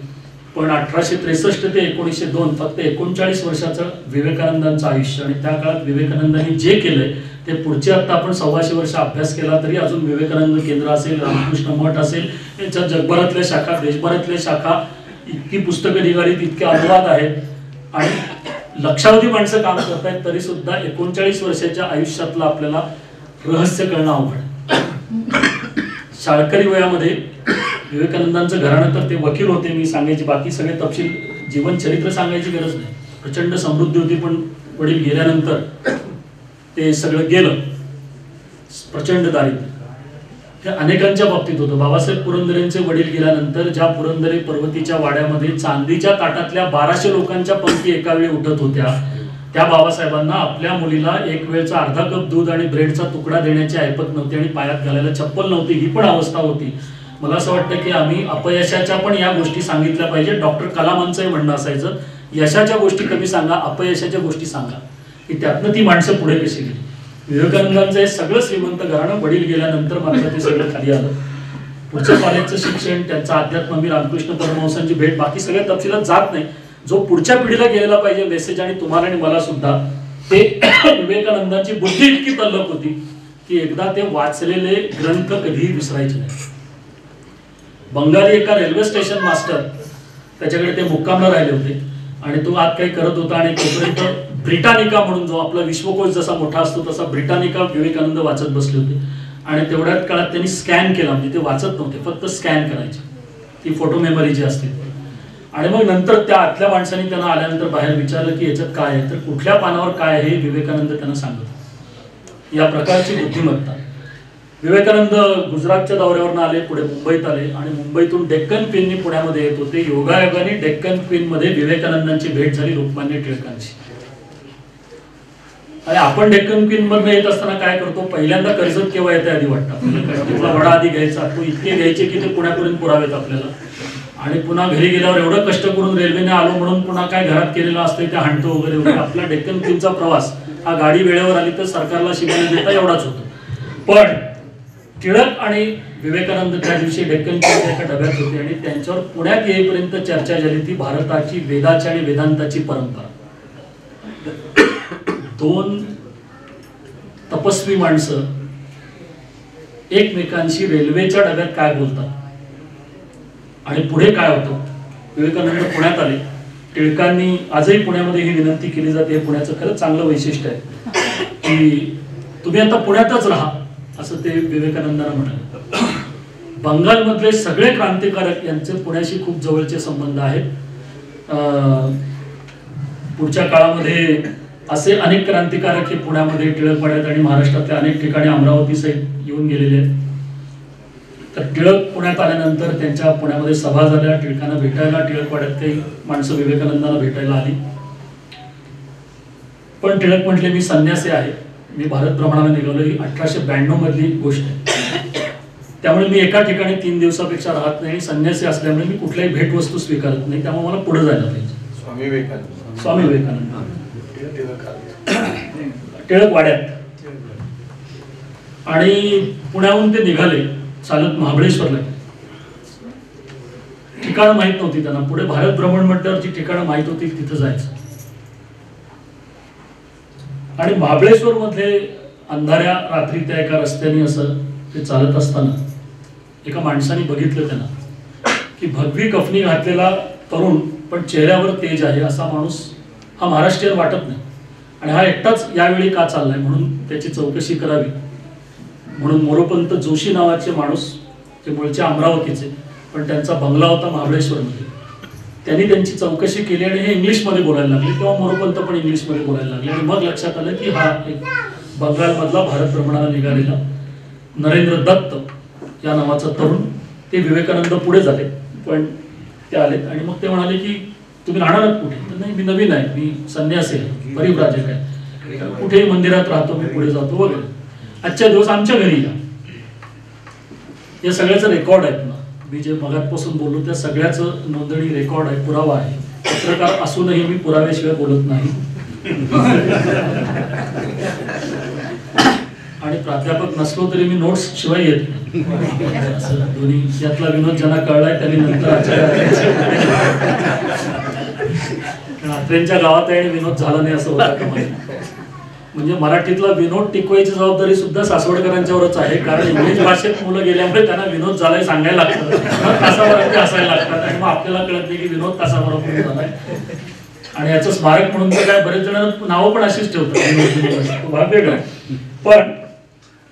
पण 1863 ते 1902 फक्त 39 वर्षाचं विवेकानंदांचं आयुष्य, आणि त्या काळात विवेकानंदांनी जे केलंय ते पुढचे आता आपण 125 वर्ष अभ्यास केला तरी अजून विवेकानंद केंद्र असेल, रामकृष्ण मठ असेल, याच्या जगभरातल्या शाखा, देशभरातल्या शाखा, इतकी पुस्तकं निघालीत, इतके अनुवाद आहेत आणि लक्षावधी माणसं काम करत आहेत, तरी सुद्धा 39 वर्षाच्या आयुष्यातलं आपल्याला रहस्य कळणं अवघड. शाळकरी वयामध्ये विवेकानंदांचं घराणं तर ते वकील होते, मी सांगायची बाकी सगळे तपशील जीवन चरित्र सांगायची गरज नाही. प्रचंड समृद्धी होती पण वडील गेल्यानंतर ते सगळं गेलं. प्रचंड दारिद्र्य हे अनेकांच्या बाबतीत होतं. बाबासाहेब पुरंदरेंचे वडील गेल्यानंतर ज्या पुरंदरे पर्वतीच्या वाड्यामध्ये चांदीच्या ताटातल्या 1200 लोकांच्या पंक्ती एका वेळी उठत होत्या, त्या बाबासाहेबांना आपल्या मुलीला एक वेळचा अर्धा कप दूध आणि ब्रेडचा तुकडा देण्याची ऐपत नव्हती आणि पायात घालायला चप्पल नव्हती, ही पण अवस्था होती. मला असं वाटतं की आम्ही अपयशाच्या पण या गोष्टी सांगितल्या पाहिजे. डॉक्टर कलामांचंही म्हणणं असायचं, यशाच्या गोष्टी कमी सांगा, अपयशाच्या गोष्टी सांगा, की त्यातनं ती माणसं पुढे कशी गेली. विवेकानंदांचं हे सगळं श्रीमंत घराणं वडील गेल्यानंतर मात्र ते सगळं खाली आलं. पुढचं कॉलेजचं शिक्षण, त्यांचं अध्यात्म, मी रामकृष्ण परमहंसांची भेट, बाकी सगळ्या तपशिलात जात नाही. जो पुढच्या पिढीला गेलेला पाहिजे मेसेज, आणि तुम्हाला आणि मला सुद्धा, ते विवेकानंदांची बुद्धी इतकी तल्लख होती की एकदा ते वाचलेले ग्रंथ कधीही विसरायचे नाही. बंगाली एका रेल्वे स्टेशन मास्टर त्याच्याकडे ते मुक्कामला राहिले होते आणि तो आत काही करत होता आणि तोपर्यंत ब्रिटानिका म्हणून जो आपला विश्वकोश जसा मोठा असतो तसा ब्रिटानिका विवेकानंद वाचत बसले होते. आणि तेवढ्याच काळात त्यांनी स्कॅन केला, म्हणजे ते वाचत नव्हते, फक्त स्कॅन करायचे, ती फोटो मेमरी जी असते. आणि मग नंतर त्या आतल्या माणसांनी त्यांना आल्यानंतर बाहेर विचारलं की याच्यात काय आहे, तर कुठल्या पानावर काय आहे हे विवेकानंद त्यांना सांगत. या प्रकारची बुद्धिमत्ता. विवेकानंद गुजरातच्या दौऱ्यावरून आले, पुढे मुंबईत आले आणि मुंबईतून डेक्कन क्वीननी पुण्यामध्ये येत होते. योगायोगाने डेक्कन क्वीन मध्ये विवेकानंदांची भेट झाली लोकमान्य टिळकांची. आणि आपण डेक्कन क्वीन मधून येत असताना काय करतो, पहिल्यांदा कर्जत केव्हा येते आधी वाटतं, तिथला वडा आधी घ्यायचा, तो इतके घ्यायचे की ते पुण्यापर्यंत पुरावेत आपल्याला. आणि पुन्हा घरी गेल्यावर एवढं कष्ट करून रेल्वेने आलो म्हणून पुन्हा काय घरात केलेलं असतं ते हाणतो वगैरे वगैरे. आपला डेक्कन क्वीनचा प्रवास हा गाडी वेळेवर आली तर सरकारला शिवाय देता एवढाच होतो. पण टिळक आणि विवेकानंद त्या दिवशी डेक्कन क्वीनच्या एका डब्यात होते आणि त्यांच्यावर पुण्यात येईपर्यंत चर्चा झाली ती भारताची वेदाची आणि वेदांताची परंपरा. दोन तपस्वी माणसं एकमेकांशी रेल्वेच्या डब्यात काय बोलतात आणि पुढे काय होतं. विवेकानंद पुण्यात आले. टिळकांनी आजही पुण्यामध्ये ही विनंती केली जाते, हे पुण्याचं खरंच चांगलं वैशिष्ट्य आहे की तुम्ही आता पुण्यातच राहा, असं ते विवेकानंदांना म्हणाले. बंगालमधले सगळे क्रांतिकारक यांचे पुण्याशी खूप जवळचे संबंध आहेत. पुढच्या काळामध्ये असे अनेक क्रांतिकारक हे पुण्यामध्ये टिळकवाड्यात आणि महाराष्ट्रातल्या अनेक ठिकाणी अमरावती सहित येऊन गेलेले आहेत. तर टिळक पुण्यात आल्यानंतर त्यांच्या पुण्यामध्ये सभा झाल्या. टिळकांना भेटायला टिळकवाड्यात काही माणसं विवेकानंदांना भेटायला आली. पण टिळक म्हटले मी संन्यासी आहे, मी भारत भ्रमणाला निघालो. ही 1892 मधली गोष्ट आहे. त्यामुळे मी एका ठिकाणी 3 दिवसापेक्षा राहत नाही. संन्यासी असल्यामुळे मी कुठल्याही भेटवस्तू स्वीकारत नाही, त्यामुळे मला पुढे जायला पाहिजे. स्वामी विवेकानंद टिळकवाड्यात. आणि पुण्याहून ते निघाले चालत महाबळेश्वरला. ठिकाणं माहित नव्हती त्यांना. पुढे भारत भ्रमण म्हटल्यावर जी ठिकाणं माहित होती तिथं जायचं. आणि महाबळेश्वर मध्ये अंधाऱ्या रात्री त्या एका रस्त्याने असं ते चालत असताना एका माणसाने बघितलं त्यांना की भगवी कफनी घातलेला तरुण पण चेहऱ्यावर तेज आहे असा माणूस हा महाराष्ट्रीयन वाटत नाही आणि हा एकटाच यावेळी का चाललाय म्हणून त्याची चौकशी करावी म्हणून मोरोपंत जोशी नावाचे माणूस, ते मूळचे अमरावतीचे, पण त्यांचा बंगला होता महाबळेश्वरमध्ये. त्यांनी त्यांची चौकशी केली आणि हे इंग्लिशमध्ये बोलायला लागले. तेव्हा मोरोपंत पण इंग्लिशमध्ये बोलायला लागले आणि मग लक्षात आलं की हा एक बंगालमधला भारत भ्रमणाला निघालेला नरेंद्र दत्त या नावाचा तरुण. ते विवेकानंद पुढे झाले, पण ते आलेत आणि मग ते म्हणाले की तुम्ही राहणार कुठे. तर नाही, मी नवीन आहे, मी संन्यासी आहे, परिव्राजक आहे, कुठेही मंदिरात राहतो, मी पुढे जातो वगैरे. आजच्या दिवस आमच्या घरी या. या सगळ्याचं रेकॉर्ड आहे. मी जे मगातपासून बोललो त्या सगळ्याचं नोंदणी रेकॉर्ड आहे, पुरावा आहे. पत्रकार असूनही मी पुराव्याशिवाय बोलत नाही. आणि प्राध्यापक नसलो तरी मी नोट्स शिवाय येत नाही. असं दोन्ही. यातला विनोद ज्यांना कळलाय त्यांनी नंतर आत्रेंच्या गावात आहे आणि विनोद झाला नाही असं होतं. म्हणजे मराठीतला विनोद टिकवायची जबाबदारी सुद्धा सासवडकरांच्यावरच आहे, कारण इंग्लिश भाषेत मुलं गेल्यामुळे त्यांना विनोद झालाय सांगायला लागतं, तासाभरात हसायला लागतात आणि मग आपल्याला कळत नाही की विनोद तासाभरापूर्वी झालाय. आणि याचं स्मारक म्हणून तर काय बरेच जण नावं पण अशीच ठेवतात, भाग वेगळा. पण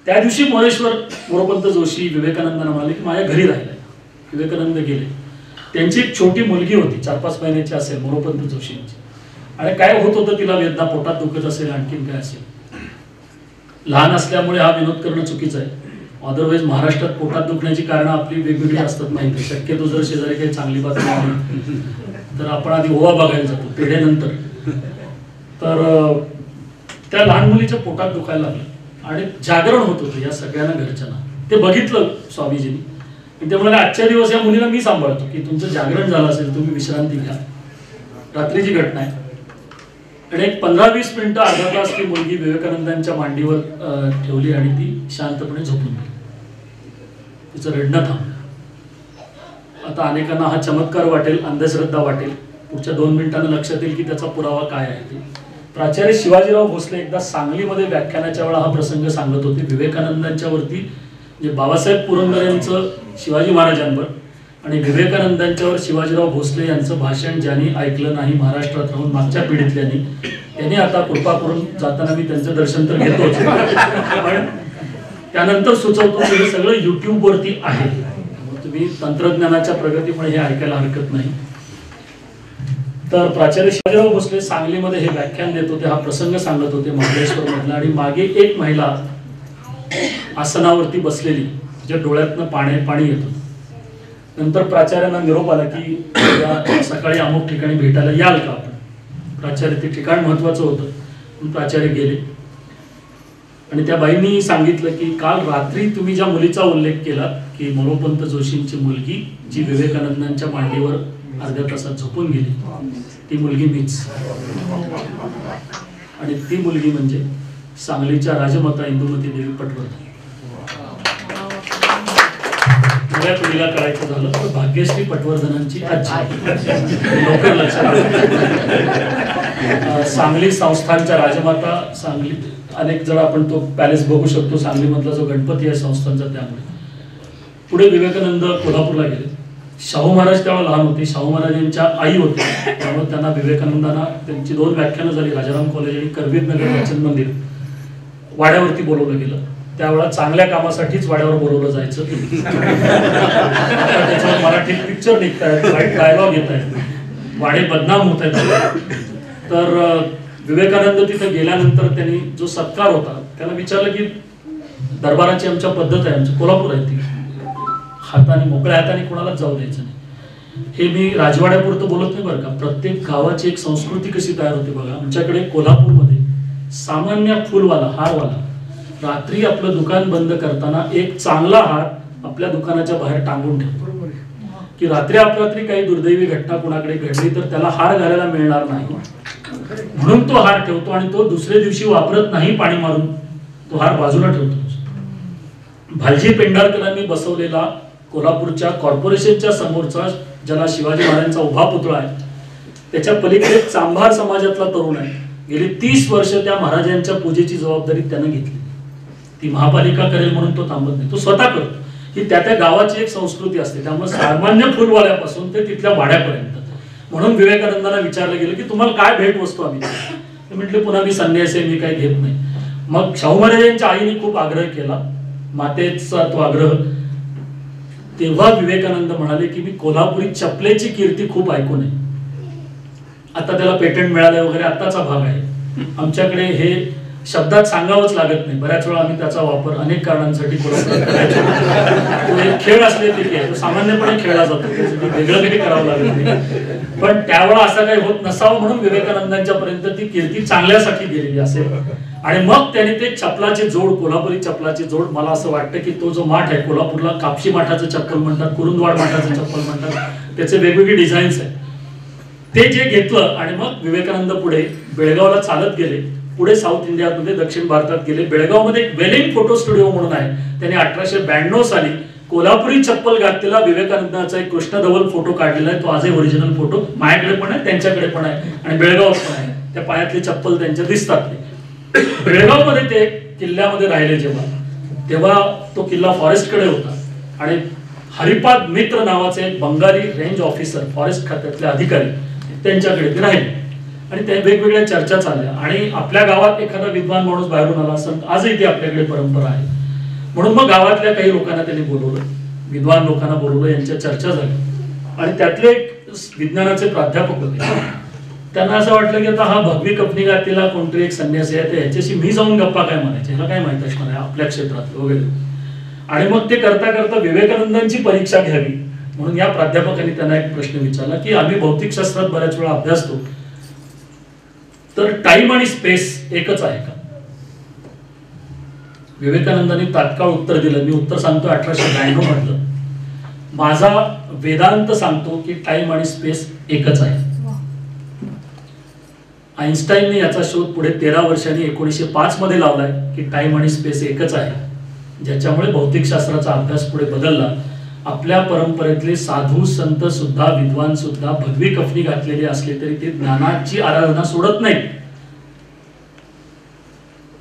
त्या दिवशी मोरोपंत जोशी विवेकानंदांना म्हणाले की माझ्या घरी राहिलाय. विवेकानंद गेले. त्यांची एक छोटी मुलगी होती, 4-5 महिन्याची असेल, मोरोपंत जोशींची. आणि काय होत होतं तिला, वेदना, पोटात दुखत असेल, आणखीन काय असेल. लहान असल्यामुळे हा विनोद करणं चुकीचं आहे. अदरवाईज महाराष्ट्रात पोटात दुखण्याची कारणं आपली वेगवेगळी असतात माहिती. शक्यतो जर शेजारी काही चांगली बातमी आली तर आपण आधी ओवा बघायला जातो, पिढ्यानंतर. तर त्या लहान मुलीच्या पोटात दुखायला लागलं आणि जागरण होत होतं या सगळ्यांना, घरच्यांना. ते बघितलं स्वामीजींनी. ते म्हणाले आजच्या दिवस या मुलीला मी सांभाळतो, की तुमचं जागरण झालं असेल तुम्ही विश्रांती घ्या. रात्रीची घटना आहे. आणि एक 15-20 मिनिटं, अर्धा तास ती मुलगी विवेकानंदांच्या मांडीवर ठेवली आणि ती शांतपणे झोपून गेली. तिचं रडणं थांबलं. आता अनेकांना हा चमत्कार वाटेल, अंधश्रद्धा वाटेल. पुढच्या 2 मिनिटांना लक्षात येईल की त्याचा पुरावा काय आहे ते. प्राचार्य शिवाजीराव भोसले एकदा सांगलीमध्ये व्याख्यानाच्या वेळा हा प्रसंग सांगत होते. विवेकानंदांच्या वरती, म्हणजे बाबासाहेब पुरंदरे यांचं शिवाजी महाराजांवर आणि विवेकानंदांच्यावर शिवाजीराव भोसले यांचं भाषण ज्यांनी ऐकलं नाही महाराष्ट्रात राहून मागच्या पिढीतल्यानी, त्यांनी आता कृपा करून जाताना मी त्यांचं दर्शन तर घेतोच, पण त्यानंतर सुचवतो की हे सगळं YouTube वरती आहे. तुम्ही तंत्रज्ञानाच्या प्रगतीमुळे हे ऐकायला हरकत नाही. तर प्राचार्य शिवाजीराव भोसले सांगलीमध्ये हे व्याख्यान देत होते, हा प्रसंग सांगत होते महाबळेश्वर मधला, आणि मागे एक महिला आसनावरती बसलेली, तिच्या डोळ्यातनं पाणी येत होतं. नंतर प्राचार्यांना निरोप आला की सकाळी अमुक ठिकाणी भेटायला याल का आपण. प्राचार्य ते ठिकाण महत्वाचं होतं, प्राचार्य गेले आणि त्या बाईंनी सांगितलं की काल रात्री तुम्ही ज्या मुलीचा उल्लेख केला की मोरोपंत जोशींची मुलगी जी विवेकानंदांच्या मांडीवर अर्ध्या तासात झोपून गेली, ती मुलगी मीच. आणि ती मुलगी म्हणजे सांगलीच्या राजमाता इंदुमती देवी पटवर्धन. नव्या पिढीला कळायचं झालं तर भाग्यश्री पटवर्धनांची आजी. लवकर लक्षात. सांगली संस्थानच्या राजमाता. सांगली अनेक जण आपण तो पॅलेस बघू शकतो सांगलीमधला जो गणपती आहे संस्थानचा. त्यामुळे पुढे विवेकानंद कोल्हापूरला गेले. शाहू महाराज तेव्हा लहान होते, शाहू महाराजांच्या आई होते, त्यामुळे त्यांना विवेकानंदांना त्यांची 2 व्याख्यानं झाली, राजाराम कॉलेज आणि करवीर नगर वाचन मंदिर. वाड्यावरती बोलवलं गेलं. त्यावेळेला चांगल्या कामासाठीच वाड्यावर बोलवलं जायचं. त्याच्यावर मराठीत पिक्चर निघतायत, वाईट डायलॉग येत आहेत, वाडे बदनाम होत आहेत. तर विवेकानंद तिथे गेल्यानंतर त्यांनी जो सत्कार होता त्याला विचारलं की दरबाराची आमच्या पद्धत आहे, आमचं कोल्हापूर आहे, ती हाताने मोकळ्या हाताने कोणालाच जाऊ द्यायचं नाही. हे मी राजवाड्यापुरतं बोलत नाही बरं का, प्रत्येक गावाची एक संस्कृती कशी तयार होते बघा. आमच्याकडे कोल्हापूरमध्ये सामान्य फुलवाला, हारवाला रात्री आपलं दुकान बंद करताना एक चांगला हार आपल्या दुकानाच्या बाहेर टांगून ठेवतो की रात्री अपरात्री काही दुर्दैवी घटना कुणाकडे घडली तर त्याला हार घालायला मिळणार नाही, म्हणून तो हार ठेवतो आणि तो दुसऱ्या दिवशी वापरत नाही, पाणी मारून तो हार बाजूला ठेवतो. भालजी पेंढारकरांनी बसवलेला कोल्हापूरच्या कॉर्पोरेशनच्या समोरचा ज्याला शिवाजी महाराजांचा उभा पुतळा आहे, त्याच्या पलीकडे चांभार समाजातला तरुण आहे. गेली 30 वर्ष त्या महाराजांच्या पूजेची जबाबदारी त्यानं घेतली. ती महापालिका करेल म्हणून तो थांबत नाही, तो स्वतः करतो. ही त्या त्या गावाची एक संस्कृती असते. त्यामुळे सामान्य फुलवाल्यापासून ते तिथल्या वाड्यापर्यंत. म्हणून विवेकानंदांना विचारलं गेलं की तुम्हाला काय भेट वस्तू आम्ही. ते म्हटले पुन्हा मी संन्यासी आहे, मी काही घेत नाही. मग शाहू महाराजांच्या आईने खूप आग्रह केला, मातेचा तो आग्रह. तेव्हा विवेकानंद म्हणाले की मी कोल्हापुरी चपलेची कीर्ती खूप ऐकून आहे. आता त्याला पेटंट मिळाले वगैरे आताचा भाग आहे. आमच्याकडे हे शब्दात सांगावंच लागत नाही. बऱ्याच वेळा आम्ही त्याचा वापर अनेक कारणांसाठी खेळ असल्यापैकी आहे, तो सामान्यपणे खेळला जातो, वेगळं काही करावं लागत नाही. पण त्यावेळा असं काही होत नसावं म्हणून विवेकानंदांच्या पर्यंत ती कीर्ती चांगल्यासाठी गेलेली असेल. आणि मग त्याने ते चपलाचे जोड, कोल्हापुरी चपलाचे जोड, मला असं वाटतं की तो जो माठ आहे कोल्हापूरला कापशी माठाचं चप्पल म्हणतात, कुरुंदवाड माठाचं चप्पल म्हणतात, त्याचे वेगवेगळे डिझाईन्स आहेत, ते जे घेतलं. आणि मग विवेकानंद पुढे बेळगावला चालत गेले. पुढे साऊथ इंडियामध्ये दक्षिण भारतात गेले. बेळगावमध्ये एक वेलिंग फोटो स्टुडिओ म्हणून आहे, त्यांनी 1892 साली कोल्हापुरी चप्पल घातलेला विवेकानंदाचा एक कृष्णधवल फोटो काढलेला आहे. तो आजही ओरिजिनल फोटो माझ्याकडे पण आहे, त्यांच्याकडे पण आहे आणि बेळगावात पण आहे. त्या पायातले चप्पल त्यांच्या दिसतात. बेळगावमध्ये ते किल्ल्यामध्ये राहिले तेव्हा तो किल्ला फॉरेस्टकडे होता आणि हरिपाद मित्र नावाचे एक बंगाली रेंज ऑफिसर, फॉरेस्ट खात्यातले अधिकारी, त्यांच्याकडे ते राहिले. आणि त्या वेगवेगळ्या चर्चा चालल्या. आणि आपल्या गावात एखादा विद्वान माणूस बाहेरून आला असं आजही ती आपल्याकडे परंपरा आहे. म्हणून मग गावातल्या काही लोकांना त्यांनी बोलवलं, विद्वान लोकांना बोलवलं, यांच्या चर्चा झाली. आणि त्यातले एक विज्ञानाचे प्राध्यापक होते. त्यांना असं वाटलं की आता हा भगवी कपनी घातलेला कोणतरी एक संन्यासी आहे, तर ह्याच्याशी मी जाऊन गप्पा काय म्हणायचे, ह्याला काय माहित असणार आहे आपल्या क्षेत्रात वगैरे. आणि मग ते करता करता विवेकानंदांची परीक्षा घ्यावी म्हणून या प्राध्यापकांनी त्यांना एक प्रश्न विचारला की आम्ही भौतिकशास्त्रात बऱ्याच वेळा अभ्यासतो, तर टाइम आणि स्पेस एकच आहे का? विवेकानंदांनी तात्काळ उत्तर दिलं. मी उत्तर सांगतो 1892 मधलं. माझा वेदांत सांगतो की टाइम आणि स्पेस एकच आहे. आईन्स्टाईनने याचा शोध पुढे 13 वर्षांनी 1905 मध्ये लावलाय की टाइम आणि स्पेस एकच आहे, ज्याच्यामुळे भौतिकशास्त्राचा अभ्यास पुढे बदलला. आपल्या परंपरेतले साधू संत सुद्धा, विद्वान सुद्धा भगवी कफनी घातलेले असले तरी ते ज्ञानाची आराधना सोडत नाही.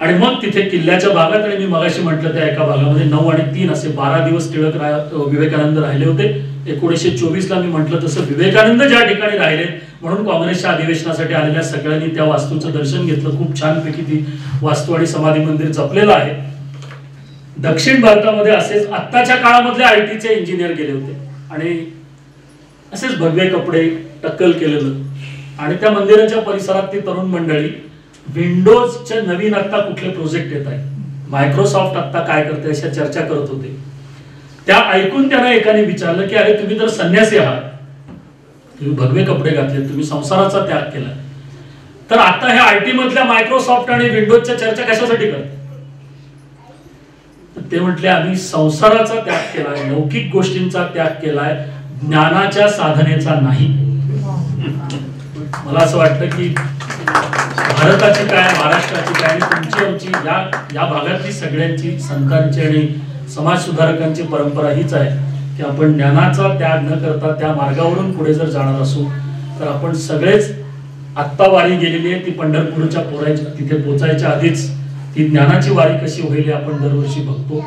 आणि मग तिथे किल्ल्याच्या भागात, आणि मी मगाशी म्हटलं त्या एका भागामध्ये 9 आणि 3 असे 12 दिवस विवेकानंद राहिले होते. 1924 ला मी म्हटलं तसं विवेकानंद ज्या ठिकाणी राहिले म्हणून काँग्रेसच्या अधिवेशनासाठी आलेल्या सगळ्यांनी त्या वास्तूचं दर्शन घेतलं. खूप छानपैकी ती वास्तू आणि समाधी मंदिर जपलेलं आहे. दक्षिण भारतामध्ये असेच आत्ताच्या काळामधले आयटीचे इंजिनियर गेले होते आणि असेच भगवे कपडे, टक्कल केलेलं, आणि त्या मंदिराच्या परिसरात ती तरुण मंडळी विंडोजचे नवीन आता कुठले प्रोजेक्ट येत आहेत, मायक्रोसॉफ्ट आता काय करते अशा चर्चा करत होते. त्या ऐकून त्यांना एकाने विचारलं की अरे तुम्ही तर संन्यासी आहात, तुम्ही भगवे कपडे घातले, तुम्ही संसाराचा त्याग केला, तर आता ह्या आयटी मधल्या मायक्रोसॉफ्ट आणि विंडोजच्या चर्चा कशासाठी करते? ते म्हटले आम्ही संसाराचा त्याग केलाय, लौकिक गोष्टींचा त्याग केलाय, ज्ञानाच्या साधनेचा नाही. मला असं वाटतं की भारताची काय, महाराष्ट्राची काय आणि तुमची आमची या भागातली सगळ्यांची, संतांची आणि समाज सुधारकांची परंपरा हीच आहे की आपण ज्ञानाचा त्याग न करता त्या मार्गावरून पुढे जर जाणार असू तर आपण सगळेच, आत्ता वारी गेलेली आहे ती पंढरपूरच्या तिथे पोचायच्या आधीच ती ज्ञानाची वारी कशी होईल हे आपण दरवर्षी बघतो.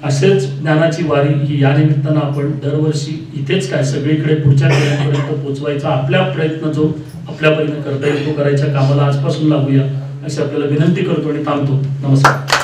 असेच ज्ञानाची वारी ही या निमित्तानं आपण दरवर्षी इथेच काय सगळीकडे पुढच्या पिढ्यांपर्यंत पोहोचवायचा आपला प्रयत्न जो आपल्यापर्यंत करता येईल तो करायच्या कामाला आजपासून लागूया अशी आपल्याला विनंती करतो आणि थांबतो. नमस्कार.